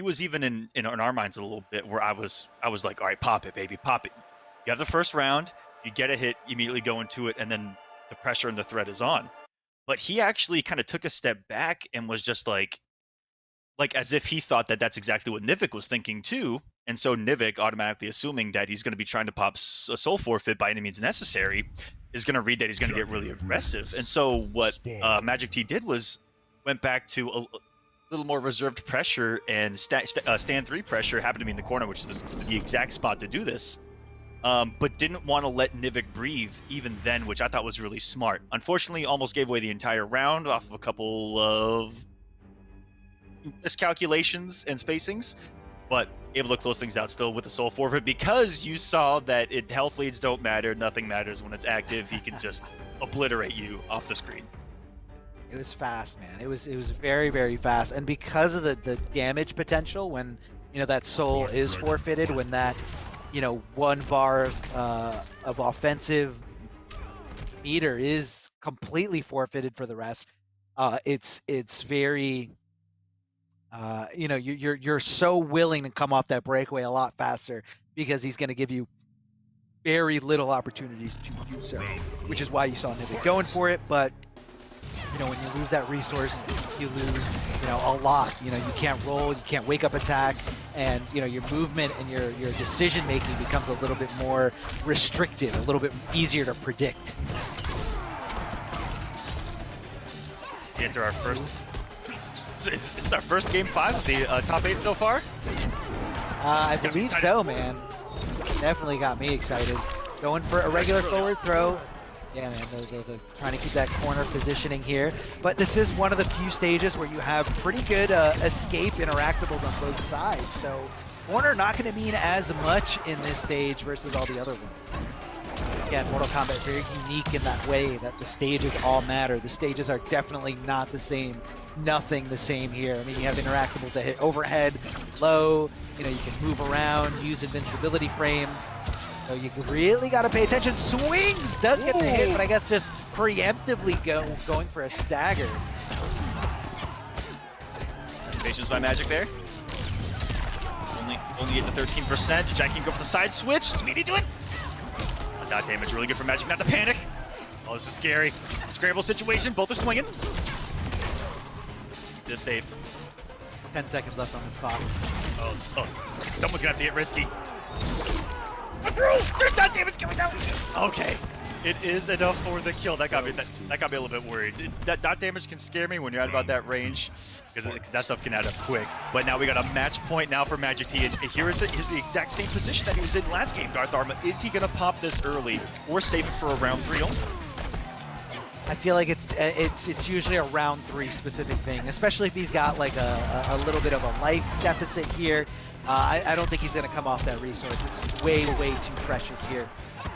was even in our minds a little bit, where I was like, all right, pop it, baby, pop it. You have the first round, you get a hit, immediately go into it, and then the pressure and the threat is on. But he actually kind of took a step back and was just like as if he thought that that's exactly what Nivik was thinking too. And so Nivik, automatically assuming that he's going to be trying to pop a soul forfeit by any means necessary, is going to read that he's going to get really aggressive. And so what Magic T did was went back to a little more reserved pressure, and stand 3 pressure happened to be in the corner, which is the exact spot to do this. But didn't want to let Nivik breathe even then, which I thought was really smart. Unfortunately, almost gave away the entire round off of a couple of miscalculations and spacings, but able to close things out still with the soul forfeit, because you saw that health leads don't matter, nothing matters when it's active. He can just obliterate you off the screen. It was fast, man. It was very, very fast, and because of the damage potential when that soul is forfeited, when that 1 bar of offensive meter is completely forfeited for the rest. It's very you're so willing to come off that breakaway a lot faster, because he's going to give you very little opportunities to do so, which is why you saw Nivik going for it. But when you lose that resource, you lose a lot. You can't roll, you can't wake up attack, and your movement and your decision making becomes a little bit more restricted, a little bit easier to predict. Enter our first. Is this our first game 5 of the top 8 so far? I believe so, man. Definitely got me excited. Going for a regular forward throw. Yeah, man, they're trying to keep that corner positioning here. But this is one of the few stages where you have pretty good escape interactables on both sides. So corner not going to mean as much in this stage versus all the other ones. Again, Mortal Kombat very unique in that way that the stages all matter. The stages are definitely not the same. Nothing the same here. I mean, you have interactables that hit overhead, low, you can move around, use invincibility frames. So you really got to pay attention. Swings does get the hit, but I guess just preemptively going for a stagger. Patience by Magic there. Only at the 13%. Jack can go for the side switch. Speedy do it. Dot damage really good for Magic. Not to panic. Oh, this is scary. Scramble situation. Both are swinging. Just safe. 10 seconds left on this clock. Oh, someone's gonna have to get risky. There's dot damage coming down. Okay, it is enough for the kill. That got me a little bit worried. That dot damage can scare me when you're at about that range, because that stuff can add up quick. But now we got a match point now for Magic T. And here's the exact same position that he was in last game. Darth Arma, is he gonna pop this early or save it for a round 3 only? I feel like it's usually a round 3 specific thing, especially if he's got like a little bit of a life deficit here. I don't think he's going to come off that resource. It's way, way too precious here.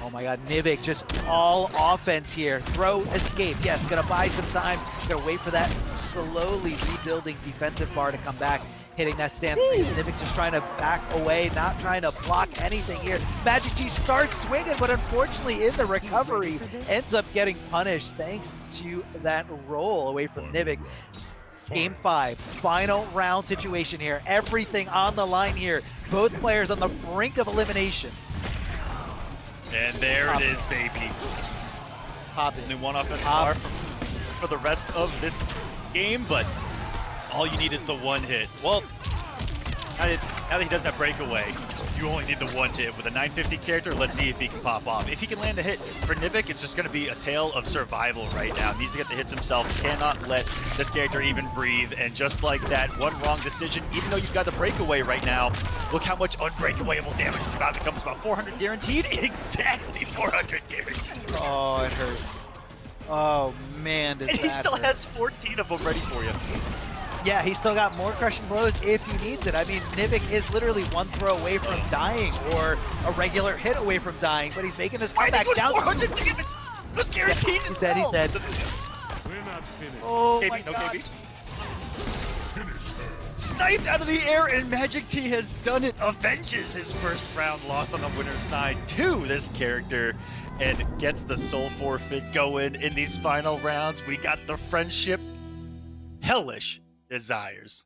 Oh my god, Nivik just all offense here. Throw, escape. Yes, going to buy some time. Going to wait for that slowly rebuilding defensive bar to come back. Hitting that stand. Nivik just trying to back away, not trying to block anything here. Magic T starts swinging, but unfortunately in the recovery ends up getting punished thanks to that roll away from Nivik. Game 5, final round situation here. Everything on the line here. Both players on the brink of elimination. And there it is, baby. Only one offensive bar for the rest of this game, but all you need is the one hit. Well, now that he doesn't have breakaway, you only need the one hit. With a 950 character, let's see if he can pop off. If he can land a hit for Nivik, it's just going to be a tale of survival right now. He needs to get the hits himself, cannot let this character even breathe. And just like that, one wrong decision, even though you've got the breakaway right now, look how much unbreakawayable damage is about to come. It's about 400 guaranteed. Exactly 400 guaranteed. Oh, it hurts. Oh, man, does and he that still hurt. has 14 of them ready for you. Yeah, he's still got more crushing blows if he needs it. I mean, Nivik is literally one throw away from dying or a regular hit away from dying, but he's making this comeback down. 400 damage was guaranteed as He's dead, well. he's dead. We're not finished. Oh KB, my no god. KB. Sniped out of the air, and Magic T has done it. Avenges his first round loss on the winner's side to this character and gets the soul forfeit going in these final rounds. We got the friendship. Hellish desires.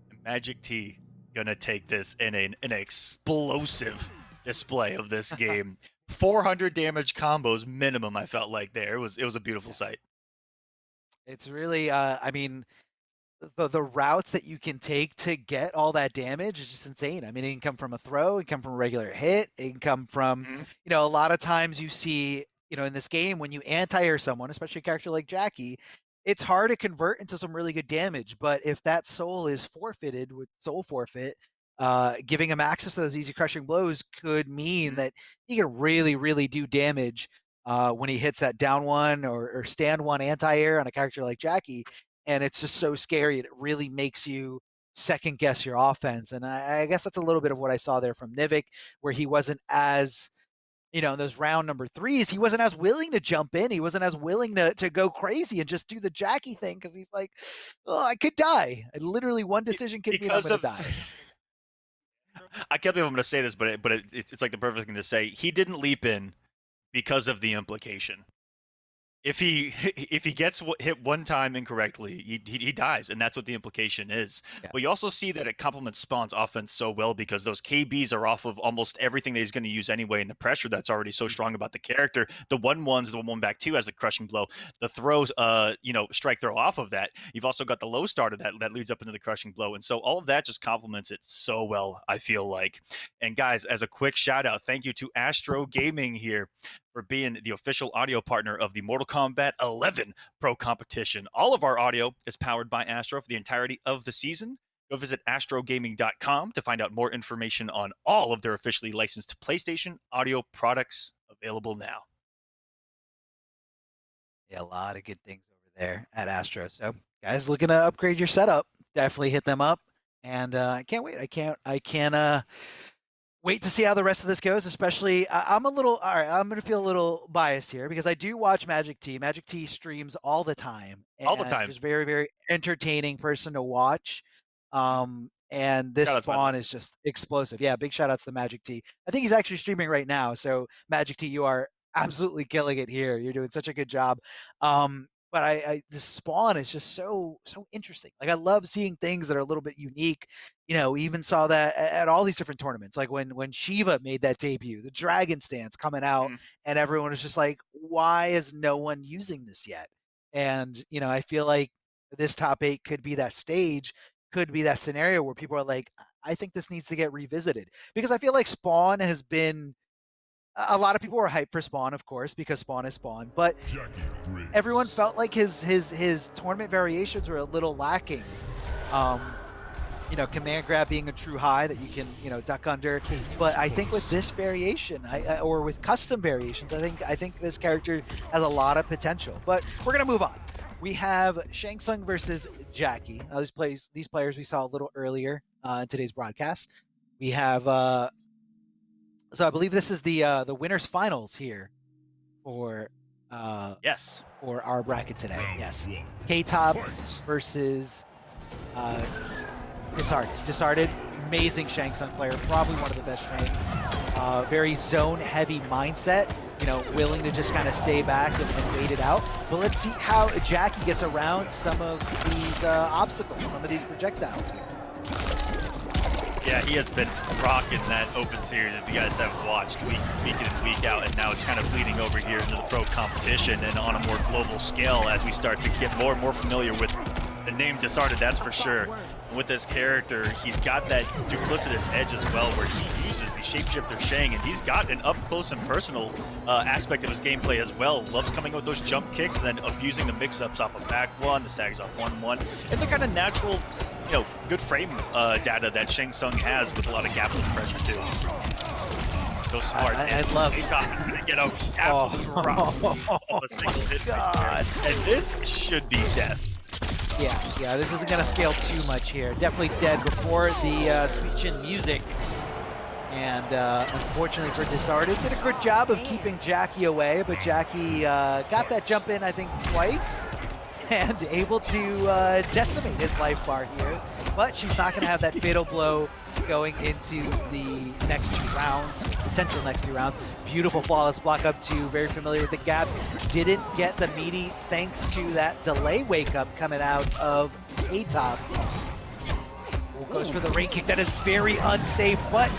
And Magic T gonna take this in an explosive display of this game. 400 damage combos minimum, I felt like there. It was a beautiful sight. It's really, I mean, the routes that you can take to get all that damage is just insane. I mean, it can come from a throw, it can come from a regular hit, it can come from, you know, a lot of times you see, you know, in this game when you anti-air someone, especially a character like Jackie, it's hard to convert into some really good damage, but if that soul is forfeited with soul forfeit, giving him access to those easy crushing blows could mean that he can really, really do damage when he hits that down one or stand one anti-air on a character like Jackie, and it's just so scary. It really makes you second guess your offense, and I guess that's a little bit of what I saw there from Nivik, where he wasn't as, you know, in those round number 3s, he wasn't as willing to jump in. He wasn't as willing to go crazy and just do the Jackie thing because he's like, oh, I could die. Literally one decision could mean I'm going to die. I can't believe I'm going to say this, but it's like the perfect thing to say. He didn't leap in because of the implication. If he gets hit one time incorrectly, he dies, and that's what the implication is. Yeah. But you also see that it complements Spawn's offense so well because those KBs are off of almost everything that he's going to use anyway, and the pressure that's already so strong about the character. The 1-1s, the 1-1 back 2 has the crushing blow. The throws, strike throw off of that. You've also got the low start that leads up into the crushing blow, and so all of that just complements it so well, I feel like. And guys, as a quick shout out, thank you to Astro Gaming here for being the official audio partner of the Mortal Kombat 11 Pro Competition. All of our audio is powered by Astro for the entirety of the season. Go visit astrogaming.com to find out more information on all of their officially licensed PlayStation audio products available now. Yeah, a lot of good things over there at Astro. So, guys, looking to upgrade your setup, definitely hit them up. And I can't wait. I can't wait to see how the rest of this goes, especially I'm going to feel a little biased here because I do watch Magic T. Magic T streams all the time. All the time. He's very, very entertaining person to watch. And this Spawn is just explosive. Yeah, big shout outs to Magic T. I think he's actually streaming right now. So Magic T, you are absolutely killing it here. You're doing such a good job. But this Spawn is just so interesting. Like I love seeing things that are a little bit unique. You know, even saw that at all these different tournaments. Like when Shiva made that debut, the Dragon Stance coming out, and everyone was just like, "Why is no one using this yet?" And you know, I feel like this top 8 could be that stage, could be that scenario where people are like, "I think this needs to get revisited," because I feel like Spawn has been. A lot of people were hyped for Spawn, of course, because Spawn is Spawn, but everyone felt like his tournament variations were a little lacking. You know, command grab being a true high that you can, you know, duck under. But I think with this variation, or with custom variations, I think this character has a lot of potential. But we're gonna move on. we have Shang Tsung versus Jackie. Now, these players we saw a little earlier in today's broadcast. We have, so I believe this is the winners finals here for yes, for our bracket today. Yes, K-Top versus Disarded. Amazing Shang Tsung player, probably one of the best Shangs. Very zone-heavy mindset. Willing to just kind of stay back and wait it out. But let's see how Jackie gets around some of these obstacles, some of these projectiles here. Yeah, he has been rocking that open series if you guys have watched week in and week out, and now it's kind of bleeding over here into the pro competition and on a more global scale as we start to get more and more familiar with the name Disarded, that's for sure. And with this character, he's got that duplicitous edge as well, where he uses the shapeshifter Shang, and he's got an up-close and personal aspect of his gameplay as well. Loves coming with those jump kicks and then abusing the mix-ups off of back one, the staggers off 1-1, and the kind of natural, good frame data that Shang Tsung has with a lot of gapless pressure too. So smart. I love it. He's gonna get a absolute rock of a single hit right there. And this should be death. Yeah, this isn't going to scale too much here. Definitely dead before the Sweet Chin music. And unfortunately for Disarded, did a good job of keeping Jackie away, but Jackie got that jump in, I think, twice, and able to decimate his life bar here. But she's not going to have that fatal blow going into the next 2 rounds, potential next 2 rounds. Beautiful flawless block up 2, very familiar with the gaps. Didn't get the meaty thanks to that delay wake up coming out of A-Top. Goes for the rain kick. That is very unsafe, but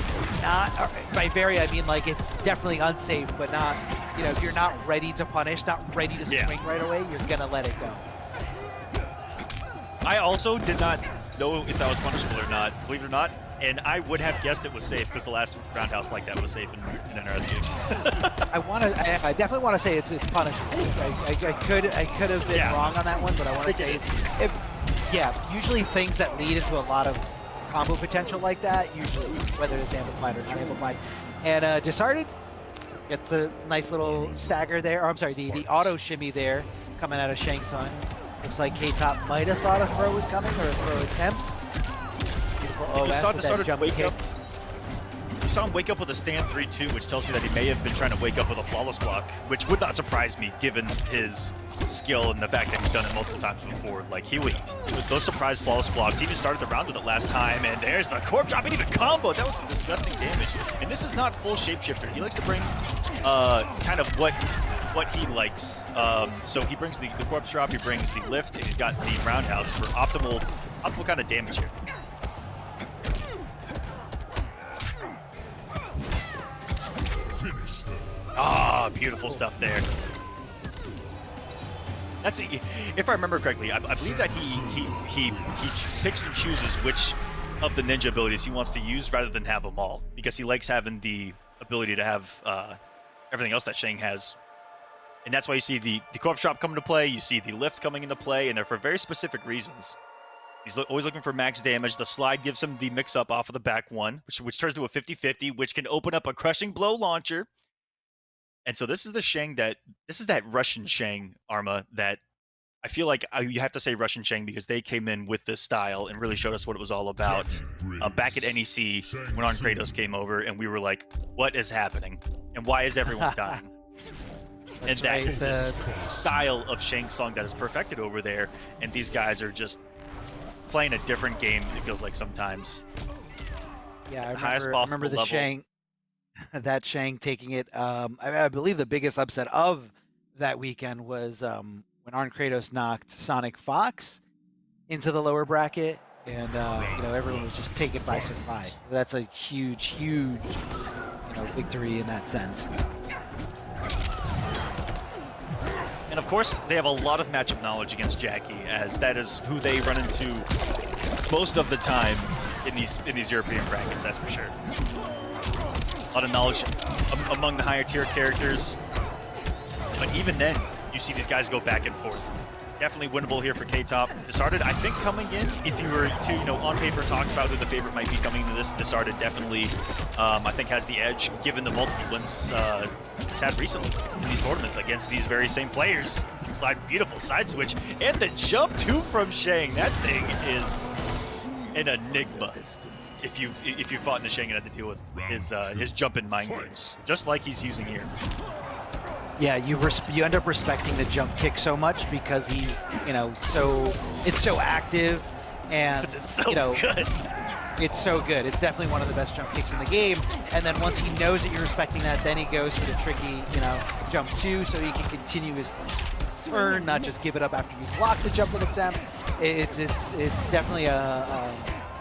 not, by very, I mean like it's definitely unsafe, but not, if you're not ready to punish, not ready to swing right away, you're gonna let it go. I also did not know if that was punishable or not, believe it or not, and I would have guessed it was safe because the last roundhouse like that was safe in NRSG. I definitely want to say it's punishable. I could have been wrong on that one, but I want to say usually things that lead into a lot of combo potential like that, usually whether it's amplified or not amplified. And Disarded gets the nice little stagger there, or I'm sorry, the auto shimmy there coming out of Shang Tsung. Looks like K-Top might have thought a throw was coming, or a throw attempt. Beautiful OS with that jump kick. You saw him wake up with a stand 3-2, which tells me that he may have been trying to wake up with a flawless block, which would not surprise me given his skill and the fact that he's done it multiple times before. Like, he would, with those surprise flawless blocks, he even started the round with it last time, and there's the corp drop, and even combo. That was some disgusting damage. And this is not full shapeshifter. He likes to bring kind of what he likes. So he brings the corpse drop, he brings the lift, and he's got the roundhouse for optimal kind of damage here. Ah, beautiful stuff there. That's if I remember correctly. I believe that he picks and chooses which of the ninja abilities he wants to use rather than have them all, because he likes having the ability to have everything else that Shang has. And that's why you see the corpse drop come into play, you see the lift coming into play, and they're for very specific reasons. He's always looking for max damage. The slide gives him the mix-up off of the back one, which turns to a 50-50, which can open up a crushing blow launcher. And so this is that Russian Shang, Arma, that I feel like you have to say Russian Shang because they came in with this style and really showed us what it was all about. Back at NEC, when Arn Kratos came over, and we were like, what is happening? And why is everyone dying? And that is the style of Shang Tsung that is perfected over there. And these guys are just playing a different game, it feels like sometimes. Yeah, I remember the Shang, that Shang taking it. I believe the biggest upset of that weekend was when Arn Kratos knocked Sonic Fox into the lower bracket, and everyone was just taken by surprise. That's a huge victory in that sense. And of course, they have a lot of matchup knowledge against Jackie, as that is who they run into most of the time in these European brackets, that's for sure. A lot of knowledge among the higher tier characters, but even then, you see these guys go back and forth. Definitely winnable here for K-Top. Disarded, I think, coming in, if you were to, on paper talk about who the favorite might be coming into this, Disarded definitely, I think, has the edge, given the multiple wins he's had recently in these tournaments against these very same players. Slide, beautiful side switch, and the jump, too, from Shang. That thing is an enigma. If you fought in the Shang and had to deal with his jump in mind games, just like he's using here. Yeah, you end up respecting the jump kick so much because he's, it's so active and it's so good. It's so good. It's definitely one of the best jump kicks in the game. And then once he knows that you're respecting that, then he goes for the tricky, jump 2 so he can continue his turn, not just give it up after you block the jumping attempt. It's definitely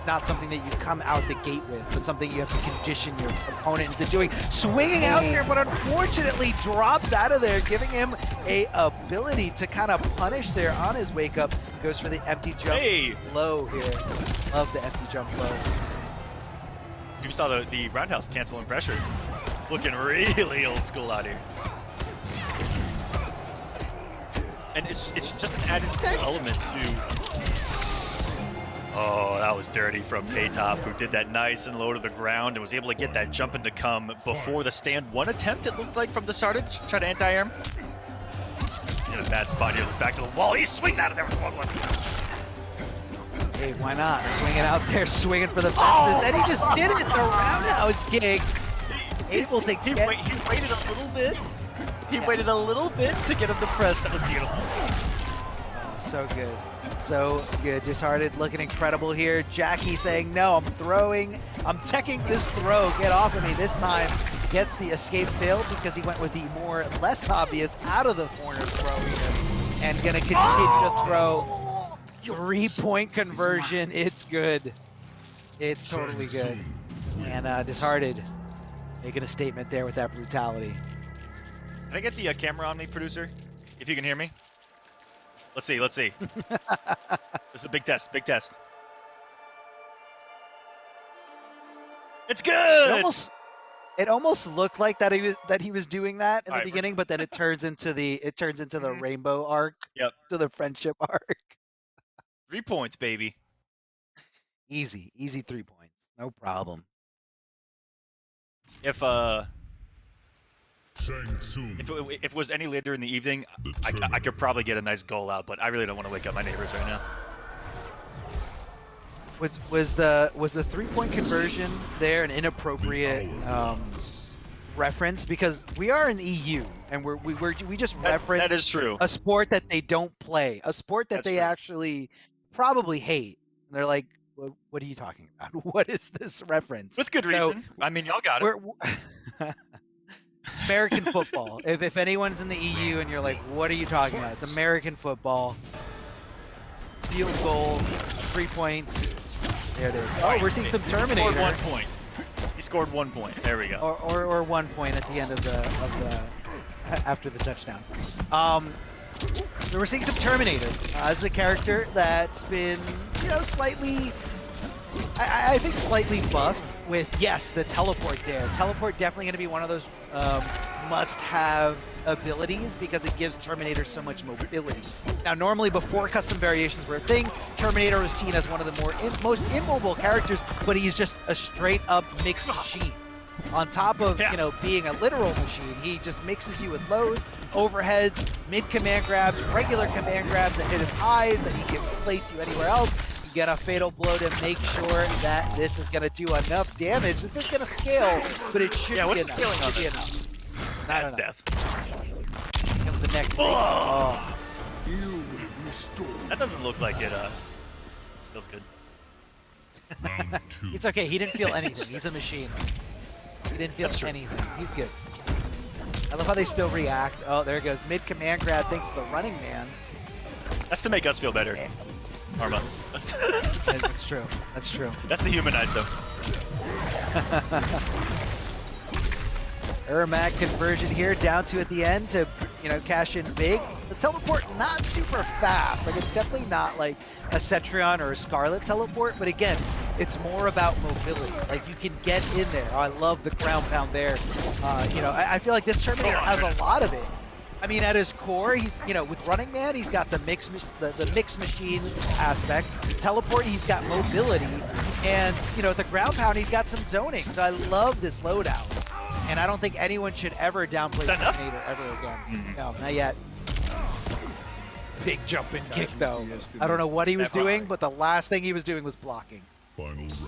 not something that you come out the gate with, but something you have to condition your opponent into doing. Swinging out here, but unfortunately drops out of there, giving him a ability to kind of punish there on his wake up. Goes for the empty jump low here. Love the empty jump low. You saw the roundhouse cancel and pressure. Looking really old school out here. And it's just an added element to... Oh, that was dirty from K-Top, who did that nice and low to the ground and was able to get that jump in to come before the stand 1 attempt, it looked like, from Disarded. Try to anti-arm. In a bad spot here, back to the wall. He swings out of there with 1-1. Hey, why not? Swinging out there, swinging for the fences, and he just did it! The roundhouse kick! Able to he waited a little bit. He waited a little bit to get him to press. That was beautiful. Oh, so good. So good. Dishearted looking incredible here. Jackie saying, no, I'm teching this throw. Get off of me. This time gets the escape failed because he went with the less obvious out of the corner throw here. And gonna continue to throw. 3-point conversion. It's good. It's totally good. And Dishearted making a statement there with that brutality. Can I get the camera on me, producer? If you can hear me. Let's see. This is a big test. It's good. It almost looked like that he was doing that in the beginning, but then it turns into the rainbow arc. Yep. To the friendship arc. 3 points, baby. Easy 3 points. No problem. If it was any later in the evening, I could probably get a nice goal out, but I really don't want to wake up my neighbors right now. Was the 3-point conversion there an inappropriate reference? Because we are in the EU and we just reference that is true. A sport that they don't play, a sport that they actually probably hate. And they're like, what are you talking about? What is this reference? With good reason. I mean, y'all got it. American football. If anyone's in the EU and you're like, what are you talking about? It's American football. Field goal, 3 points. There it is. Oh, we're seeing some Terminator. He scored 1 point. He scored 1 point. There we go. Or 1 point at the end of the after the touchdown. So we're seeing some Terminator as a character that's been, slightly, I think slightly buffed with, yes, the teleport there. Teleport definitely going to be one of those must-have abilities because it gives Terminator so much mobility. Now, normally before custom variations were a thing, Terminator was seen as one of the most immobile characters, but he's just a straight-up mixed machine. On top of, being a literal machine, he just mixes you with lows, overheads, mid-command grabs, regular command grabs that hit his eyes, that he can place you anywhere else. You get a fatal blow to make sure that this is going to do enough damage. This is going to scale, but it should be enough. Scaling on it? That's death. Here comes the next oh. That doesn't look like it feels good. It's okay, he didn't feel anything. He's a machine. He didn't feel anything. He's good. I love how they still react. Oh, there it goes. Mid-command grab thanks to the running man. That's to make us feel better. Arma. That's true. That's true. That's to humanize them. Ermac conversion here, down to at the end to, cash in big. The teleport not super fast. Like, it's definitely not like a Cetrion or a Scarlet teleport, but again, it's more about mobility. Like, you can get in there. Oh, I love the ground pound there. I feel like this Terminator has a lot of it. I mean, at his core, he's, you know, with Running Man, he's got the mix machine aspect. Teleport, he's got mobility. And, you know, the ground pound, he's got some zoning. So I love this loadout. And I don't think anyone should ever downplay Terminator ever again. No, not yet. Big jumping kick, though. I don't know what he was doing, but the last thing he was doing was blocking.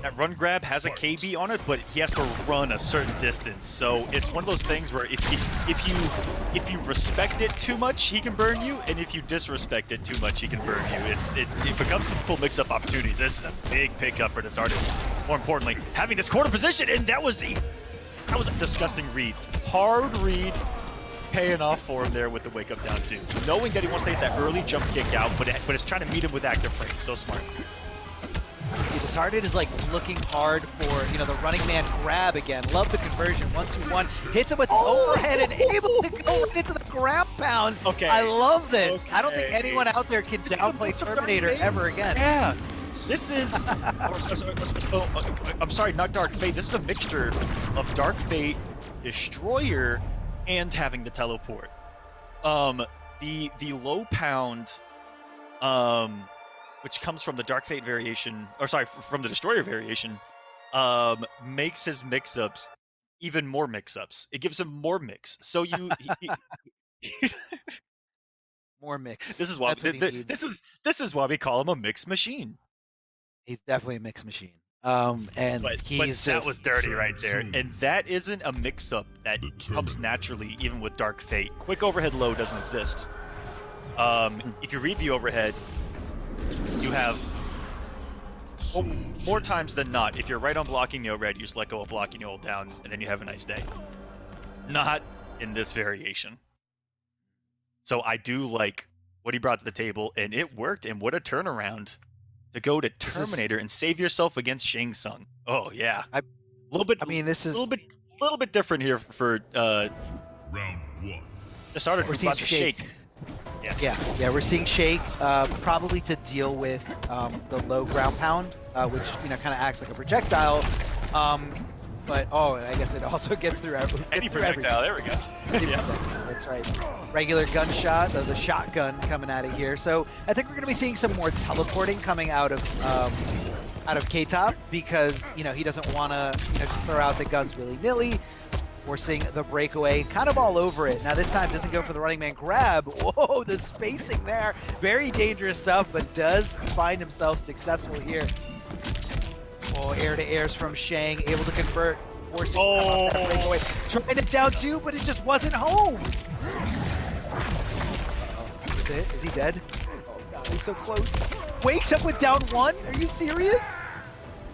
That run grab has a KB on it, but he has to run a certain distance. So it's one of those things where if you respect it too much, he can burn you, and if you disrespect it too much, he can burn you. It becomes some cool mix-up opportunities. This is a big pickup for this artist. More importantly, having this corner position, and that was a disgusting read. Hard read, paying off for him there with the wake up down two. Knowing that he wants to get that early jump kick out, but it's trying to meet him with active frame. So smart. Disheartened is like looking hard for, you know, the Running Man grab again. Love the conversion. 1-2-1. Hits him with the overhead and able to go right into the ground pound. Okay. I love this. Okay. I don't think anyone out there can downplay Terminator ever again. Yeah. This is... I'm sorry, not Dark Fate. This is a mixture of Dark Fate, Destroyer, and having the teleport. The low pound... which comes from the Dark Fate variation, or sorry, from the Destroyer variation, makes his mix-ups even more mix-ups. It gives him more mix. So you... more mix. This is why this is why we call him a mix machine. He's definitely a mix machine. And but he's that just... was dirty right there. And that isn't a mix-up that comes naturally, even with Dark Fate. Quick overhead low doesn't exist. If you read the overhead, you have more times than not, if you're right on blocking the overhead, you just let go of blocking, you hold down, and then you have a nice day. Not in this variation. So I do like what he brought to the table, and it worked, and what a turnaround to go to Terminator and save yourself against Shang Tsung. Oh yeah. A little bit, I mean, this is a little bit different here for round one. The starter We're about to seeing shake. Yes. Yeah, we're seeing Shake probably to deal with the low ground pound, which, you know, kind of acts like a projectile. But I guess it also gets through any projectile. There we go. Yeah. That's right. Regular gunshot, the shotgun coming out of here. So I think we're going to be seeing some more teleporting coming out of K-Top, because, you know, he doesn't want to, you know, just throw out the guns willy-nilly. We're seeing the breakaway kind of all over it. Now this time doesn't go for the Running Man grab. Whoa, the spacing there. Very dangerous stuff, but does find himself successful here. Oh, air-to-airs from Shang, able to convert. Forcing to come off that breakaway. Trying it down too, but it just wasn't home. Is it? Is he dead? Oh God, he's so close. Wakes up with down one? Are you serious?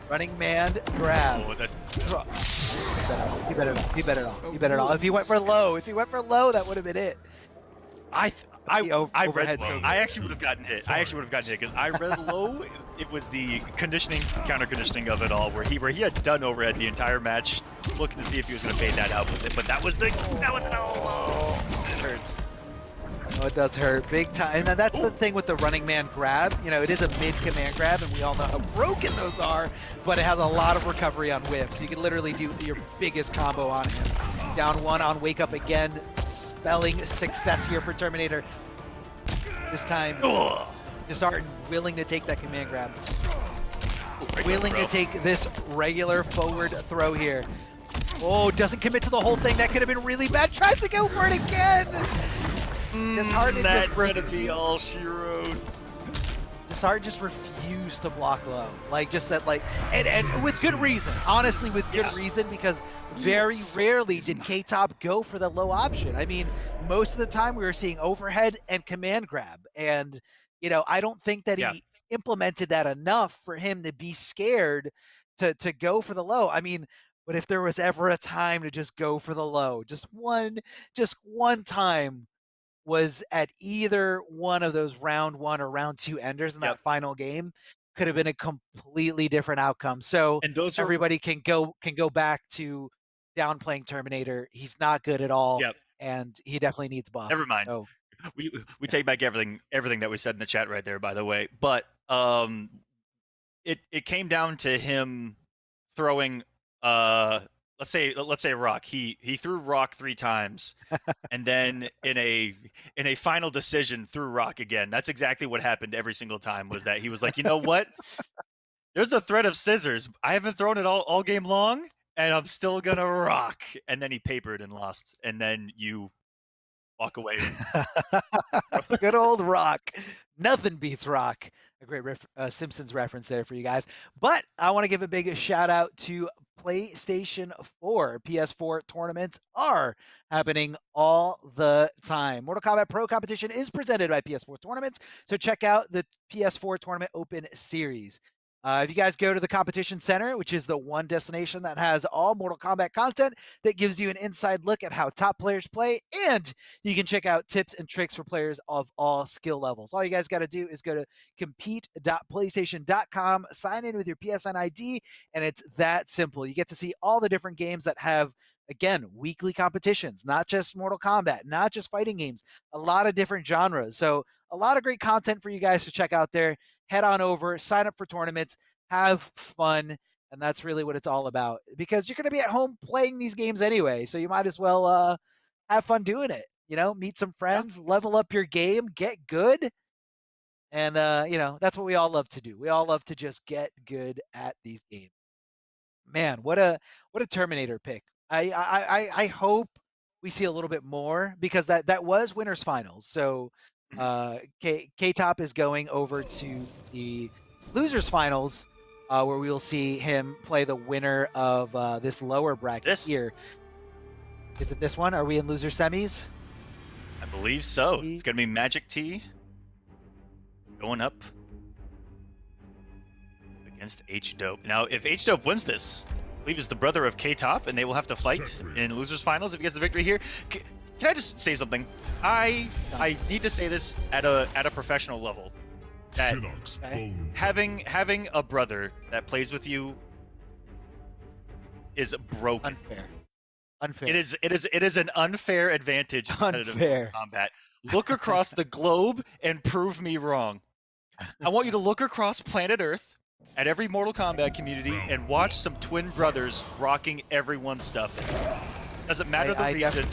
Running Man grab. He better not. He better not. He better not. If he went for low, that would have been it. I actually would have gotten hit. I actually would have gotten hit because I read low. It was the counter conditioning of it all, where he had done overhead the entire match, looking to see if he was going to fade that out with it. But that was no. It hurts. Oh, it does hurt big time. And that's the thing with the Running Man grab. You know, it is a mid-command grab, and we all know how broken those are, but it has a lot of recovery on whiff. So you can literally do your biggest combo on him. Down one on wake up again, spelling success here for Terminator. This time, Disheartened, willing to take that command grab. Willing to take this regular forward throw here. Oh, doesn't commit to the whole thing. That could have been really bad. Tries to go for it again. Disheartened that's gonna be all she wrote. Disheartened just refused to block low. Like, just said, like, and with good reason. Honestly, with good reason, because very rarely did K-Top go for the low option. I mean, most of the time we were seeing overhead and command grab. And, you know, I don't think that he implemented that enough for him to be scared to go for the low. I mean, but if there was ever a time to just go for the low, just one time, was at either one of those round one or round two enders in that final game, could have been a completely different outcome. So and those everybody can go back to downplaying Terminator. He's not good at all, and he definitely needs buff. Never mind. So, we take back everything that we said in the chat right there, by the way. But it came down to him throwing let's say rock. He threw rock 3 times, and then in a final decision threw rock again. That's exactly what happened every single time. Was that he was like, you know what? There's the threat of scissors. I haven't thrown it all game long, and I'm still gonna rock. And then he papered and lost. And then you walk away. Good old Rock. Nothing beats Rock. A great Simpsons reference there for you guys. But I want to give a big shout out to PlayStation 4. PS4 tournaments are happening all the time. Mortal Kombat Pro Competition is presented by PS4 Tournaments, so check out the PS4 Tournament Open Series. If you guys go to the Competition Center, which is the one destination that has all Mortal Kombat content that gives you an inside look at how top players play, and you can check out tips and tricks for players of all skill levels. All you guys got to do is go to compete.playstation.com, sign in with your PSN ID, and it's that simple. You get to see all the different games that have, again, weekly competitions, not just Mortal Kombat, not just fighting games, a lot of different genres. So a lot of great content for you guys to check out there. Head on over, sign up for tournaments, have fun, and that's really what it's all about. Because you're going to be at home playing these games anyway, so you might as well have fun doing it. You know, meet some friends, level up your game, get good, and you know, that's what we all love to do. We all love to just get good at these games. Man, what a Terminator pick. I hope we see a little bit more, because that was winners finals. So K-Top is going over to the losers finals, where we will see him play the winner of this lower bracket here. Is it this one? Are we in loser semis? I believe so. It's gonna be Magic T going up against H-Dope. Now, if H-Dope wins this, I believe is the brother of K-Top, and they will have to fight in losers finals if he gets the victory here. Can I just say something? I need to say this at a professional level. That having a brother that plays with you is broken. Unfair. It is an unfair advantage in competitive combat. Look across the globe and prove me wrong. I want you to look across planet Earth at every Mortal Kombat community and watch some twin brothers rocking everyone's stuff. Doesn't matter the region.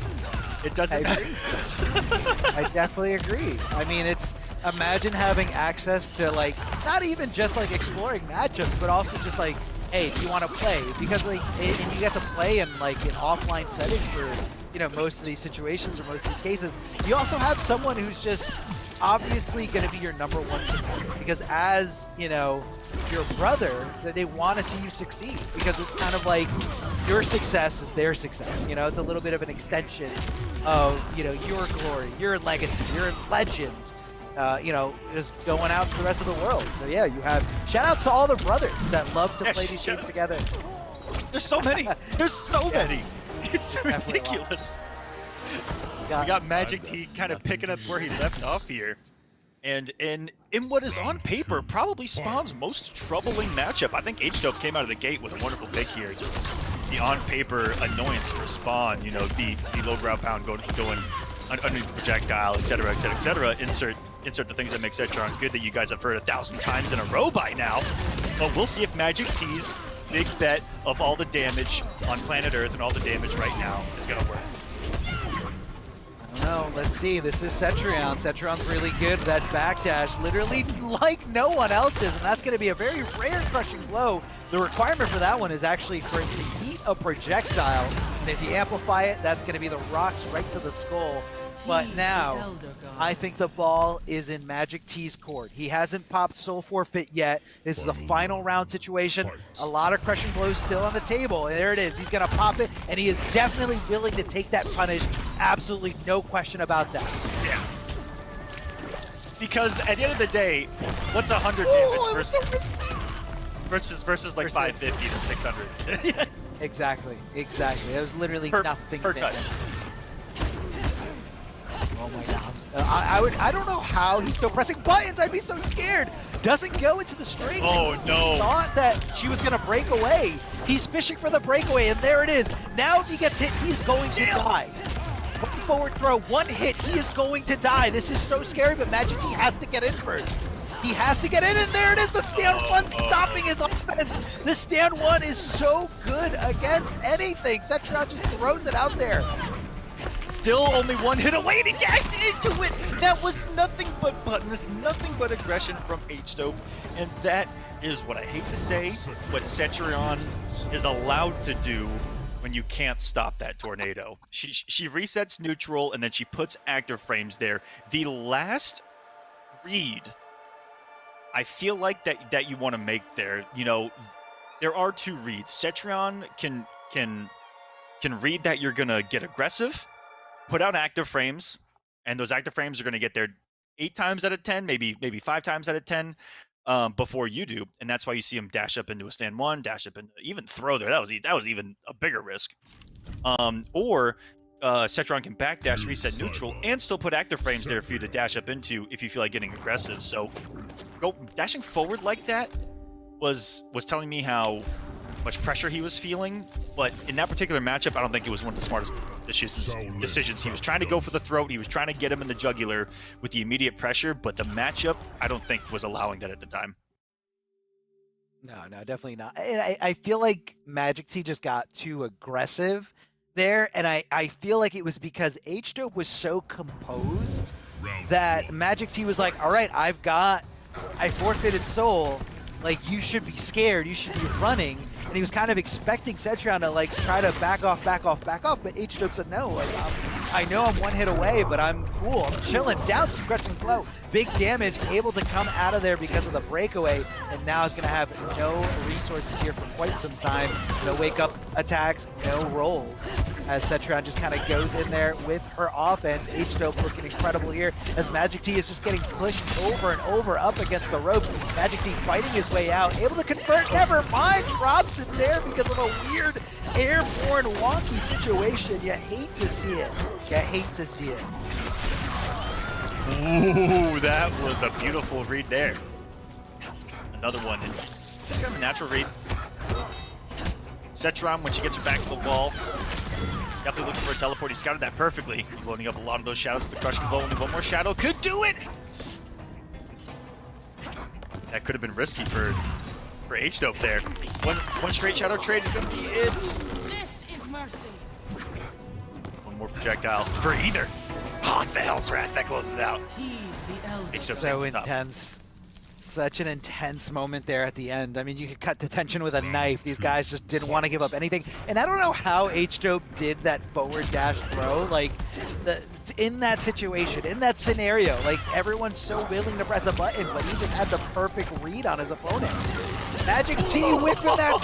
It doesn't. I definitely agree. I mean, it's, imagine having access to, like, not even just like exploring matchups, but also just like, hey, do you want to play? Because like, and you get to play in like an offline setting for, you know, most of these situations or most of these cases. You also have someone who's just obviously going to be your #1 supporter, because as, you know, your brother, that they want to see you succeed, because it's kind of like your success is their success. You know, it's a little bit of an extension of, you know, your glory, your legacy, your legend, you know, just going out to the rest of the world. So yeah, you have shout outs to all the brothers that love to play these games together. There's so many. There's so many. It's ridiculous. We got Magic T kind of picking up where he left off here. And in what is on paper probably Spawn's most troubling matchup. I think H-Dope came out of the gate with a wonderful pick here. Just the on-paper annoyance for Spawn, you know, the low ground pound going underneath the projectile, etc., etc., etc. Insert the things that make Setron good that you guys have heard 1,000 times in a row by now. But we'll see if Magic T's big bet of all the damage on planet Earth and all the damage right now is going to work. I don't know. Let's see. This is Cetrion. Cetron's really good. That backdash, literally like no one else's, and that's going to be a very rare crushing blow. The requirement for that one is actually for it to eat a projectile, and if you amplify it, that's going to be the rocks right to the skull. But now, I think the ball is in Magic T's court. He hasn't popped Soul Forfeit yet. This is a final round situation. A lot of crushing blows still on the table. And there it is. He's going to pop it, and he is definitely willing to take that punish. Absolutely no question about that. Yeah. Because at the end of the day, what's 100 damage versus like 550 to 600? Exactly. It was literally nothing per touch. Oh my god. I don't know how he's still pressing buttons. I'd be so scared. Doesn't go into the string. Oh no. Thought that she was going to break away. He's fishing for the breakaway, and there it is. Now if he gets hit, he's going to die. Forward throw, one hit, he is going to die. This is so scary, but Magic T has to get in first. He has to get in, and there it is, the stand one stopping his offense. The stand one is so good against anything. Setron just throws it out there. Still only one hit away, and he dashed into it. That was nothing but buttons, nothing but aggression from H-Dope, and that is what I hate to say, what Cetrion is allowed to do when you can't stop that tornado. She resets neutral, and then she puts active frames there. The last read I feel like that you want to make there, you know, there are two reads. Cetrion can read that you're gonna get aggressive, put out active frames, and those active frames are gonna get there 8 times out of 10, maybe 5 times out of 10 before you do, and that's why you see him dash up into a stand one, dash up and even throw there. That was even a bigger risk. Or Cetrion can backdash, reset neutral, and still put active frames there for you to dash up into if you feel like getting aggressive. So dashing forward like that was telling me how much pressure he was feeling, but in that particular matchup, I don't think it was one of the smartest decisions. He was trying to go for the throat, he was trying to get him in the jugular with the immediate pressure, but the matchup, I don't think was allowing that at the time. No, definitely not. And I feel like Magic T just got too aggressive there, and I feel like it was because H-Dope was so composed that Magic T was like, all right, I forfeited Soul, like, you should be scared, you should be running. And he was kind of expecting Cetrion to like try to back off, but H-Dope said no, like, I know I'm one hit away, but I'm cool, I'm chilling, down to crushing blow, big damage, able to come out of there because of the breakaway, and now is gonna have no resources here for quite some time. No wake up attacks, no rolls, as Cetrion just kind of goes in there with her offense. H-Dope looking incredible here, as Magic T is just getting pushed over and over up against the ropes. Magic T fighting his way out, able to convert, never mind, drops it there because of a weird airborne wonky situation. You hate to see it. You hate to see it. Ooh, that was a beautiful read there. Another one, and just kind of a natural read. Cetrion, when she gets her back to the wall, definitely looking for a teleport. He scouted that perfectly. He's loading up a lot of those shadows, but crushing blow, only one more shadow could do it! That could have been risky for H-Dope there. One straight shadow trade is going to be it. This is mercy. One more projectile for either. Oh, it's the Hell's Wrath that closes it out. H-Dope So intense. Such an intense moment there at the end. I mean, you could cut the tension with a knife. These guys just didn't want to give up anything. And I don't know how H-Dope did that forward dash throw. Like, in that situation, in that scenario, like, everyone's so willing to press a button, but he just had the perfect read on his opponent. Magic T whipping that.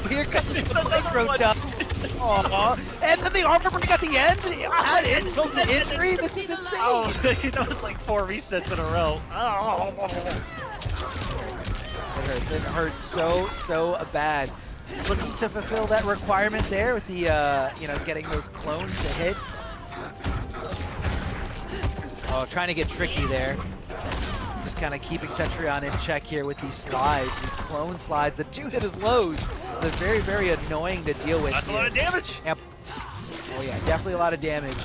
Here comes the micro dust. Aww. And then the armor break at the end. Add insult to injury. This is insane. Oh, that was like 4 resets in a row. Oh. It hurts so bad. Looking to fulfill that requirement there with the, you know, getting those clones to hit. Oh, trying to get tricky there. Just kind of keeping Cetrion in check here with these slides, these clone slides. The 2 hit his lows, so they're very, very annoying to deal with. That's a lot of damage. Yep. Oh yeah, definitely a lot of damage.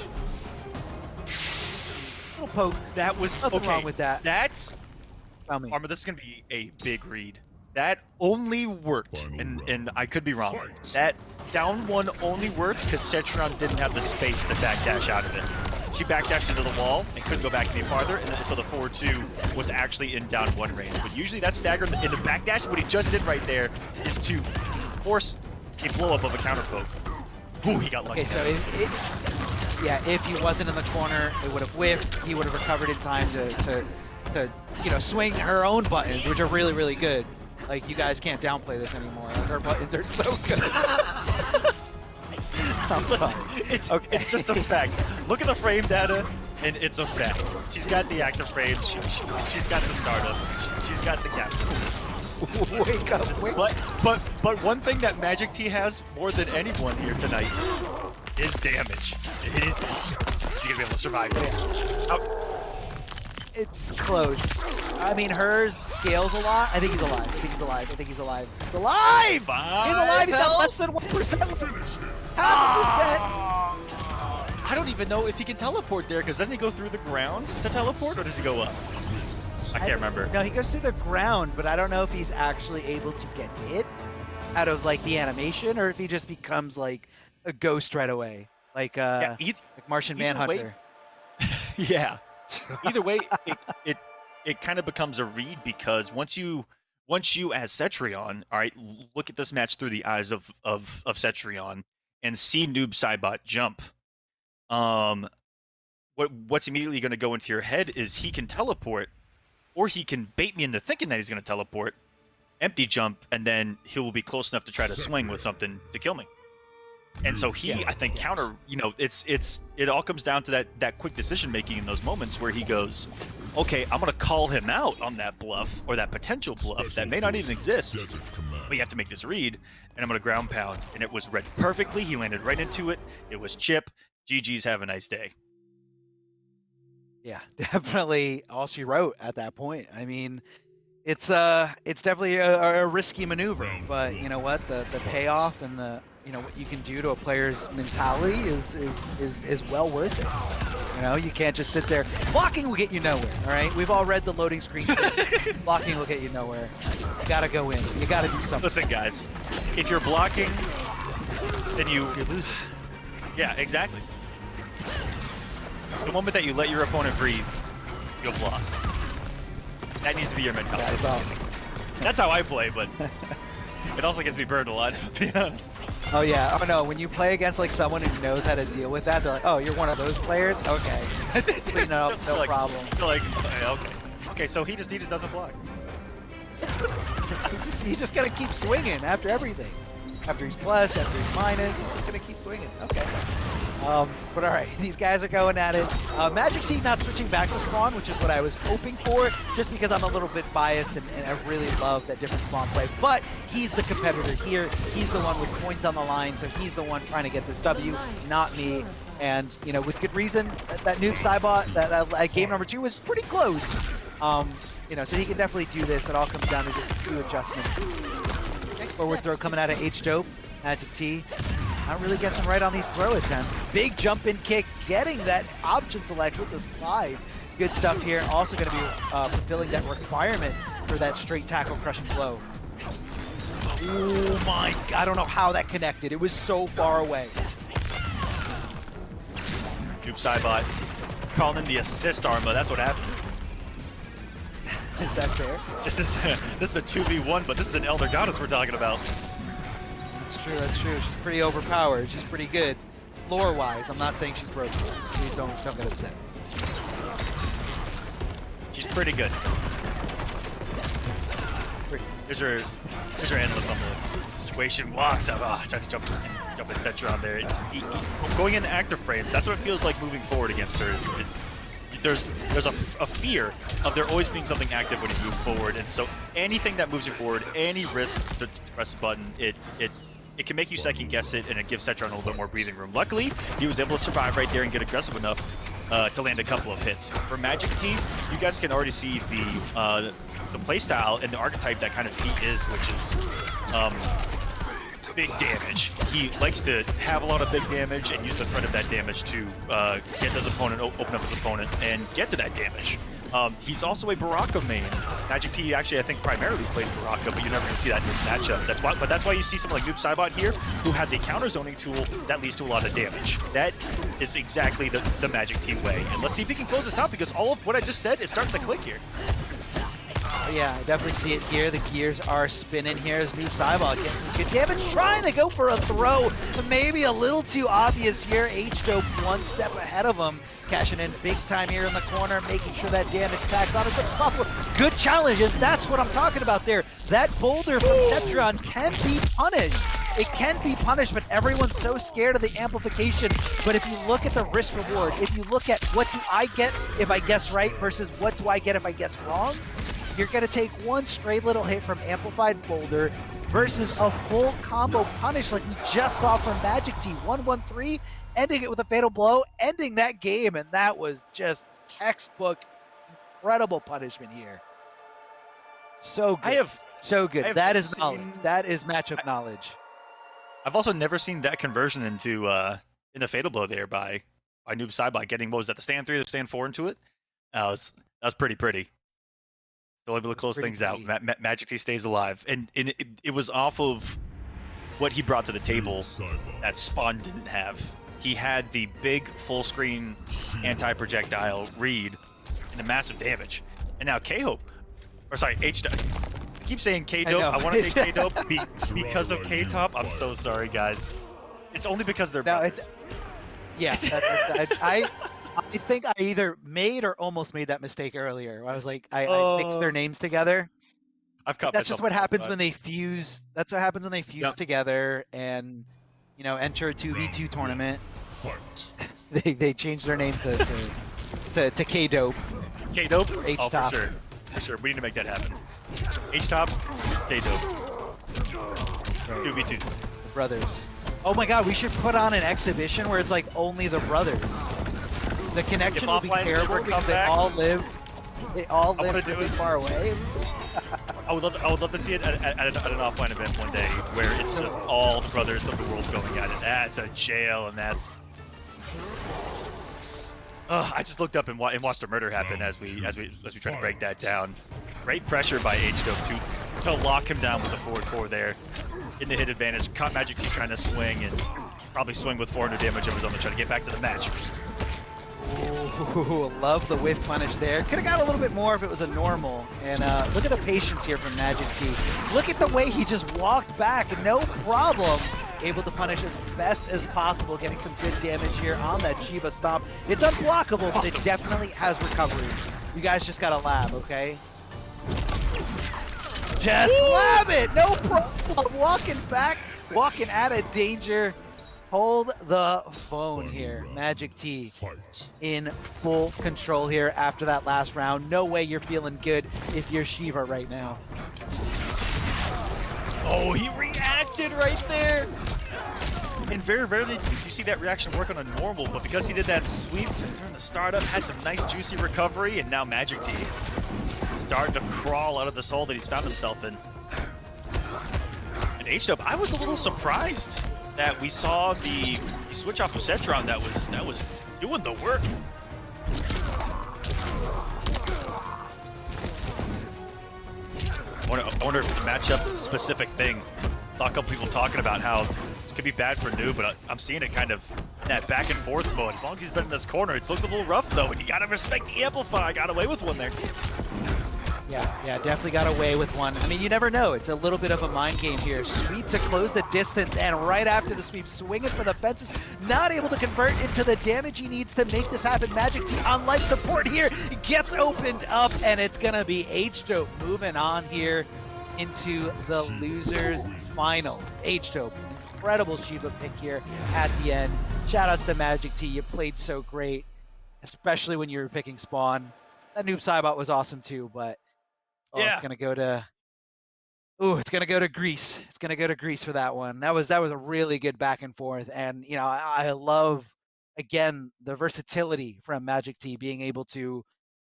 Little poke. That was nothing okay. wrong with that. That Armor, this is gonna be a big read. That only worked, and I could be wrong. That down one only worked because Cetrion didn't have the space to backdash out of it. She backdashed into the wall and couldn't go back any farther, and then so the 4-2 was actually in down one range. But usually that stagger in the backdash, what he just did right there is to force a blow up of a counter poke. Ooh, he got lucky. Okay, so if he wasn't in the corner, it would have whiffed. He would have recovered in time to you know, swing her own buttons, which are really, really good. Like, you guys can't downplay this anymore. Like, her buttons are so good. It's just a fact. Look at the frame data, and it's a fact. She's got the active frames. She's got the startup. She's got the gap distance. Wake up! But one thing that Magic T has more than anyone here tonight is damage. It is. She's gonna be able to survive this. It's close. I mean, hers scales a lot. I think he's alive. He's alive. He's alive. He's alive! He's got less than 1%. Half I don't even know if he can teleport there, because doesn't he go through the ground to teleport, or does he go up? I can't remember. No, he goes through the ground, but I don't know if he's actually able to get hit out of like the animation, or if he just becomes like a ghost right away, like like Martian Manhunter. Yeah. Either way, it kind of becomes a read, because once you as Cetrion, all right, look at this match through the eyes of Cetrion and see Noob Saibot jump. What's immediately going to go into your head is he can teleport, or he can bait me into thinking that he's going to teleport, empty jump, and then he will be close enough to try to swing with something to kill me. And so he, I think, counter. You know, it all comes down to that quick decision making in those moments where he goes, okay, I'm going to call him out on that bluff, or that potential bluff that may not even exist, but you have to make this read, and I'm going to ground pound. And it was read perfectly. He landed right into it. It was chip. GG's, have a nice day. Yeah, definitely all she wrote at that point. I mean, it's definitely a risky maneuver, but you know what? The payoff and the what you can do to a player's mentality is well worth it. You know, you can't just sit there. Blocking will get you nowhere. All right, we've all read the loading screen. Blocking will get you nowhere. You gotta go in. You gotta do something. Listen, guys, if you're blocking, then you're losing. Yeah, exactly. The moment that you let your opponent breathe, you've lost. That needs to be your mentality. That's how I play, but it also gets me burned a lot, to be honest. Oh yeah. Oh no. When you play against like someone who knows how to deal with that, they're like, "Oh, you're one of those players? Okay, no problem." They're like, okay. Okay, so he just doesn't block. he's just gonna keep swinging after everything. After he's plus, after he's minus, he's just gonna keep swinging. Okay. But all right, these guys are going at it. Magic T not switching back to Spawn, which is what I was hoping for, just because I'm a little bit biased and I really love that different Spawn play. But he's the competitor here. He's the one with points on the line, so he's the one trying to get this W, not me. And with good reason. That Noob Saibot, that game number 2 was pretty close. So he can definitely do this. It all comes down to just a few adjustments. Forward throw coming out of H-Dope, Magic T. Not really guessing right on these throw attempts. Big jump in kick, getting that option select with the slide. Good stuff here. Also going to be fulfilling that requirement for that straight tackle crushing blow. Oh my God, I don't know how that connected. It was so far away. Noob Saibot calling in the assist Arma. That's what happened. Is that fair? This is a 2v1, but this is an Elder Goddess we're talking about. That's true. She's pretty overpowered. She's pretty good. Lore-wise, I'm not saying she's broken. Please don't get upset. She's pretty good. There's her analyst on the situation. Walks up. Trying to jump and set her on there. Going into active frames, that's what it feels like moving forward against her. There's a fear of there always being something active when you move forward, and so anything that moves you forward, any risk to press a button, it can make you second guess it, and it gives Cetron a little bit more breathing room. Luckily, he was able to survive right there and get aggressive enough to land a couple of hits. For Magic Team, you guys can already see the playstyle and the archetype that kind of he is, which is big damage. He likes to have a lot of big damage and use the threat of that damage to get his opponent, open up his opponent, and get to that damage. He's also a Baraka main. Magic T actually, I think, primarily plays Baraka, but you're never going to see that in this matchup. That's why you see someone like Noob Saibot here, who has a counter zoning tool that leads to a lot of damage. That is exactly the Magic Team way. And let's see if he can close this top, because all of what I just said is starting to click here. Yeah, I definitely see it here. The gears are spinning here as Noob Saibot getting some good damage, trying to go for a throw, but maybe a little too obvious here. H-Dope one step ahead of him, cashing in big time here in the corner, making sure that damage packs on as much as possible. Good challenge, and that's what I'm talking about there. That boulder from Cetron can be punished. It can be punished, but everyone's so scared of the amplification. But if you look at the risk reward, if you look at what do I get if I guess right versus what do I get if I guess wrong, you're going to take one stray little hit from Amplified Boulder versus a full combo punish like we just saw from Magic T. 1-1-3, ending it with a fatal blow, ending that game, and that was just textbook incredible punishment here. So good. So good. That is knowledge. That is matchup knowledge. I've also never seen that conversion into in the fatal blow there by Noob Saibot getting, what was that, the stand 3 or the stand 4 into it? That was pretty. Still able to close pretty things out. clean. Magic T stays alive, and it was off of what he brought to the table that Spawn didn't have. He had the big full screen anti-projectile read and the massive damage, and now K-Hope, or sorry, H-Dope. I keep saying K-Dope. I want to say K-Dope because of K-Top. I'm so sorry, guys. It's only because they're brothers. Yeah, I think I either made or almost made that mistake earlier. I was like, I mixed their names together. I've caught That's just what myself happens time. when they fuse. That's what happens when they fuse together and, you know, enter a 2v2 tournament. they change their name to K-Dope. K-Dope? H-Top. Oh, for sure. For sure. We need to make that happen. H-Top, K-Dope. 2v2. Brothers. Oh my god, we should put on an exhibition where it's like only the brothers. The connection will be terrible because they all live really far away. I would love to see it at an offline event one day where it's just all the brothers of the world going at it. That's a jail, and that's. I just looked up and watched a murder happen as we try to break that down. Great pressure by H-Dope too. It's gonna lock him down with the forward 4 there. Getting the hit advantage. Caught Magic T trying to swing and probably swing with 400 damage of his own to try to get back to the match. Ooh, love the whiff punish there. Could have got a little bit more if it was a normal. And look at the patience here from Magic T. Look at the way he just walked back, no problem. Able to punish as best as possible, getting some good damage here on that Shiva stomp. It's unblockable, but it definitely has recovery. You guys just gotta lab, okay? Just lab it, no problem. Walking back, walking out of danger. Hold the phone here. Magic T in full control here after that last round. No way you're feeling good if you're Shiva right now. Oh, he reacted right there. And very rarely do you see that reaction work on a normal, but because he did that sweep during the startup, had some nice juicy recovery, and now Magic T starting to crawl out of this hole that he's found himself in. And H-Dope, I was a little surprised that we saw the switch off of Cetron that was doing the work. I wonder if it's a matchup specific thing. Saw a couple people talking about how this could be bad for Noob, but I'm seeing it kind of in that back and forth mode. As long as he's been in this corner, it's looked a little rough though, and you gotta respect the Amplify. Got away with one there. Yeah, definitely got away with one. I mean, you never know. It's a little bit of a mind game here. Sweep to close the distance, and right after the sweep, swinging for the fences, not able to convert into the damage he needs to make this happen. Magic T on life support here, gets opened up, and it's gonna be H-Dope moving on here into the losers finals. H-Dope, incredible Shiva pick here at the end. Shout outs to Magic T, you played so great, especially when you were picking Spawn. That Noob Saibot was awesome too, but it's gonna go to it's gonna go to Greece. It's gonna go to Greece for that one. That was a really good back and forth, and you know, I love again the versatility from Magic T being able to,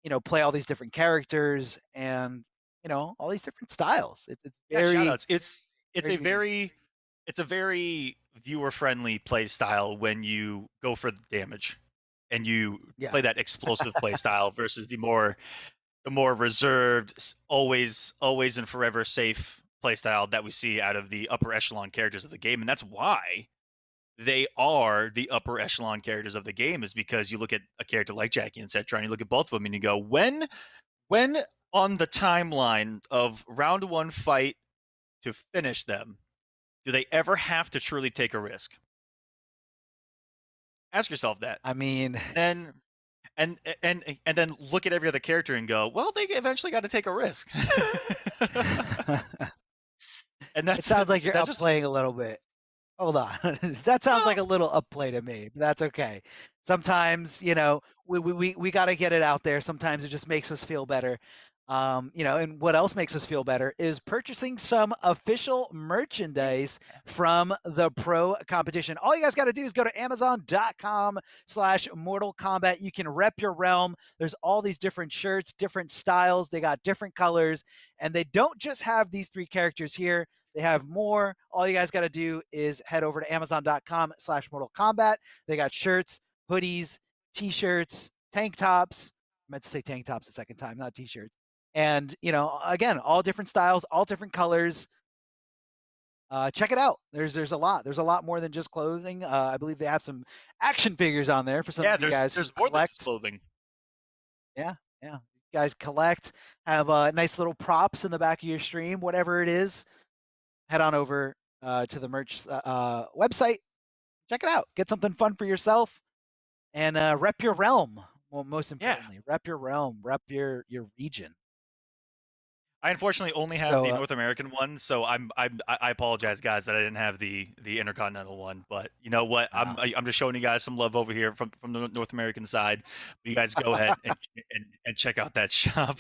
you know, play all these different characters and, you know, all these different styles. It's very shout-outs. It's a very viewer friendly play style when you go for the damage and you play that explosive play style versus the more reserved, always and forever safe playstyle that we see out of the upper echelon characters of the game. And that's why they are the upper echelon characters of the game, is because you look at a character like Jackie and Cetron, you look at both of them and you go, when on the timeline of round 1 fight to finish them, do they ever have to truly take a risk? Ask yourself that. I mean, and then look at every other character and go, well, they eventually got to take a risk. And it sounds like you're upplaying a little bit. Hold on. That sounds like a little upplay to me, but that's okay. Sometimes, you know, we got to get it out there. Sometimes it just makes us feel better. You know, and what else makes us feel better is purchasing some official merchandise from the Pro Competition. All you guys got to do is go to Amazon.com/Mortal Kombat. You can rep your realm. There's all these different shirts, different styles. They got different colors, and they don't just have these 3 characters here. They have more. All you guys got to do is head over to Amazon.com/Mortal Kombat. They got shirts, hoodies, t-shirts, tank tops. I meant to say tank tops a second time, not t-shirts. And, you know, again, all different styles, all different colors. Check it out. There's a lot. There's a lot more than just clothing. I believe they have some action figures on there for some of you guys. There's who more than collect. just clothing. Yeah. You guys collect, have nice little props in the back of your stream, whatever it is. Head on over to the merch website. Check it out. Get something fun for yourself, and rep your realm. Well, most importantly, rep your realm, rep your region. I unfortunately only have the North American one, so I apologize, guys, that I didn't have the Intercontinental one. But you know what? I'm just showing you guys some love over here from the North American side. You guys go ahead and check out that shop.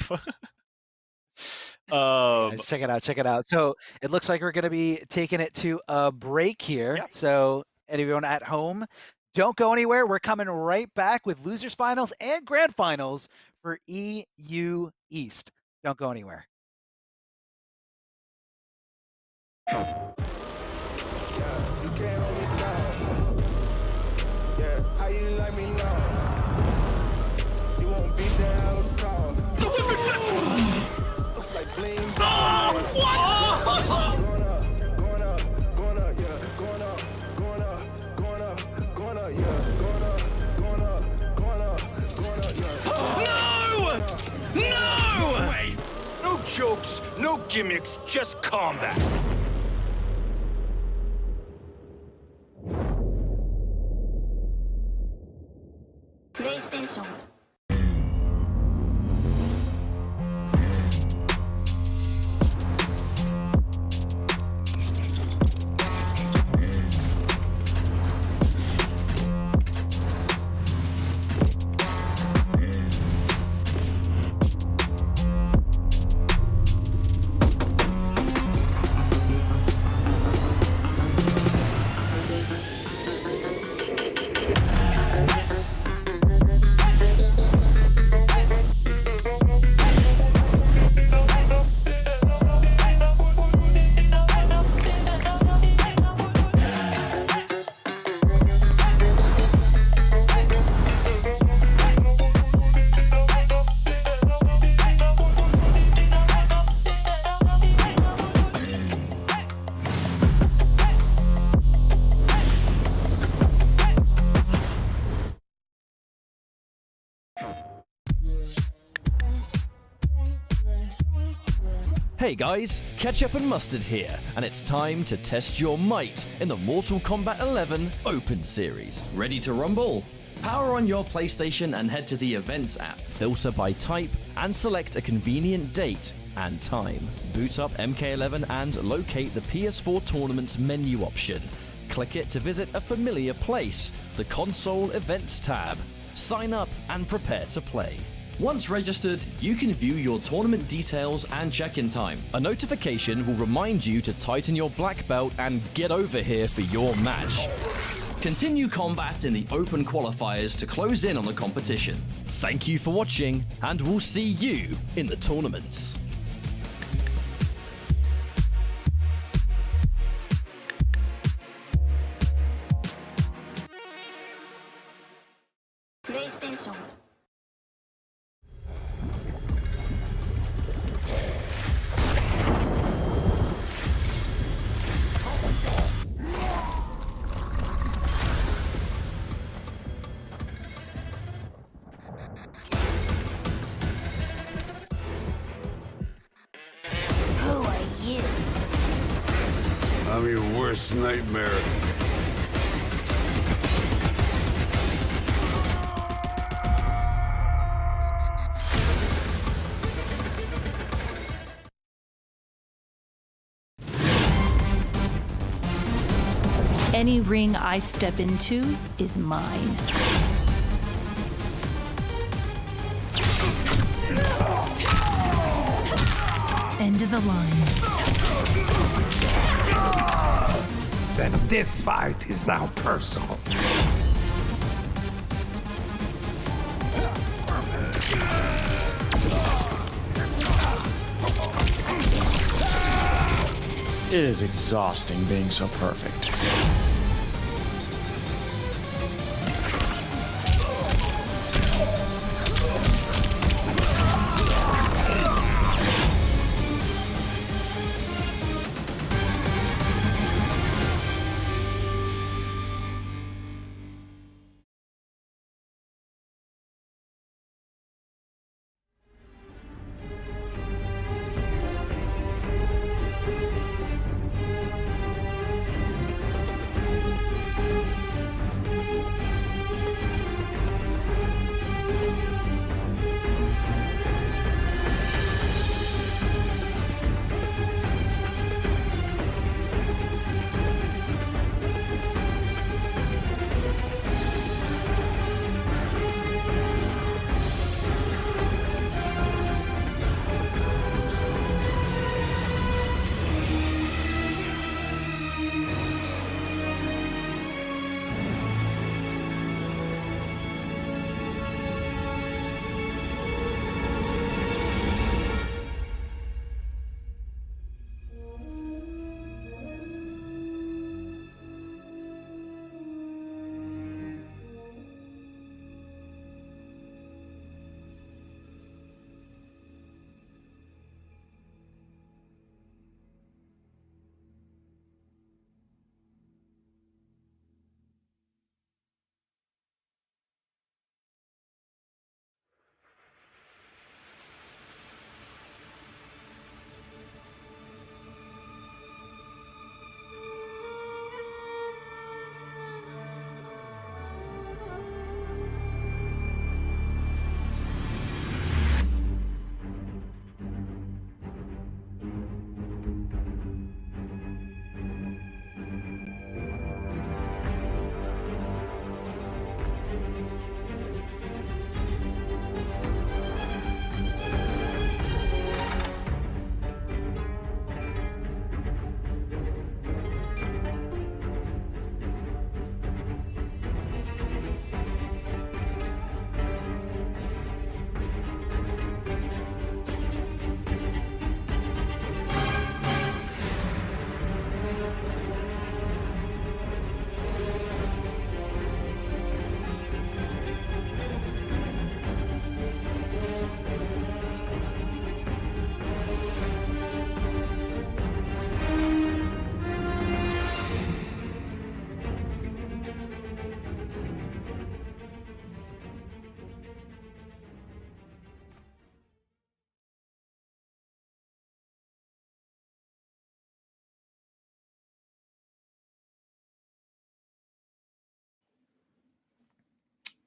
Guys, check it out. Check it out. So it looks like we're going to be taking it to a break here. Yeah. So anyone at home, don't go anywhere. We're coming right back with losers finals and grand finals for EU East. Don't go anywhere. No jokes, no gimmicks, just combat. PlayStation. Hey guys, Ketchup and Mustard here, and it's time to test your might in the Mortal Kombat 11 Open Series. Ready to rumble? Power on your PlayStation and head to the Events app. Filter by type and select a convenient date and time. Boot up MK11 and locate the PS4 Tournaments menu option. Click it to visit a familiar place, the Console Events tab. Sign up and prepare to play. Once registered, you can view your tournament details and check-in time. A notification will remind you to tighten your black belt and get over here for your match. Continue combat in the open qualifiers to close in on the competition. Thank you for watching, and we'll see you in the tournaments. PlayStation. Who are you? I'm your worst nightmare. Any ring I step into is mine. End of the line. Then this fight is now personal. It is exhausting being so perfect.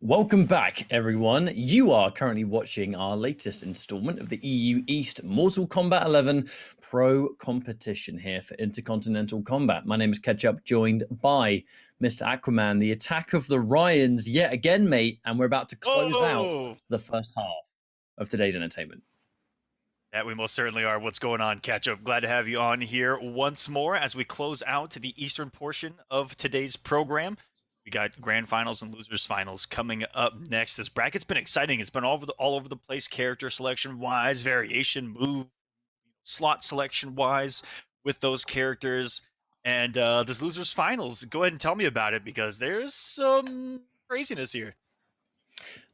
Welcome back, everyone. You are currently watching our latest installment of the EU East Mortal Kombat 11 Pro Competition here for Intercontinental Combat. My name is Ketchup, joined by Mr. Aquaman, the attack of the Ryans yet again, mate, and we're about to close out the first half of today's entertainment. That we most certainly are. What's going on, Ketchup? Glad to have you on here once more as we close out the eastern portion of today's program. We got grand finals and losers finals coming up next. This bracket's been exciting. It's been all over the place, character selection wise, variation, move, slot selection wise with those characters. And this losers finals, go ahead and tell me about it because there's some craziness here.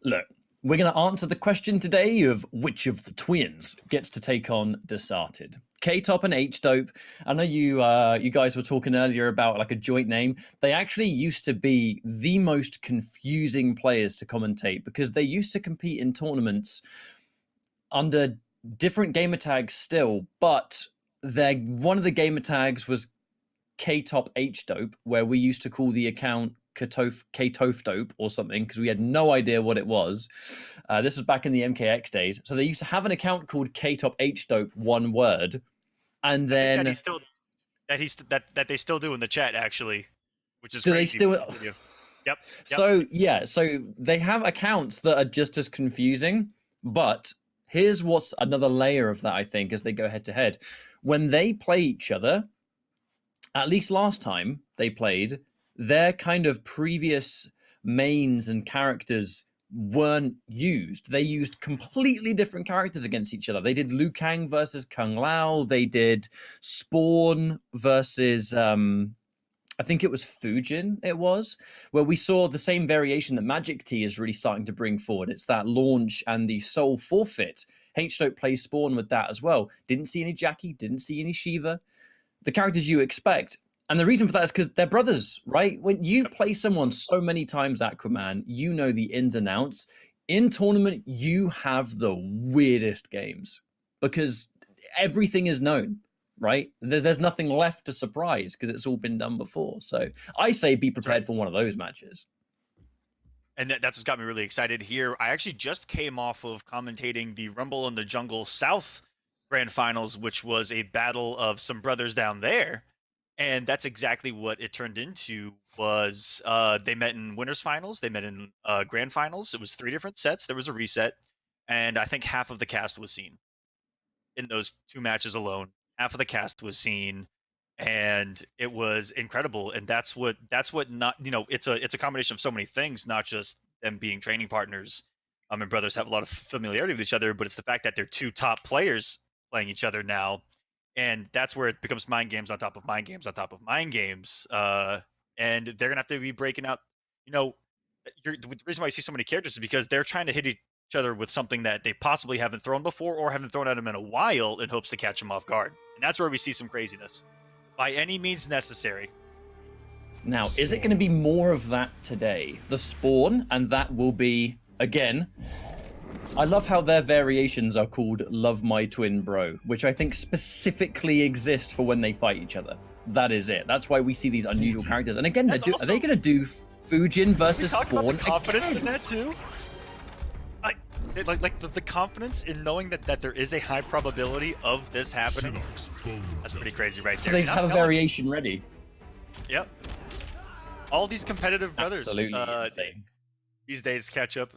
Look, we're going to answer the question today of which of the twins gets to take on Desarted. K-Top and H-Dope. I know you guys were talking earlier about like a joint name. They actually used to be the most confusing players to commentate because they used to compete in tournaments under different gamer tags still, but one of the gamer tags was K-Top H-Dope, where we used to call the account K-Tof Dope or something because we had no idea what it was. This was back in the MKX days. So they used to have an account called K-Top H-Dope, one word. And then that they still do in the chat actually, which is do crazy. They still? Yep. So yeah, so they have accounts that are just as confusing. But here's what's another layer of that, I think, as they go head to head. When they play each other, at least last time they played, their kind of previous mains and characters weren't used. They used completely different characters against each other. They did Liu Kang versus Kung Lao. They did Spawn versus, I think it was Fujin, where we saw the same variation that Magic T is really starting to bring forward. It's that launch and the soul forfeit. H-Dope plays Spawn with that as well. Didn't see any Jackie, didn't see any Shiva. The characters you expect. And the reason for that is because they're brothers, right? When you play someone so many times, Aquaman, you know the ins and outs. In tournament, you have the weirdest games because everything is known, right? There's nothing left to surprise because it's all been done before. So I say be prepared for one of those matches. And that's what's got me really excited here. I actually just came off of commentating the Rumble in the Jungle South Grand Finals, which was a battle of some brothers down there. And that's exactly what it turned into. Was they met in winners finals, they met in grand finals. It was 3 different sets. There was a reset, and I think half of the cast was seen in those 2 matches alone. Half of the cast was seen, and it was incredible. And that's what not it's a combination of so many things, not just them being training partners. And brothers have a lot of familiarity with each other, but it's the fact that they're 2 top players playing each other now. And that's where it becomes mind games on top of mind games on top of mind games. And they're going to have to be breaking out, the reason why you see so many characters is because they're trying to hit each other with something that they possibly haven't thrown before or haven't thrown at them in a while in hopes to catch them off guard. And that's where we see some craziness. By any means necessary. Now, is it going to be more of that today? The Spawn, and that will be, again... I love how their variations are called Love My Twin Bro, which I think specifically exist for when they fight each other. That is it. That's why we see these unusual characters. And again, are they going to do Fujin versus Spawn confidence again? In that too? Like the confidence in knowing that there is a high probability of this happening. That's pretty crazy right there. So they just have a variation ready. Yep. All these competitive brothers these days catch up.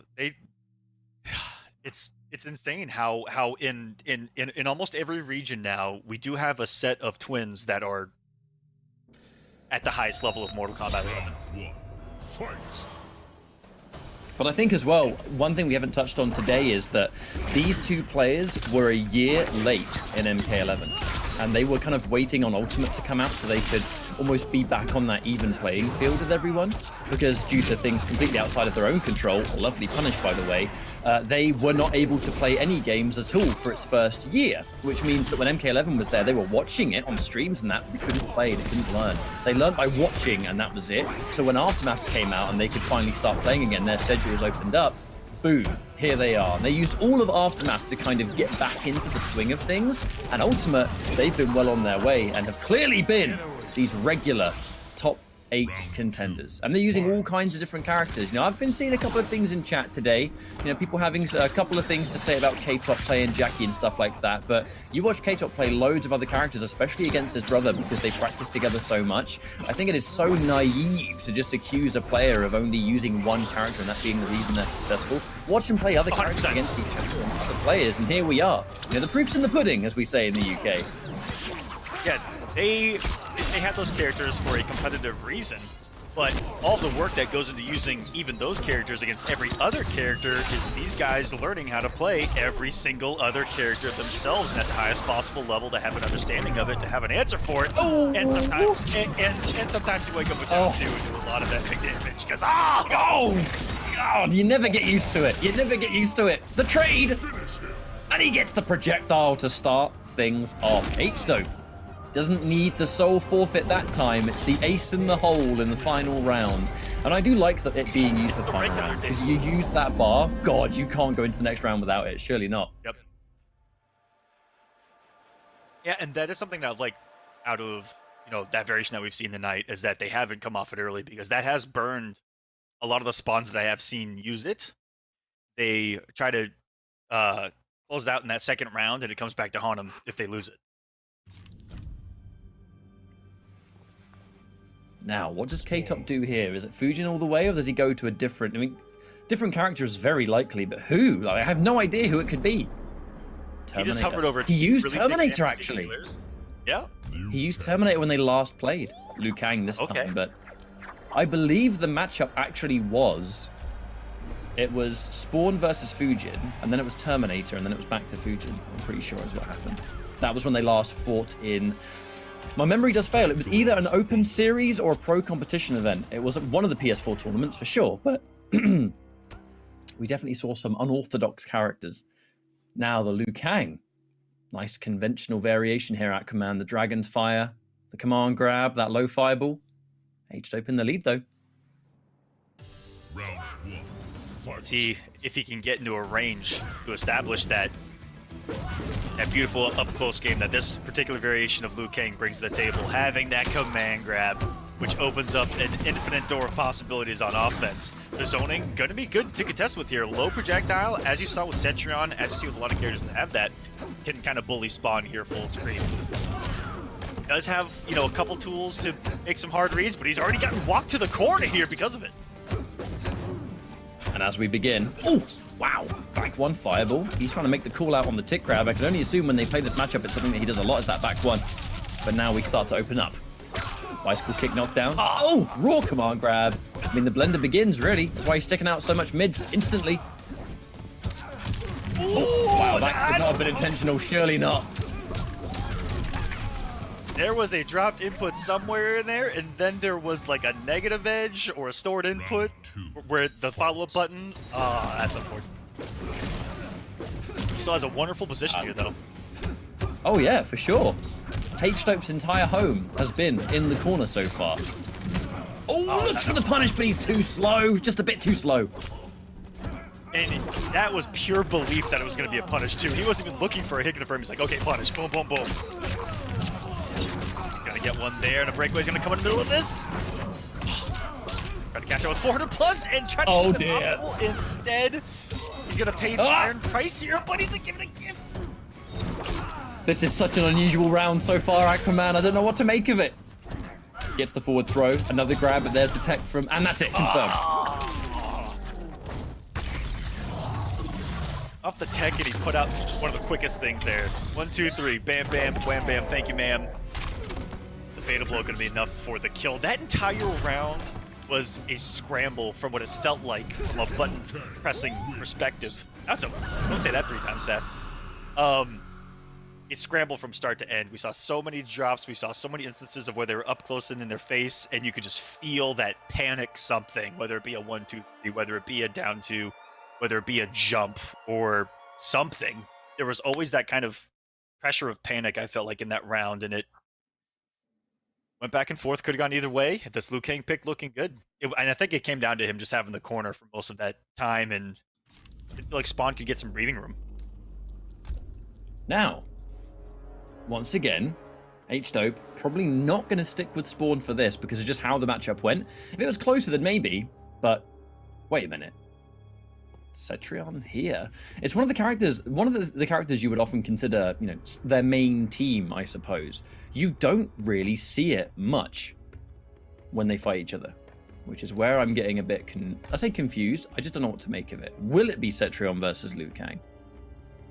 It's insane how in almost every region now we do have a set of twins that are at the highest level of Mortal Kombat 11. Fight. But I think as well, one thing we haven't touched on today is that these 2 players were a year late in MK11. And they were kind of waiting on Ultimate to come out so they could almost be back on that even playing field with everyone. Because due to things completely outside of their own control, lovely punish by the way, they were not able to play any games at all for its first year. Which means that when MK11 was there, they were watching it on streams and that they couldn't play, they couldn't learn. They learned by watching and that was it. So when Aftermath came out and they could finally start playing again, their schedules opened up, boom, here they are. And they used all of Aftermath to kind of get back into the swing of things. And Ultimate, they've been well on their way and have clearly been these regular top 8 contenders, and they're using all kinds of different characters. You know, I've been seeing a couple of things in chat today, you know, people having a couple of things to say about K-Top playing Jackie and stuff like that, but you watch K-Top play loads of other characters, especially against his brother, because they practice together so much. I think it is so naive to just accuse a player of only using one character and that being the reason they're successful. Watch them play other characters 100%. against each other and other players, and here we are. You know, the proof's in the pudding, as we say in the UK. Yeah, they have those characters for a competitive reason, but all the work that goes into using even those characters against every other character is these guys learning how to play every single other character themselves and at the highest possible level to have an understanding of it, to have an answer for it. Oh, and sometimes you wake up with down two and do a lot of epic damage because God, you never get used to it. You never get used to it. The trade, and he gets the projectile to start things off. H-Dope doesn't need the soul forfeit that time. It's the ace in the hole in the final round. And I do like that it being used for the final round, because you use that bar, God, you can't go into the next round without it. Surely not. Yep. Yeah, and that is something that I've liked out of, you know, that variation that we've seen tonight, is that they haven't come off it early, because that has burned a lot of the spawns that I have seen use it. They try to close it out in that second round, and it comes back to haunt them if they lose it. Now, what does K-Top do here? Is it Fujin all the way, or does he go to a different... I mean, different character is very likely, but who? Like, I have no idea who it could be. He just hovered over. He used really Terminator, actually. Yeah. He used Terminator when they last played Liu Kang this time, but I believe the matchup actually was... It was Spawn versus Fujin, and then it was Terminator, and then it was back to Fujin. I'm pretty sure is what happened. That was when they last fought in... My memory does fail. It was either an open series or a pro competition event. It was one of the PS4 tournaments for sure, but we definitely saw some unorthodox characters. Now the Liu Kang. Nice conventional variation here at command. The Dragon's Fire, the command grab, that low fireball. H-Dope in the lead though. See if he can get into a range to establish that beautiful up-close game that this particular variation of Liu Kang brings to the table. Having that command grab, which opens up an infinite door of possibilities on offense. The zoning, going to be good to contest with here. Low projectile, as you saw with Cetrion, as you see with a lot of characters that have that, can kind of bully spawn here full screen. Does have, you know, a couple tools to make some hard reads, but he's already gotten walked to the corner here because of it. And as we begin, oh, wow, back one fireball. He's trying to make the call out on the tick grab. I can only assume when they play this matchup, it's something that he does a lot, is that back one. But now we start to open up. Bicycle kick knockdown. Oh, raw command grab. I mean, the blender begins, really. That's why he's sticking out so much mids instantly. Oh, wow, that could not have been intentional. Surely not. There was a dropped input somewhere in there, and then there was like a negative edge or a stored input where the follow-up button. Oh, that's unfortunate. He still has a wonderful position here, though. Oh, yeah, for sure. H-Dope's entire home has been in the corner so far. Oh, looks for the punish, but he's too slow. Just a bit too slow. And that was pure belief that it was going to be a punish, too. He wasn't even looking for a hit confirm. He's like, okay, punish. Boom, boom, boom. He's going to get one there, and a breakaway's going to come in the middle of this. Try to cash out with 400 plus and try to get the bubble instead. He's going to pay the iron price here, but he's going to give it a gift. This is such an unusual round so far, Aquaman. I don't know what to make of it. Gets the forward throw, another grab, but there's the tech from, and that's it, confirmed. Off the tech, and he put out one of the quickest things there. 1, 2, 3, bam, bam, wham, bam, thank you, ma'am. The fatal blow gonna be enough for the kill. That entire round was a scramble from what it felt like from a button pressing perspective. Don't say that 3 times fast. It scrambled from start to end. We saw so many drops. We saw so many instances of where they were up close and in their face, and you could just feel that panic something, whether it be a 1, 2, 3, whether it be a down 2, whether it be a jump or something. There was always that kind of pressure of panic, I felt like, in that round, and it went back and forth. Could have gone either way. This Liu Kang pick looking good. And I think it came down to him just having the corner for most of that time, and I feel like Spawn could get some breathing room. Now, once again, H-Dope probably not going to stick with Spawn for this because of just how the matchup went. If it was closer, then maybe, but wait a minute. Cetrion here. It's one of the characters, the characters you would often consider, you know, their main team, I suppose. You don't really see it much when they fight each other, which is where I'm getting a bit, I say confused, I just don't know what to make of it. Will it be Cetrion versus Liu Kang?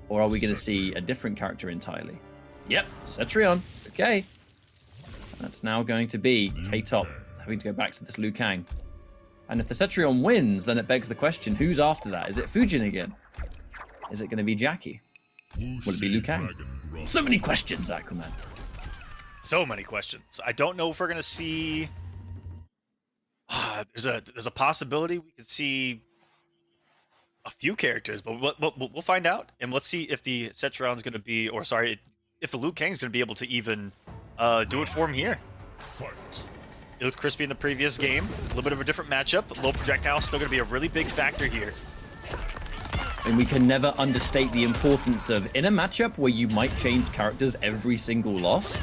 Or are we going to see a different character entirely? Yep, Cetrion. Okay. That's now going to be K-Top having to go back to this Liu Kang. And if the Cetrion wins, then it begs the question, who's after that? Is it Fujin again? Is it going to be Jackie? Will it be Liu Kang? So many questions, Aquaman. So many questions. I don't know if we're going to see... there's a possibility we could see a few characters, but we'll find out. And let's see if the Cetrion's going to be... Or sorry, if the Liu Kang's going to be able to even do it for him here. Fight. It looked crispy in the previous game. A little bit of a different matchup. Low projectile still going to be a really big factor here. And we can never understate the importance of, in a matchup where you might change characters every single loss,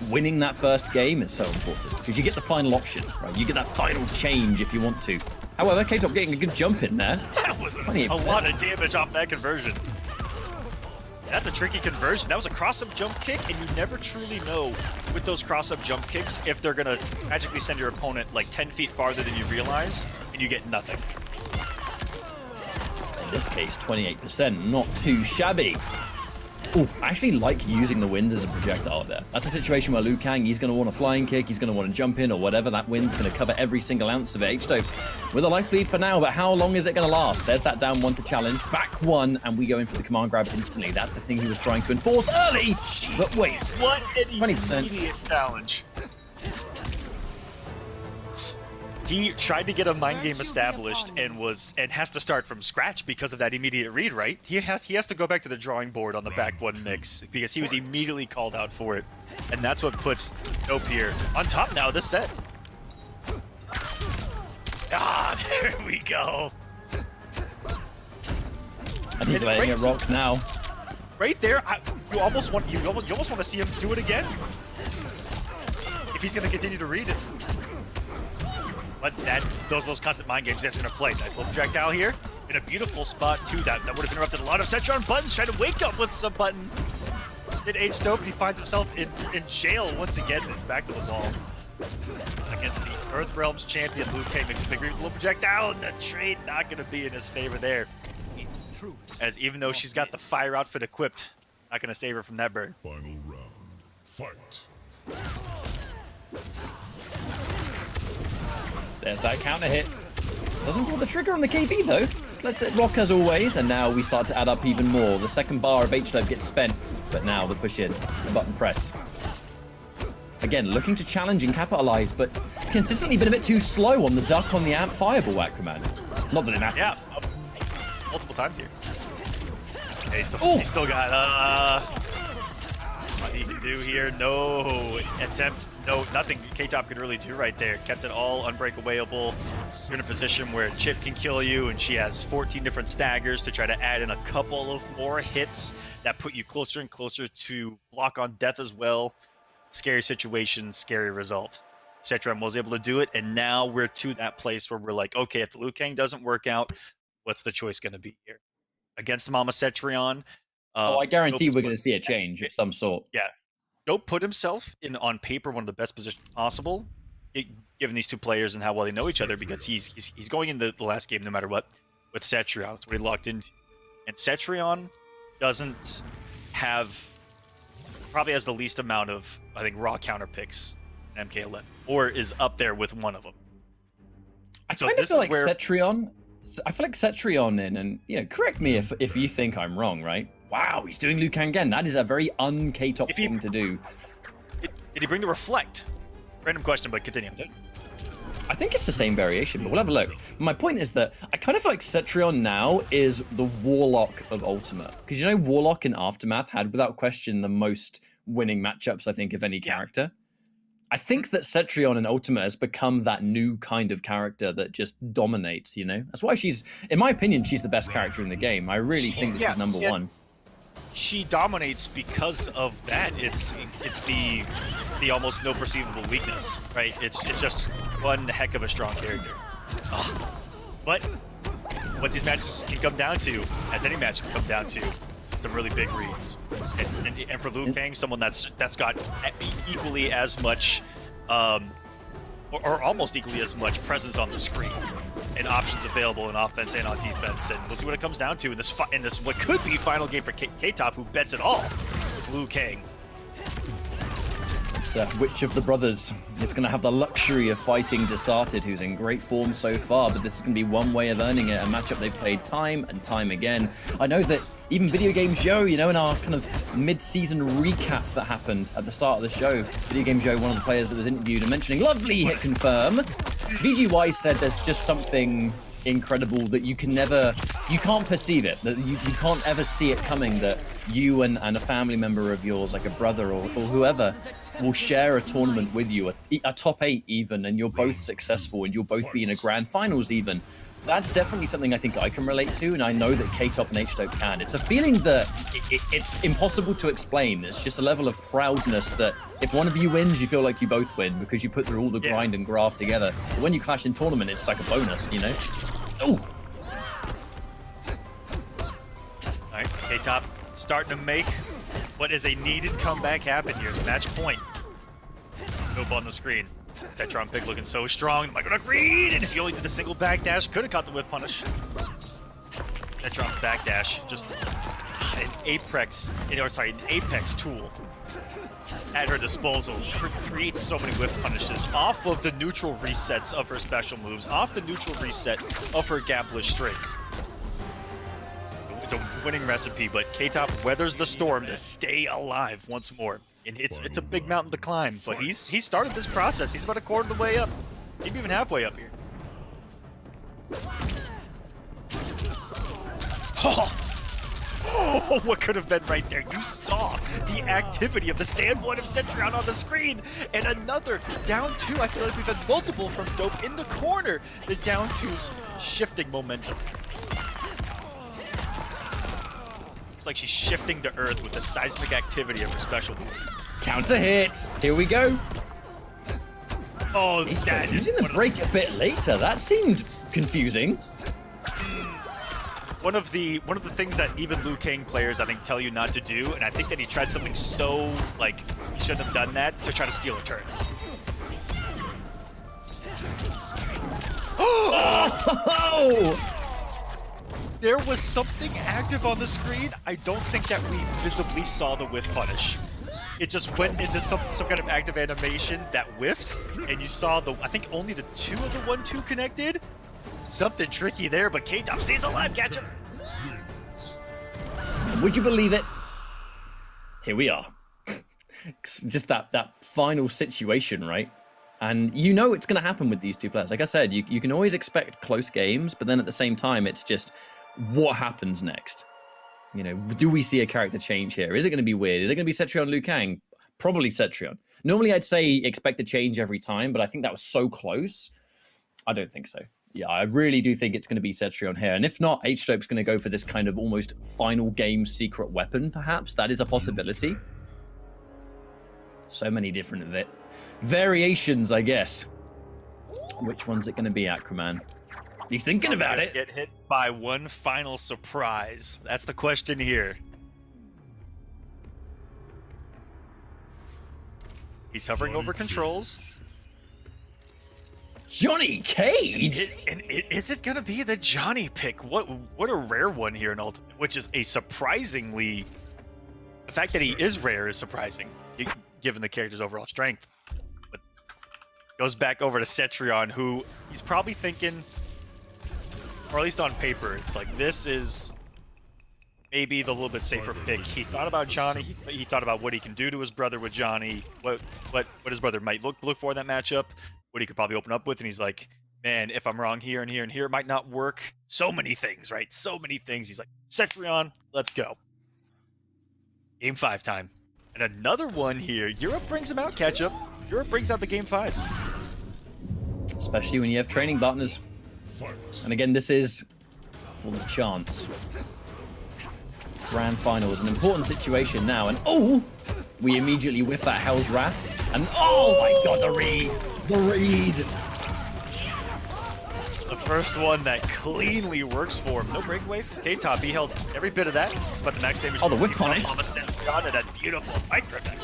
winning that first game is so important. Because you get the final option, right? You get that final change if you want to. However, K-Top getting a good jump in there. That was a lot of damage off that conversion. That's a tricky conversion. That was a cross-up jump kick, and you never truly know with those cross-up jump kicks if they're going to magically send your opponent like 10 feet farther than you realize, and you get nothing. In this case, 28%, not too shabby. Ooh, I actually like using the wind as a projectile there. That's a situation where Liu Kang, he's going to want a flying kick, he's going to want to jump in or whatever. That wind's going to cover every single ounce of it. H-Dope with a life lead for now, but how long is it going to last? There's that down one to challenge. Back one, and we go in for the command grab instantly. That's the thing he was trying to enforce early. But wait, what an 20%. Immediate challenge. He tried to get a mind game established and has to start from scratch because of that immediate read, right? He has to go back to the drawing board on the back one mix because he was immediately called out for it. And that's what puts Dope here on top now this set. Ah, there we go. And he's letting it rock now. Right there, you almost want to see him do it again. If he's gonna continue to read it. But those constant mind games that's gonna play. Nice little projectile here. In a beautiful spot too. That would have interrupted a lot of Cetron buttons, trying to wake up with some buttons. Did H-Dope, and he finds himself in jail once again. It's back to the wall. Against the Earth Realms champion, Liu Kang makes a big little projectile, and the trade not gonna be in his favor there. As even though she's got the fire outfit equipped, not gonna save her from that burn. Final round. Fight. There's that counter hit. Doesn't pull the trigger on the KB though. Just lets it rock as always, and now we start to add up even more. The second bar of H-Dope gets spent, but now the push in, the button press. Again, looking to challenge and capitalize, but consistently been a bit too slow on the duck on the amp fireball, Aquaman. Not that it matters. Yeah, multiple times here. Okay, he's still got what he can do here. No attempt, nothing K-Top could really do right there. Kept it all unbreakawayable. You're in a position where Chip can kill you, and she has 14 different staggers to try to add in a couple of more hits that put you closer and closer to block on death as well. Scary situation, scary result. Cetron was able to do it, and now we're to that place where we're like, okay, if the Liu Kang doesn't work out, what's the choice going to be here? Against Mama Cetrion. I guarantee we're going to see a change of some sort. Yeah. Dope put himself in, on paper, one of the best positions possible, given these two players and how well they know each other, because he's going into the last game no matter what with Cetrion. That's what he locked into. And Cetrion doesn't have, probably has the least amount of, I think, raw counter picks in MK11, or is up there with one of them. I kind of feel like Cetrion. I feel like Cetrion and you know, correct me if you think I'm wrong, right? Wow, he's doing Liu Kang again. That is a very un-K-Top thing to do. Did he bring the reflect? Random question, but continue. I think it's the same variation, but we'll have a look. My point is that I kind of feel like Cetrion now is the Warlock of Ultimate. Because you know, Warlock in Aftermath had, without question, the most winning matchups, I think, of any character. I think that Cetrion in Ultimate has become that new kind of character that just dominates, you know? That's why she's, in my opinion, she's the best character in the game. I really think that she's number one. she dominates because of that. It's the almost no perceivable weakness, right? It's just one heck of a strong character. Ugh. But what these matches can come down to, as any match can come down to, some really big reads. And for Liu Kang, someone that's got equally as much, or almost equally as much presence on the screen and options available in offense and on defense. And we'll see what it comes down to in this what could be final game for K-Top, who bets it all with Liu Kang. It's which of the brothers is going to have the luxury of fighting Desarted, who's in great form so far, but this is going to be one way of earning it, a matchup they've played time and time again. I know that even Video Game Joe, you know, in our kind of mid-season recap that happened at the start of the show, Video Game Joe, one of the players that was interviewed and mentioning, lovely hit confirm, VGY said there's just something incredible that you can't perceive it, that you can't ever see it coming, that you and a family member of yours, like a brother or whoever, will share a tournament with you, a top 8 even, and you're both successful and you'll both be in a grand finals even. That's definitely something I think I can relate to, and I know that K-Top and H-Dope can. It's a feeling that it's impossible to explain. It's just a level of proudness that if one of you wins, you feel like you both win because you put through all the grind and graft together. But when you clash in tournament, it's like a bonus, you know? Oh! Alright, K-Top starting to make what is a needed comeback happen here. Match point. Nope on the screen. Tetron pick looking so strong. Like on green, and if he only did a single backdash, could have caught the whip punish. Tetron backdash, just an Apex tool at her disposal. Creates so many whip punishes off of the neutral resets of her special moves, off the neutral reset of her gaplish strings. It's a winning recipe, but K-Top weathers the storm to stay alive once more. And it's a big mountain to climb, but he started this process. He's about a quarter of the way up, maybe even halfway up here. Oh, what could have been right there? You saw the activity of the standpoint of Cetrion on the screen, and another down 2. I feel like we've had multiple from Dope in the corner. The down 2's shifting momentum. Like she's shifting to Earth with the seismic activity of her special moves. Counter hit. Here we go. Oh, he's that using the break a bit later. That seemed confusing. One of the things that even Liu Kang players I think tell you not to do, and I think that he tried something so like he shouldn't have done that, to try to steal a turn. Oh! There was something active on the screen. I don't think that we visibly saw the whiff punish. It just went into some kind of active animation that whiffed, and you saw I think only the 2 of the 1-2 connected. Something tricky there, but K-Top stays alive. Catch him. Would you believe it? Here we are. Just that final situation, right? And you know it's going to happen with these two players. Like I said, you can always expect close games, but then at the same time, it's just what happens next. You know, do we see a character change here? Is it going to be weird? Is it going to be Cetrion Liu Kang? Probably Cetrion. Normally, I'd say expect a change every time, but I think that was so close. I don't think so. Yeah, I really do think it's going to be Cetrion here. And if not, H-Dope's going to go for this kind of almost final game secret weapon, perhaps. That is a possibility. So many different variations, I guess. Which one's it going to be, Acroman? He's thinking about it. Get hit by one final surprise. That's the question here. He's hovering over controls. Johnny Cage? Is it gonna be the Johnny pick? What a rare one here in Ultimate, which is a surprisingly... The fact that he is rare is surprising, given the character's overall strength. But goes back over to Cetrion, who he's probably thinking, or at least on paper, it's like, this is maybe the little bit safer pick. He thought about Johnny, he thought about what he can do to his brother with Johnny, what his brother might look for in that matchup, what he could probably open up with, and he's like, man, if I'm wrong here and here and here, it might not work. So many things, right? So many things. He's like, Cetrion, let's go. Game 5 time. And another one here. Europe brings him out, Ketchup. Europe brings out the Game 5s. Especially when you have training partners. And again, this is for the chance. grand finals. An important situation now. And oh, we immediately whiff that Hell's Wrath. And oh my god, the read. The read. The first one that cleanly works for him. No breakaway from K-Top. He held every bit of that. It's about the max damage. Oh, the whiff punish. And a beautiful micro deck.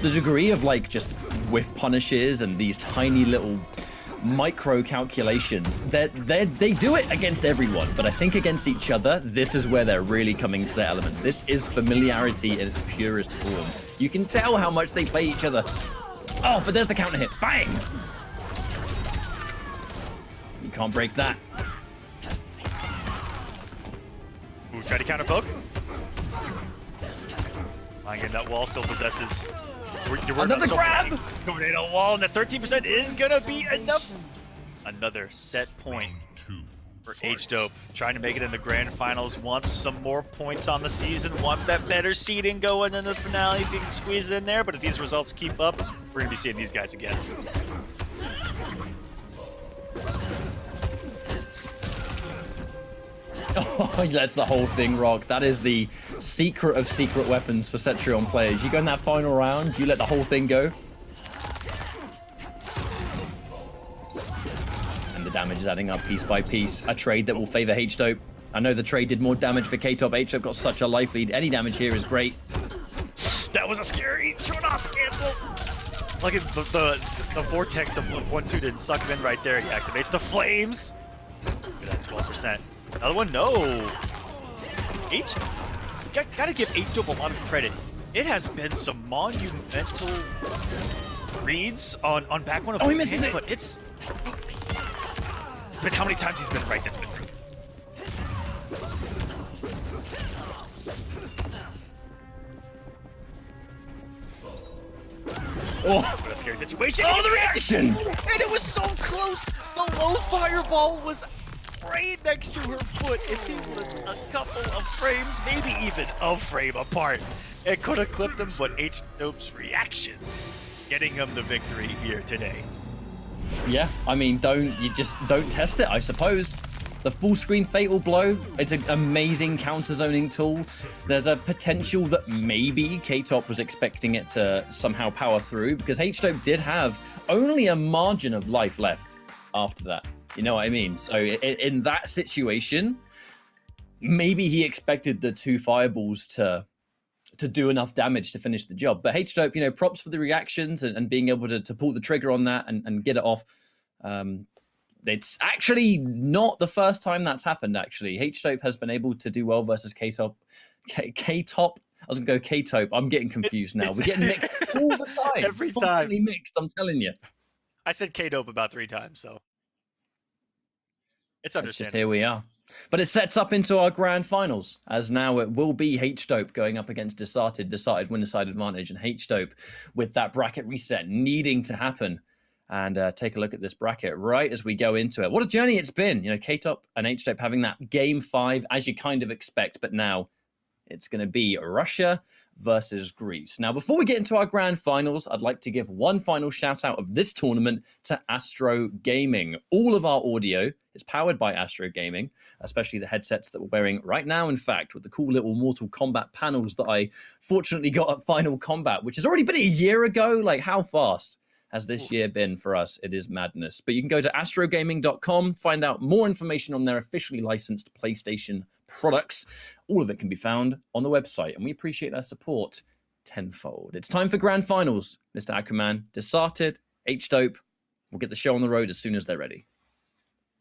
The degree of like just whiff punishes and these tiny little micro calculations, they do it against everyone, but I think against each other, this is where they're really coming to their element. This is familiarity in its purest form. You can tell how much they play each other. Oh, but there's the counter hit. Bang! You can't break that. Ooh, try to counter poke. Again, that wall still possesses. Another grab! Tornado wall, and the 13% is gonna be enough. Another set point for H-Dope. Trying to make it in the grand finals. Wants some more points on the season. Wants that better seeding going in the finale if he can squeeze it in there. But if these results keep up, we're gonna be seeing these guys again. Oh, that's the whole thing, Rock. That is the secret of secret weapons for Cetrion players. You go in that final round, you let the whole thing go. And the damage is adding up piece by piece. A trade that will favor H-Dope. I know the trade did more damage for K-Top. H-Dope got such a life lead. Any damage here is great. That was a scary short off cancel. Look at the vortex of 1-2 didn't suck him in right there. He activates the flames. Look at that 12%. Another one, no. Gotta give H-Dope a lot of credit. It has been some monumental reads on back one of he misses it. But it's. But how many times he's been right? That's been true. Oh, what a scary situation. Oh, the reaction! And it was so close. The low fireball was right next to her foot. If it was a couple of frames, maybe even a frame apart, it could have clipped him, but H-Dope's reactions getting him the victory here today. Yeah, I mean, don't test it, I suppose. The full screen fatal blow, it's an amazing counter zoning tool. There's a potential that maybe K-Top was expecting it to somehow power through, because H-Dope did have only a margin of life left after that. You know what I mean? So in that situation, maybe he expected the two fireballs to do enough damage to finish the job. But H-Dope, you know, props for the reactions and being able to pull the trigger on that and get it off. It's actually not the first time that's happened, actually. H-Dope has been able to do well versus K-Top. K-Top? I was going to go K-Tope. I'm getting confused now. We're getting mixed all the time. Every time. Constantly mixed, I'm telling you. I said K-Dope about 3 times, so. It's understandable. Just here we are. But it sets up into our grand finals, as now it will be H-Dope going up against Desarted winner side advantage, and H-Dope with that bracket reset needing to happen. And take a look at this bracket right as we go into it. What a journey it's been. You know, K-Top and H-Dope having that game 5 as you kind of expect, but now it's going to be Russia versus Greece. Now, before we get into our grand finals, I'd like to give one final shout out of this tournament to Astro Gaming. All of our audio is powered by Astro Gaming, especially the headsets that we're wearing right now, in fact, with the cool little Mortal Kombat panels that I fortunately got at Final Combat, which has already been a year ago. Like, how fast has this year been for us? It is madness. But you can go to astrogaming.com, find out more information on their officially licensed PlayStation products. All of it can be found on the website, and we appreciate their support tenfold. It's time for grand finals. Mr. Aquaman, Desarted, H-Dope. We'll get the show on the road as soon as they're ready.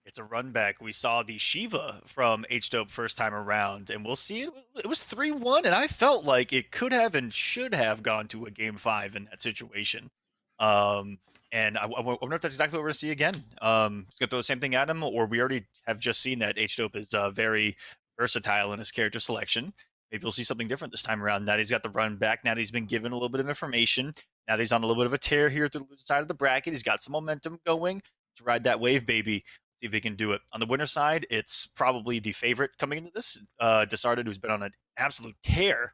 It's a run back. We saw the Shiva from H-Dope first time around, and we'll see it was 3-1, and I felt like it could have and should have gone to a game 5 in that situation. And I wonder if that's exactly what we're going to see again. It's going to throw the same thing at him, or we already have just seen that H-Dope is very versatile in his character selection. Maybe we'll see something different this time around. Now that he's got the run back, now that he's been given a little bit of information, now that he's on a little bit of a tear here to the side of the bracket, he's got some momentum going. Let's ride that wave, baby. See if he can do it. On the winner side, it's probably the favorite coming into this, Desarted, who's been on an absolute tear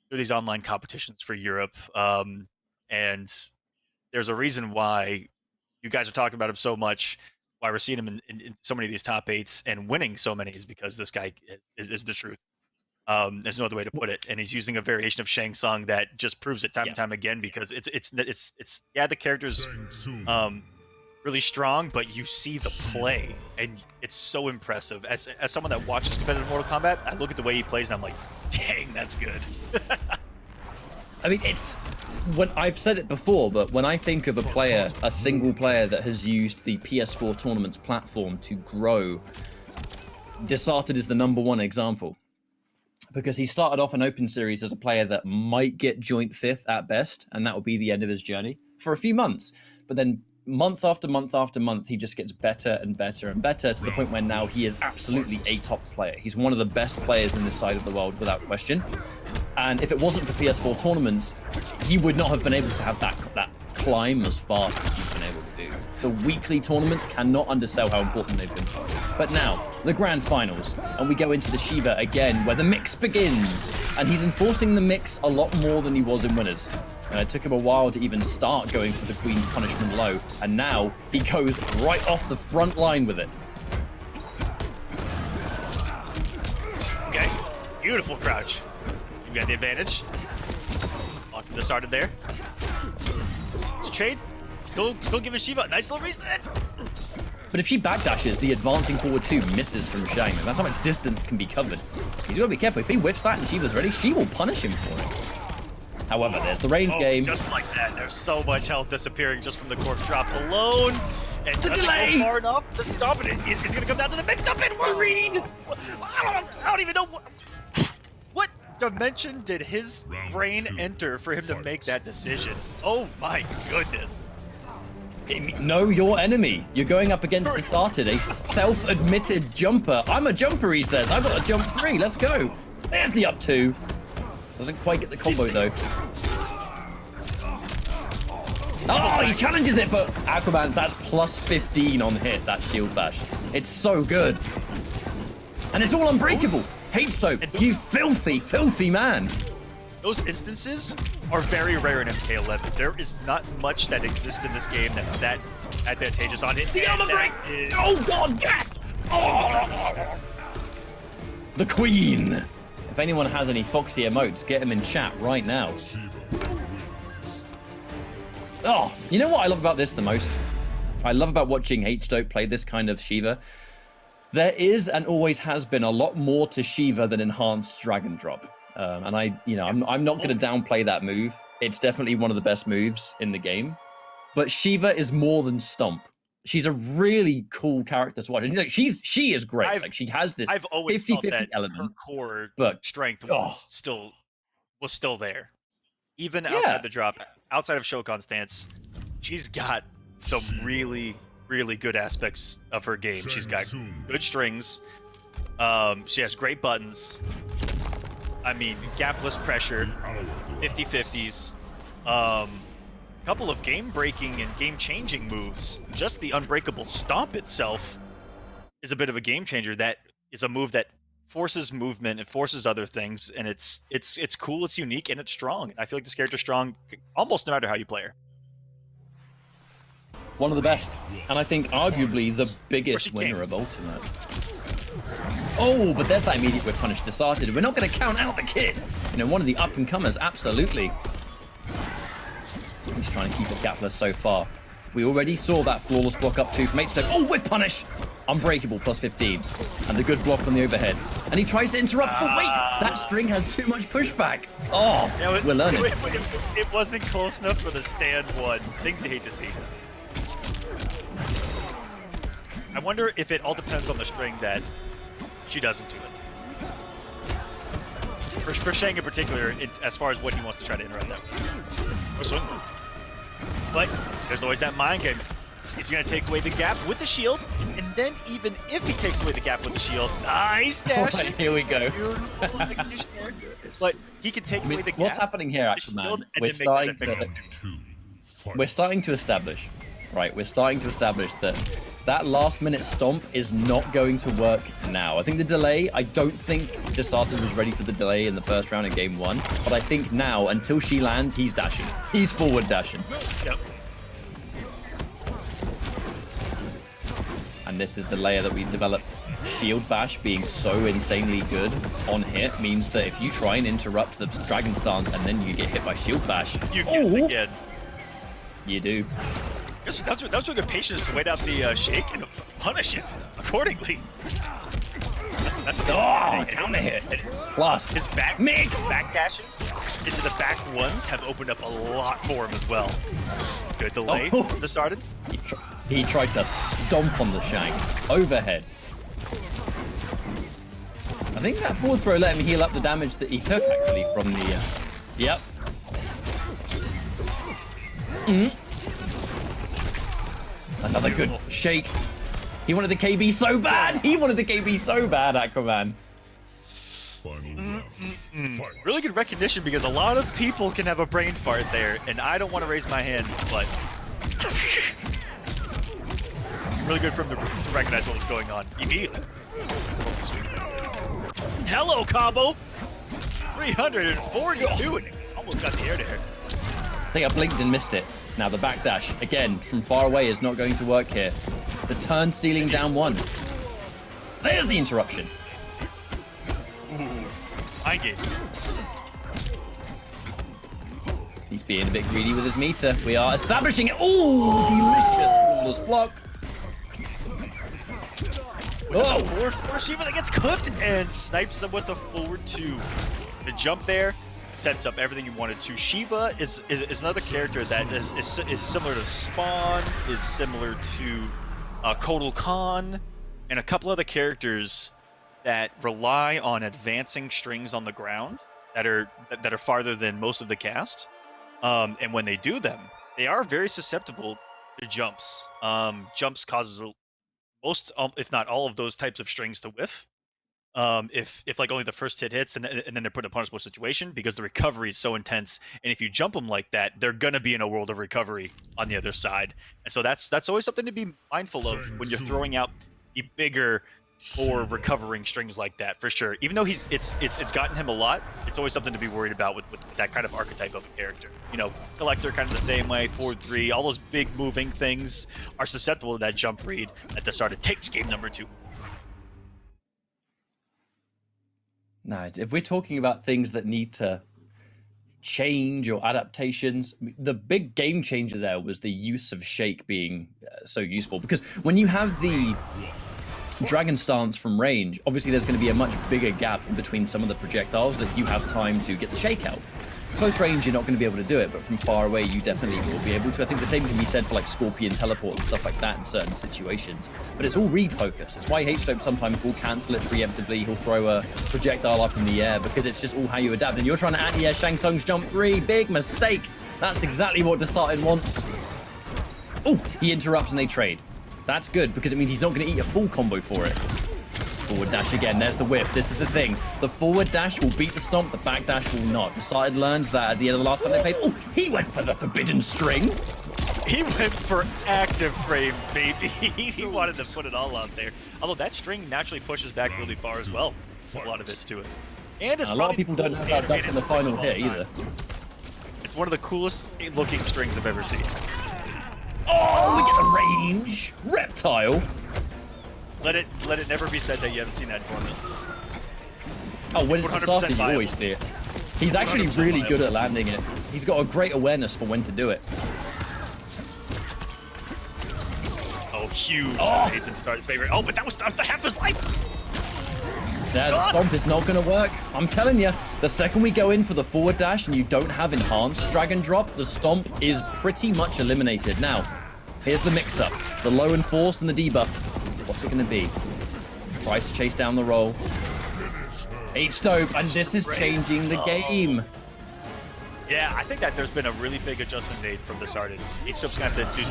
through these online competitions for Europe. And there's a reason why you guys are talking about him so much, why we're seeing him in so many of these top 8s and winning so many, is because this guy is the truth. There's no other way to put it. And he's using a variation of Shang Tsung that just proves it time and time again because it's yeah, the character's really strong, but you see the play and it's so impressive. As someone that watches competitive Mortal Kombat, I look at the way he plays and I'm like, dang, that's good. I mean, it's when I've said it before, but when I think of a player, a single player that has used the PS4 tournaments platform to grow, Desarted is the #1 example. Because he started off an open series as a player that might get joint 5th at best, and that will be the end of his journey for a few months. But then month after month after month, he just gets better and better and better to the point where now he is absolutely a top player. He's one of the best players in this side of the world without question. And if it wasn't for PS4 tournaments, he would not have been able to have that climb as fast as he's been able to do. The weekly tournaments cannot undersell how important they've been. But now, the grand finals, and we go into the Shiva again, where the mix begins. And he's enforcing the mix a lot more than he was in winners. And it took him a while to even start going for the Queen's punishment low. And now he goes right off the front line with it. Okay, beautiful crouch. You got the advantage. Lock from the started there. Let's trade. Still giving Shiva a nice little reset. But if she backdashes, the advancing forward 2 misses from Shang. And that's how much distance can be covered. He's got to be careful. If he whiffs that and Shiva's ready, she will punish him for it. However, there's the range game. Just like that. There's so much health disappearing just from the corpse drop alone. And the doesn't delay! go far enough to stop it. It's going to come down to the mix-up and we're read. I don't even know what dimension did his brain enter for him to make that decision. Oh my goodness. Know your enemy. You're going up against Desarted, a self-admitted jumper. I'm a jumper, he says. I've got a jump 3. Let's go. There's the up 2. Doesn't quite get the combo, though. Oh, he challenges it, but Aquaman, that's plus 15 on hit, that shield bash. It's so good. And it's all unbreakable. H-Stoke, you filthy, filthy man. Those instances are very rare in MK11. There is not much that exists in this game that's that advantageous on it. The armor break! Oh god, yes! Oh. The Queen! If anyone has any Foxy emotes, get them in chat right now. Oh, you know what I love about this the most? I love about watching H-Stoke play this kind of Shiva. There is and always has been a lot more to Shiva than enhanced Dragon Drop. And I'm not going to downplay that move. It's definitely one of the best moves in the game. But Shiva is more than Stomp. She's a really cool character to watch. And, she is great. She has this 50-50 element. Her core but, strength was still there. Even outside the drop, outside of Shokun's stance, she's got some really, really good aspects of her game. She's got good strings. She has great buttons. I mean, gapless pressure, 50-50s, couple of game-breaking and game-changing moves. Just the unbreakable stomp itself is a bit of a game-changer. That is a move that forces movement, it forces other things, and it's cool, it's unique, and it's strong. I feel like this character's strong almost no matter how you play her. One of the best, and I think arguably the biggest winner of Ultimate. Oh, but there's that immediate whip punish Desarted. We're not going to count out the kid. One of the up-and-comers, absolutely. He's trying to keep it gapless so far. We already saw that flawless block up 2 from H-Stoke. Oh, whip punish! Unbreakable, plus 15. And the good block on the overhead. And he tries to interrupt, but wait! That string has too much pushback. Oh, yeah, we're learning. It wasn't close enough for the stand one. Things you hate to see. I wonder if it all depends on the string that she doesn't do it. For Shang in particular, as far as what he wants to try to interrupt them. Or swing move. But there's always that mind game. He's going to take away the gap with the shield, and then even if he takes away the gap with the shield, nice dashes. Right, here we go. But he can take away the gap. What's happening here, Aquaman? We're starting to establish, right? We're starting to establish that last-minute stomp is not going to work now. I think the delay, I don't think Desarted was ready for the delay in the first round in game 1, but I think now, until she lands, he's dashing. He's forward dashing. Yep. and this is the layer that we've developed. Shield Bash being so insanely good on hit means that if you try and interrupt the Dragon Stance and then you get hit by Shield Bash, You get it again. you do. That's what good patience to wait out the shake and punish it accordingly. That's a counter hit. Plus his back dashes into the back ones have opened up a lot for him as well. Good delay just started. He tried to stomp on the shank overhead. I think that forward throw let him heal up the damage that he took actually from the. Yep. Another good shake. He wanted the KB so bad. He wanted the KB so bad, Aquaman. Really good recognition because a lot of people can have a brain fart there, and I don't want to raise my hand, but really good for him to recognize what was going on immediately. Hello, combo. 342 and almost got the air to air. I think I blinked and missed it. Now the backdash, again, from far away is not going to work here. The turn stealing down one. There's the interruption. Mind games. He's being a bit greedy with his meter. We are establishing it. Ooh, delicious flawless block. Oh, forward receiver that gets clipped and snipes him with the forward two. The jump there sets up everything you wanted to. Shiva is another character that is similar to Spawn, is similar to Kotal Khan, and a couple other characters that rely on advancing strings on the ground that are farther than most of the cast. And when they do them, they are very susceptible to jumps. Jumps causes most, if not all, of those types of strings to whiff. If like only the first hit hits and then they're put in a punishable situation because the recovery is so intense, and if you jump them like that, they're gonna be in a world of recovery on the other side. And so that's always something to be mindful of when you're throwing out the bigger or recovering strings like that, for sure. Even though it's gotten him a lot, it's always something to be worried about with that kind of archetype of a character. You know, Collector kind of the same way, forward three, all those big moving things are susceptible to that jump read at the start. It takes game number 2. No, if we're talking about things that need to change or adaptations, the big game changer there was the use of Shake being so useful. Because when you have the Dragon Stance from range, obviously there's going to be a much bigger gap in between some of the projectiles that you have time to get the Shake out. Close range, you're not going to be able to do it, but from far away, you definitely will be able to. I think the same can be said for like Scorpion Teleport and stuff like that in certain situations. But it's all read focused. It's why H-Dope sometimes will cancel it preemptively. He'll throw a projectile up in the air because it's just all how you adapt. And you're trying to anti-air Shang Tsung's jump 3. Big mistake. That's exactly what Desarted wants. Oh, he interrupts and they trade. That's good because it means he's not going to eat a full combo for it. Forward dash again, there's the whip. This is the thing. The forward dash will beat the stomp, the back dash will not. Decided learned that at the end of the last time they played. Oh, he went for the forbidden string. He went for active frames, baby. He wanted to put it all out there. Although that string naturally pushes back really far as well. A lot of hits to it. And it's a lot of people don't know about that in the final hit either. It's one of the coolest looking strings I've ever seen. Oh, we get the range. Reptile. Let it never be said that you haven't seen that tournament. Oh, when it's started, you always see it. He's actually really good at landing it. He's got a great awareness for when to do it. Oh, huge grenades and start his favorite. Oh, but that was after half his life. Yeah, the stomp is not going to work. I'm telling you, the second we go in for the forward dash and you don't have enhanced drag and drop, the stomp is pretty much eliminated. Now, here's the mix-up. The low enforced and the debuff. What's it going to be? Tries to chase down the roll. H-Dope, and this is changing the game. Yeah, I think that there's been a really big adjustment made from the start. H-Dope's going to have to do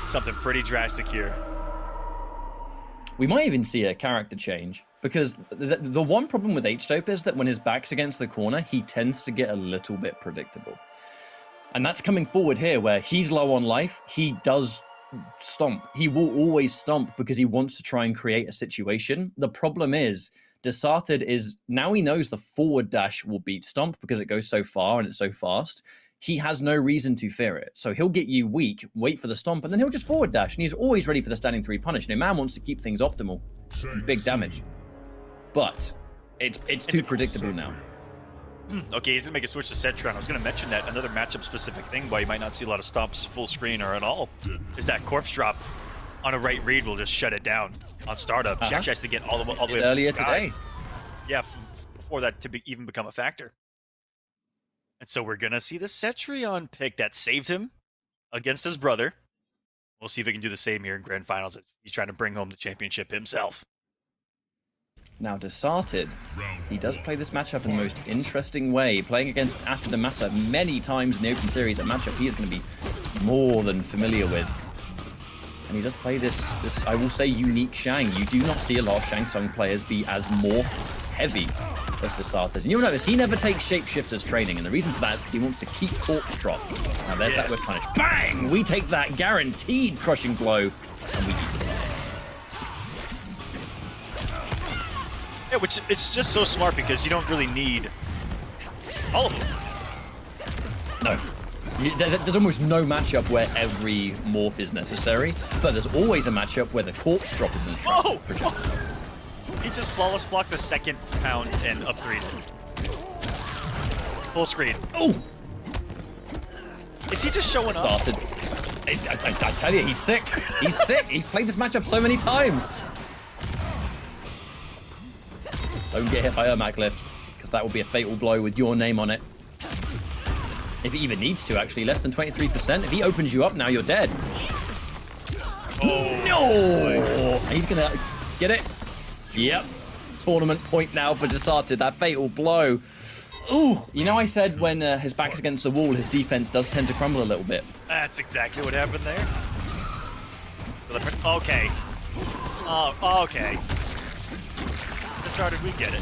something pretty drastic here. We might even see a character change, because the one problem with H-Dope is that when his back's against the corner, he tends to get a little bit predictable. And that's coming forward here, where he's low on life, he does stomp. He will always stomp because he wants to try and create a situation. The problem is, Desarted is, now he knows the forward dash will beat stomp because it goes so far and it's so fast. he has no reason to fear it. So he'll get you weak, wait for the stomp, and then he'll just forward dash, and he's always ready for the standing 3 punish. No man wants to keep things optimal. Big damage. But it's too predictable now. Okay, he's gonna make a switch to Cetron. I was gonna mention that another matchup-specific thing why you might not see a lot of stomps full screen or at all is that corpse drop on a right read will just shut it down on startup. She actually has to get all the way up earlier to the sky. today. Yeah, before that to even become a factor. And so we're gonna see the Cetrion pick that saved him against his brother. We'll see if he can do the same here in Grand Finals. He's trying to bring home the championship himself. Now, Desarted, he does play this matchup in the most interesting way, playing against Acid and Massa many times in the Open Series, a matchup he is going to be more than familiar with. And he does play this, I will say, unique Shang. You do not see a lot of Shang Tsung players be as morph heavy as Desarted. And you'll notice he never takes Shapeshifter's training, and the reason for that is because he wants to keep Corpse Drop. Now, there's that word punish. Bang! We take that guaranteed crushing blow, and we keep the players. Yeah, which it's just so smart because you don't really need all of them. No. There's almost no matchup where every morph is necessary, but there's always a matchup where the corpse drop is in trouble. He just flawless blocked the second pound and up 3. Full screen. Oh! Is he just showing up? Started. I tell you, he's sick. He's sick. He's played this matchup so many times. Don't get hit by Ermac lift, because that will be a fatal blow with your name on it. If he even needs to, actually. Less than 23%. If he opens you up now, you're dead. Oh. No! He's going to get it. Yep. Tournament point now for Desarted. That fatal blow. Ooh. You know, I said when his back is against the wall, his defense does tend to crumble a little bit. That's exactly what happened there. Okay. Oh, okay. Started, we get it.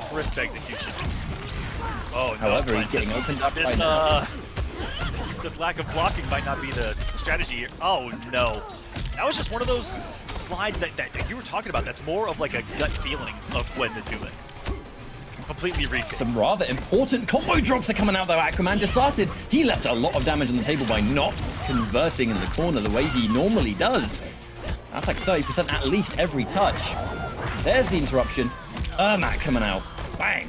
Crisp execution. Oh, no. However, he's getting opened up right now. This lack of blocking might not be the strategy here. Oh, no. That was just one of those slides that you were talking about. That's more of like a gut feeling of when to do it. Completely refixed. Some rather important combo drops are coming out though. Aquaman Desarted. He left a lot of damage on the table by not converting in the corner the way he normally does. That's like 30% at least every touch. There's the interruption. Ermac coming out. Bang.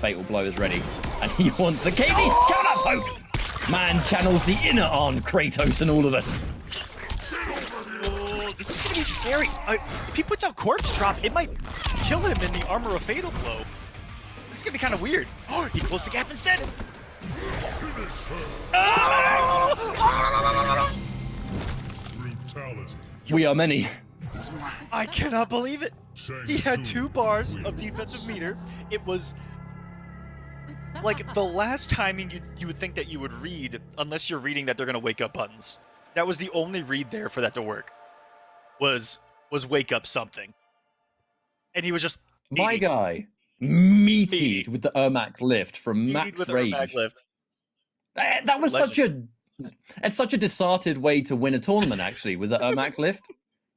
Fatal blow is ready. And he wants the KD counter poke. Man channels the inner on Kratos and all of us. Oh, this is going to be scary. If he puts out Corpse Drop, it might kill him in the Armor of Fatal Blow. This is going to be kind of weird. Oh, he closed the gap instead. Brutality. We are many. I cannot believe it. He had 2 bars of defensive meter. It was like the last timing you would think that you would read, unless you're reading that they're going to wake up buttons. That was the only read there for that to work. Was wake up something. And he was just My guy meated with the Ermac lift from max range. That was it's such a Desarted way to win a tournament, actually, with the Ermac lift.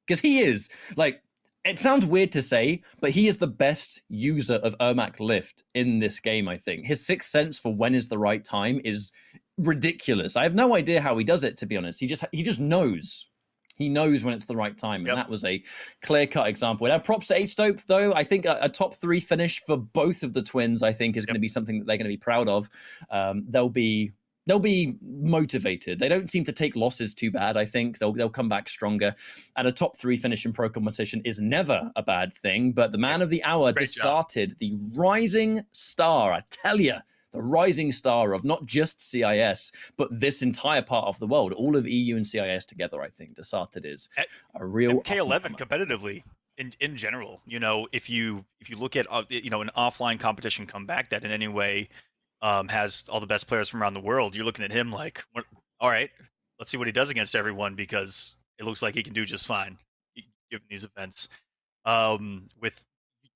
Because he is, like, it sounds weird to say, but he is the best user of Ermac lift in this game, I think. His sixth sense for when is the right time is ridiculous. I have no idea how he does it, to be honest. He just knows. He knows when it's the right time, and that was a clear-cut example. Now, props to H-Dope, though. I think a top 3 finish for both of the twins, I think, is going to be something that they're going to be proud of. They'll be motivated. They don't seem to take losses too bad. I think they'll come back stronger. And a top 3 finish in pro competition is never a bad thing. But the man of the hour, Desarted, the rising star. I tell you, the rising star of not just CIS, but this entire part of the world, all of EU and CIS together. I think Desarted is a real MK11 competitively. In general, you know, if you look at an offline competition comeback that in any way has all the best players from around the world, you're looking at him like, all right, let's see what he does against everyone, because it looks like he can do just fine given these events. With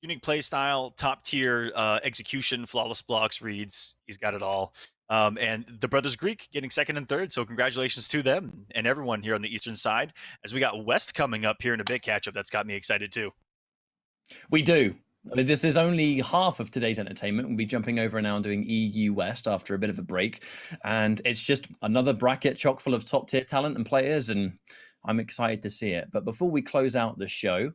unique play style, top tier execution, flawless blocks, reads, he's got it all. And the brothers Greek getting 2nd and 3rd, so congratulations to them and everyone here on the eastern side. As we got West coming up here in a big catch-up, that's got me excited too. We do. I mean, this is only half of today's entertainment. We'll be jumping over now and doing EU West after a bit of a break. And it's just another bracket chock full of top-tier talent and players, and I'm excited to see it. But before we close out the show,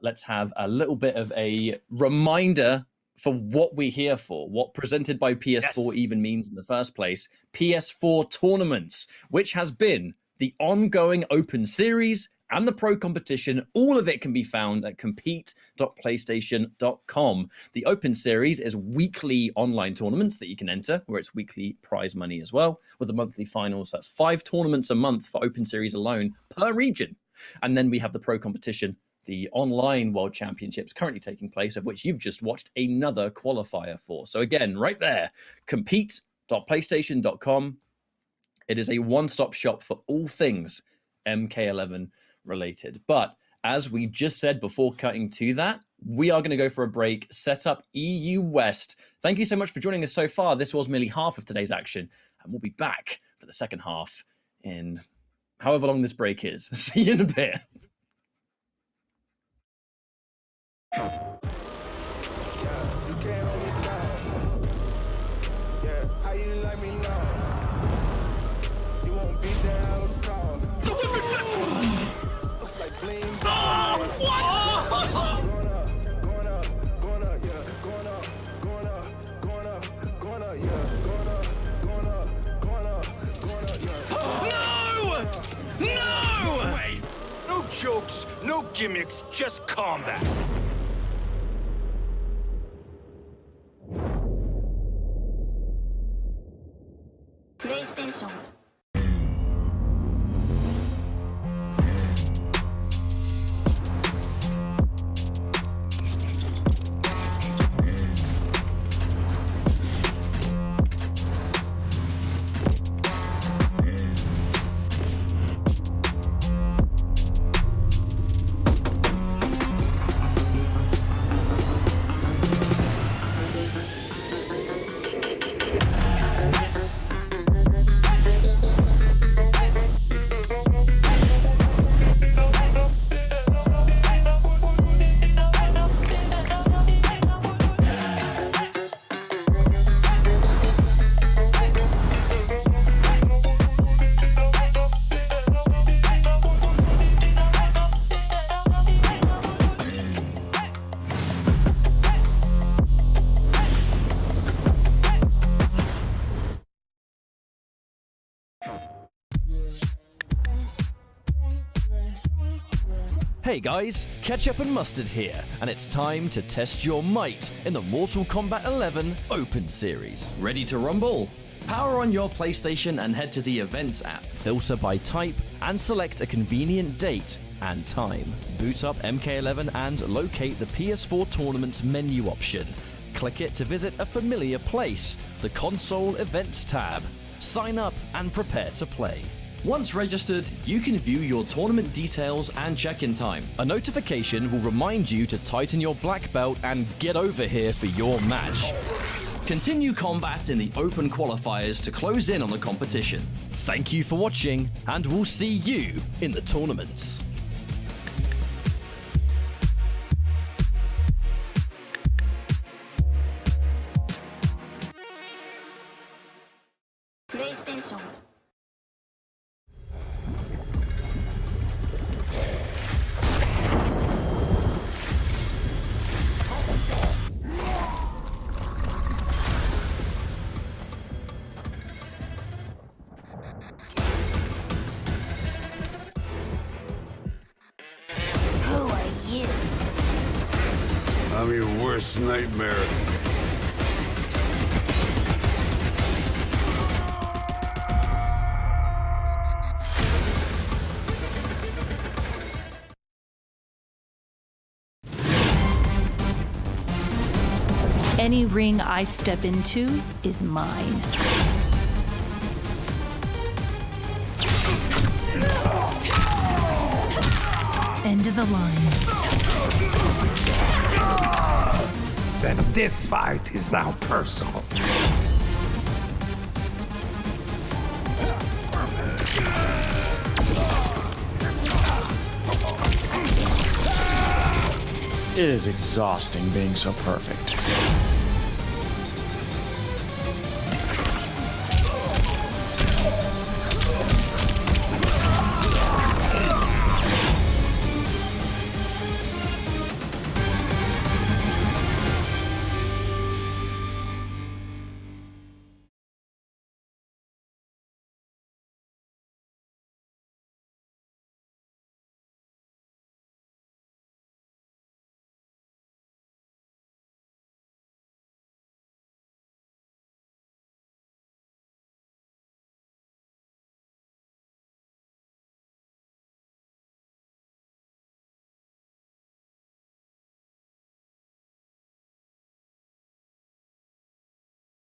let's have a little bit of a reminder for what we're here for, what presented by PS4 even means in the first place. PS4 tournaments, which has been the ongoing open series and the pro competition. All of it can be found at compete.playstation.com. The open series is weekly online tournaments that you can enter, where it's weekly prize money as well, with the monthly finals. That's 5 tournaments a month for open series alone per region. And then we have the pro competition, the online world championships currently taking place, of which you've just watched another qualifier for. So again, right there, compete.playstation.com. It is a one-stop shop for all things MK11 related. But as we just said before cutting to that, we are going to go for a break, set up EU West. Thank you so much for joining us so far. This was merely half of today's action, and we'll be back for the second half in however long this break is. See you in a bit. No jokes, no gimmicks, just combat. PlayStation. Hey guys, Ketchup and Mustard here, and it's time to test your might in the Mortal Kombat 11 Open Series. Ready to rumble? Power on your PlayStation and head to the Events app, filter by type, and select a convenient date and time. Boot up MK11 and locate the PS4 Tournaments menu option. Click it to visit a familiar place, the Console Events tab. Sign up and prepare to play. Once registered, you can view your tournament details and check-in time. A notification will remind you to tighten your black belt and get over here for your match. Continue combat in the open qualifiers to close in on the competition. Thank you for watching, and we'll see you in the tournaments. PlayStation. Who are you? I'm your worst nightmare. Any ring I step into is mine. End of the line. Then this fight is now personal. It is exhausting being so perfect.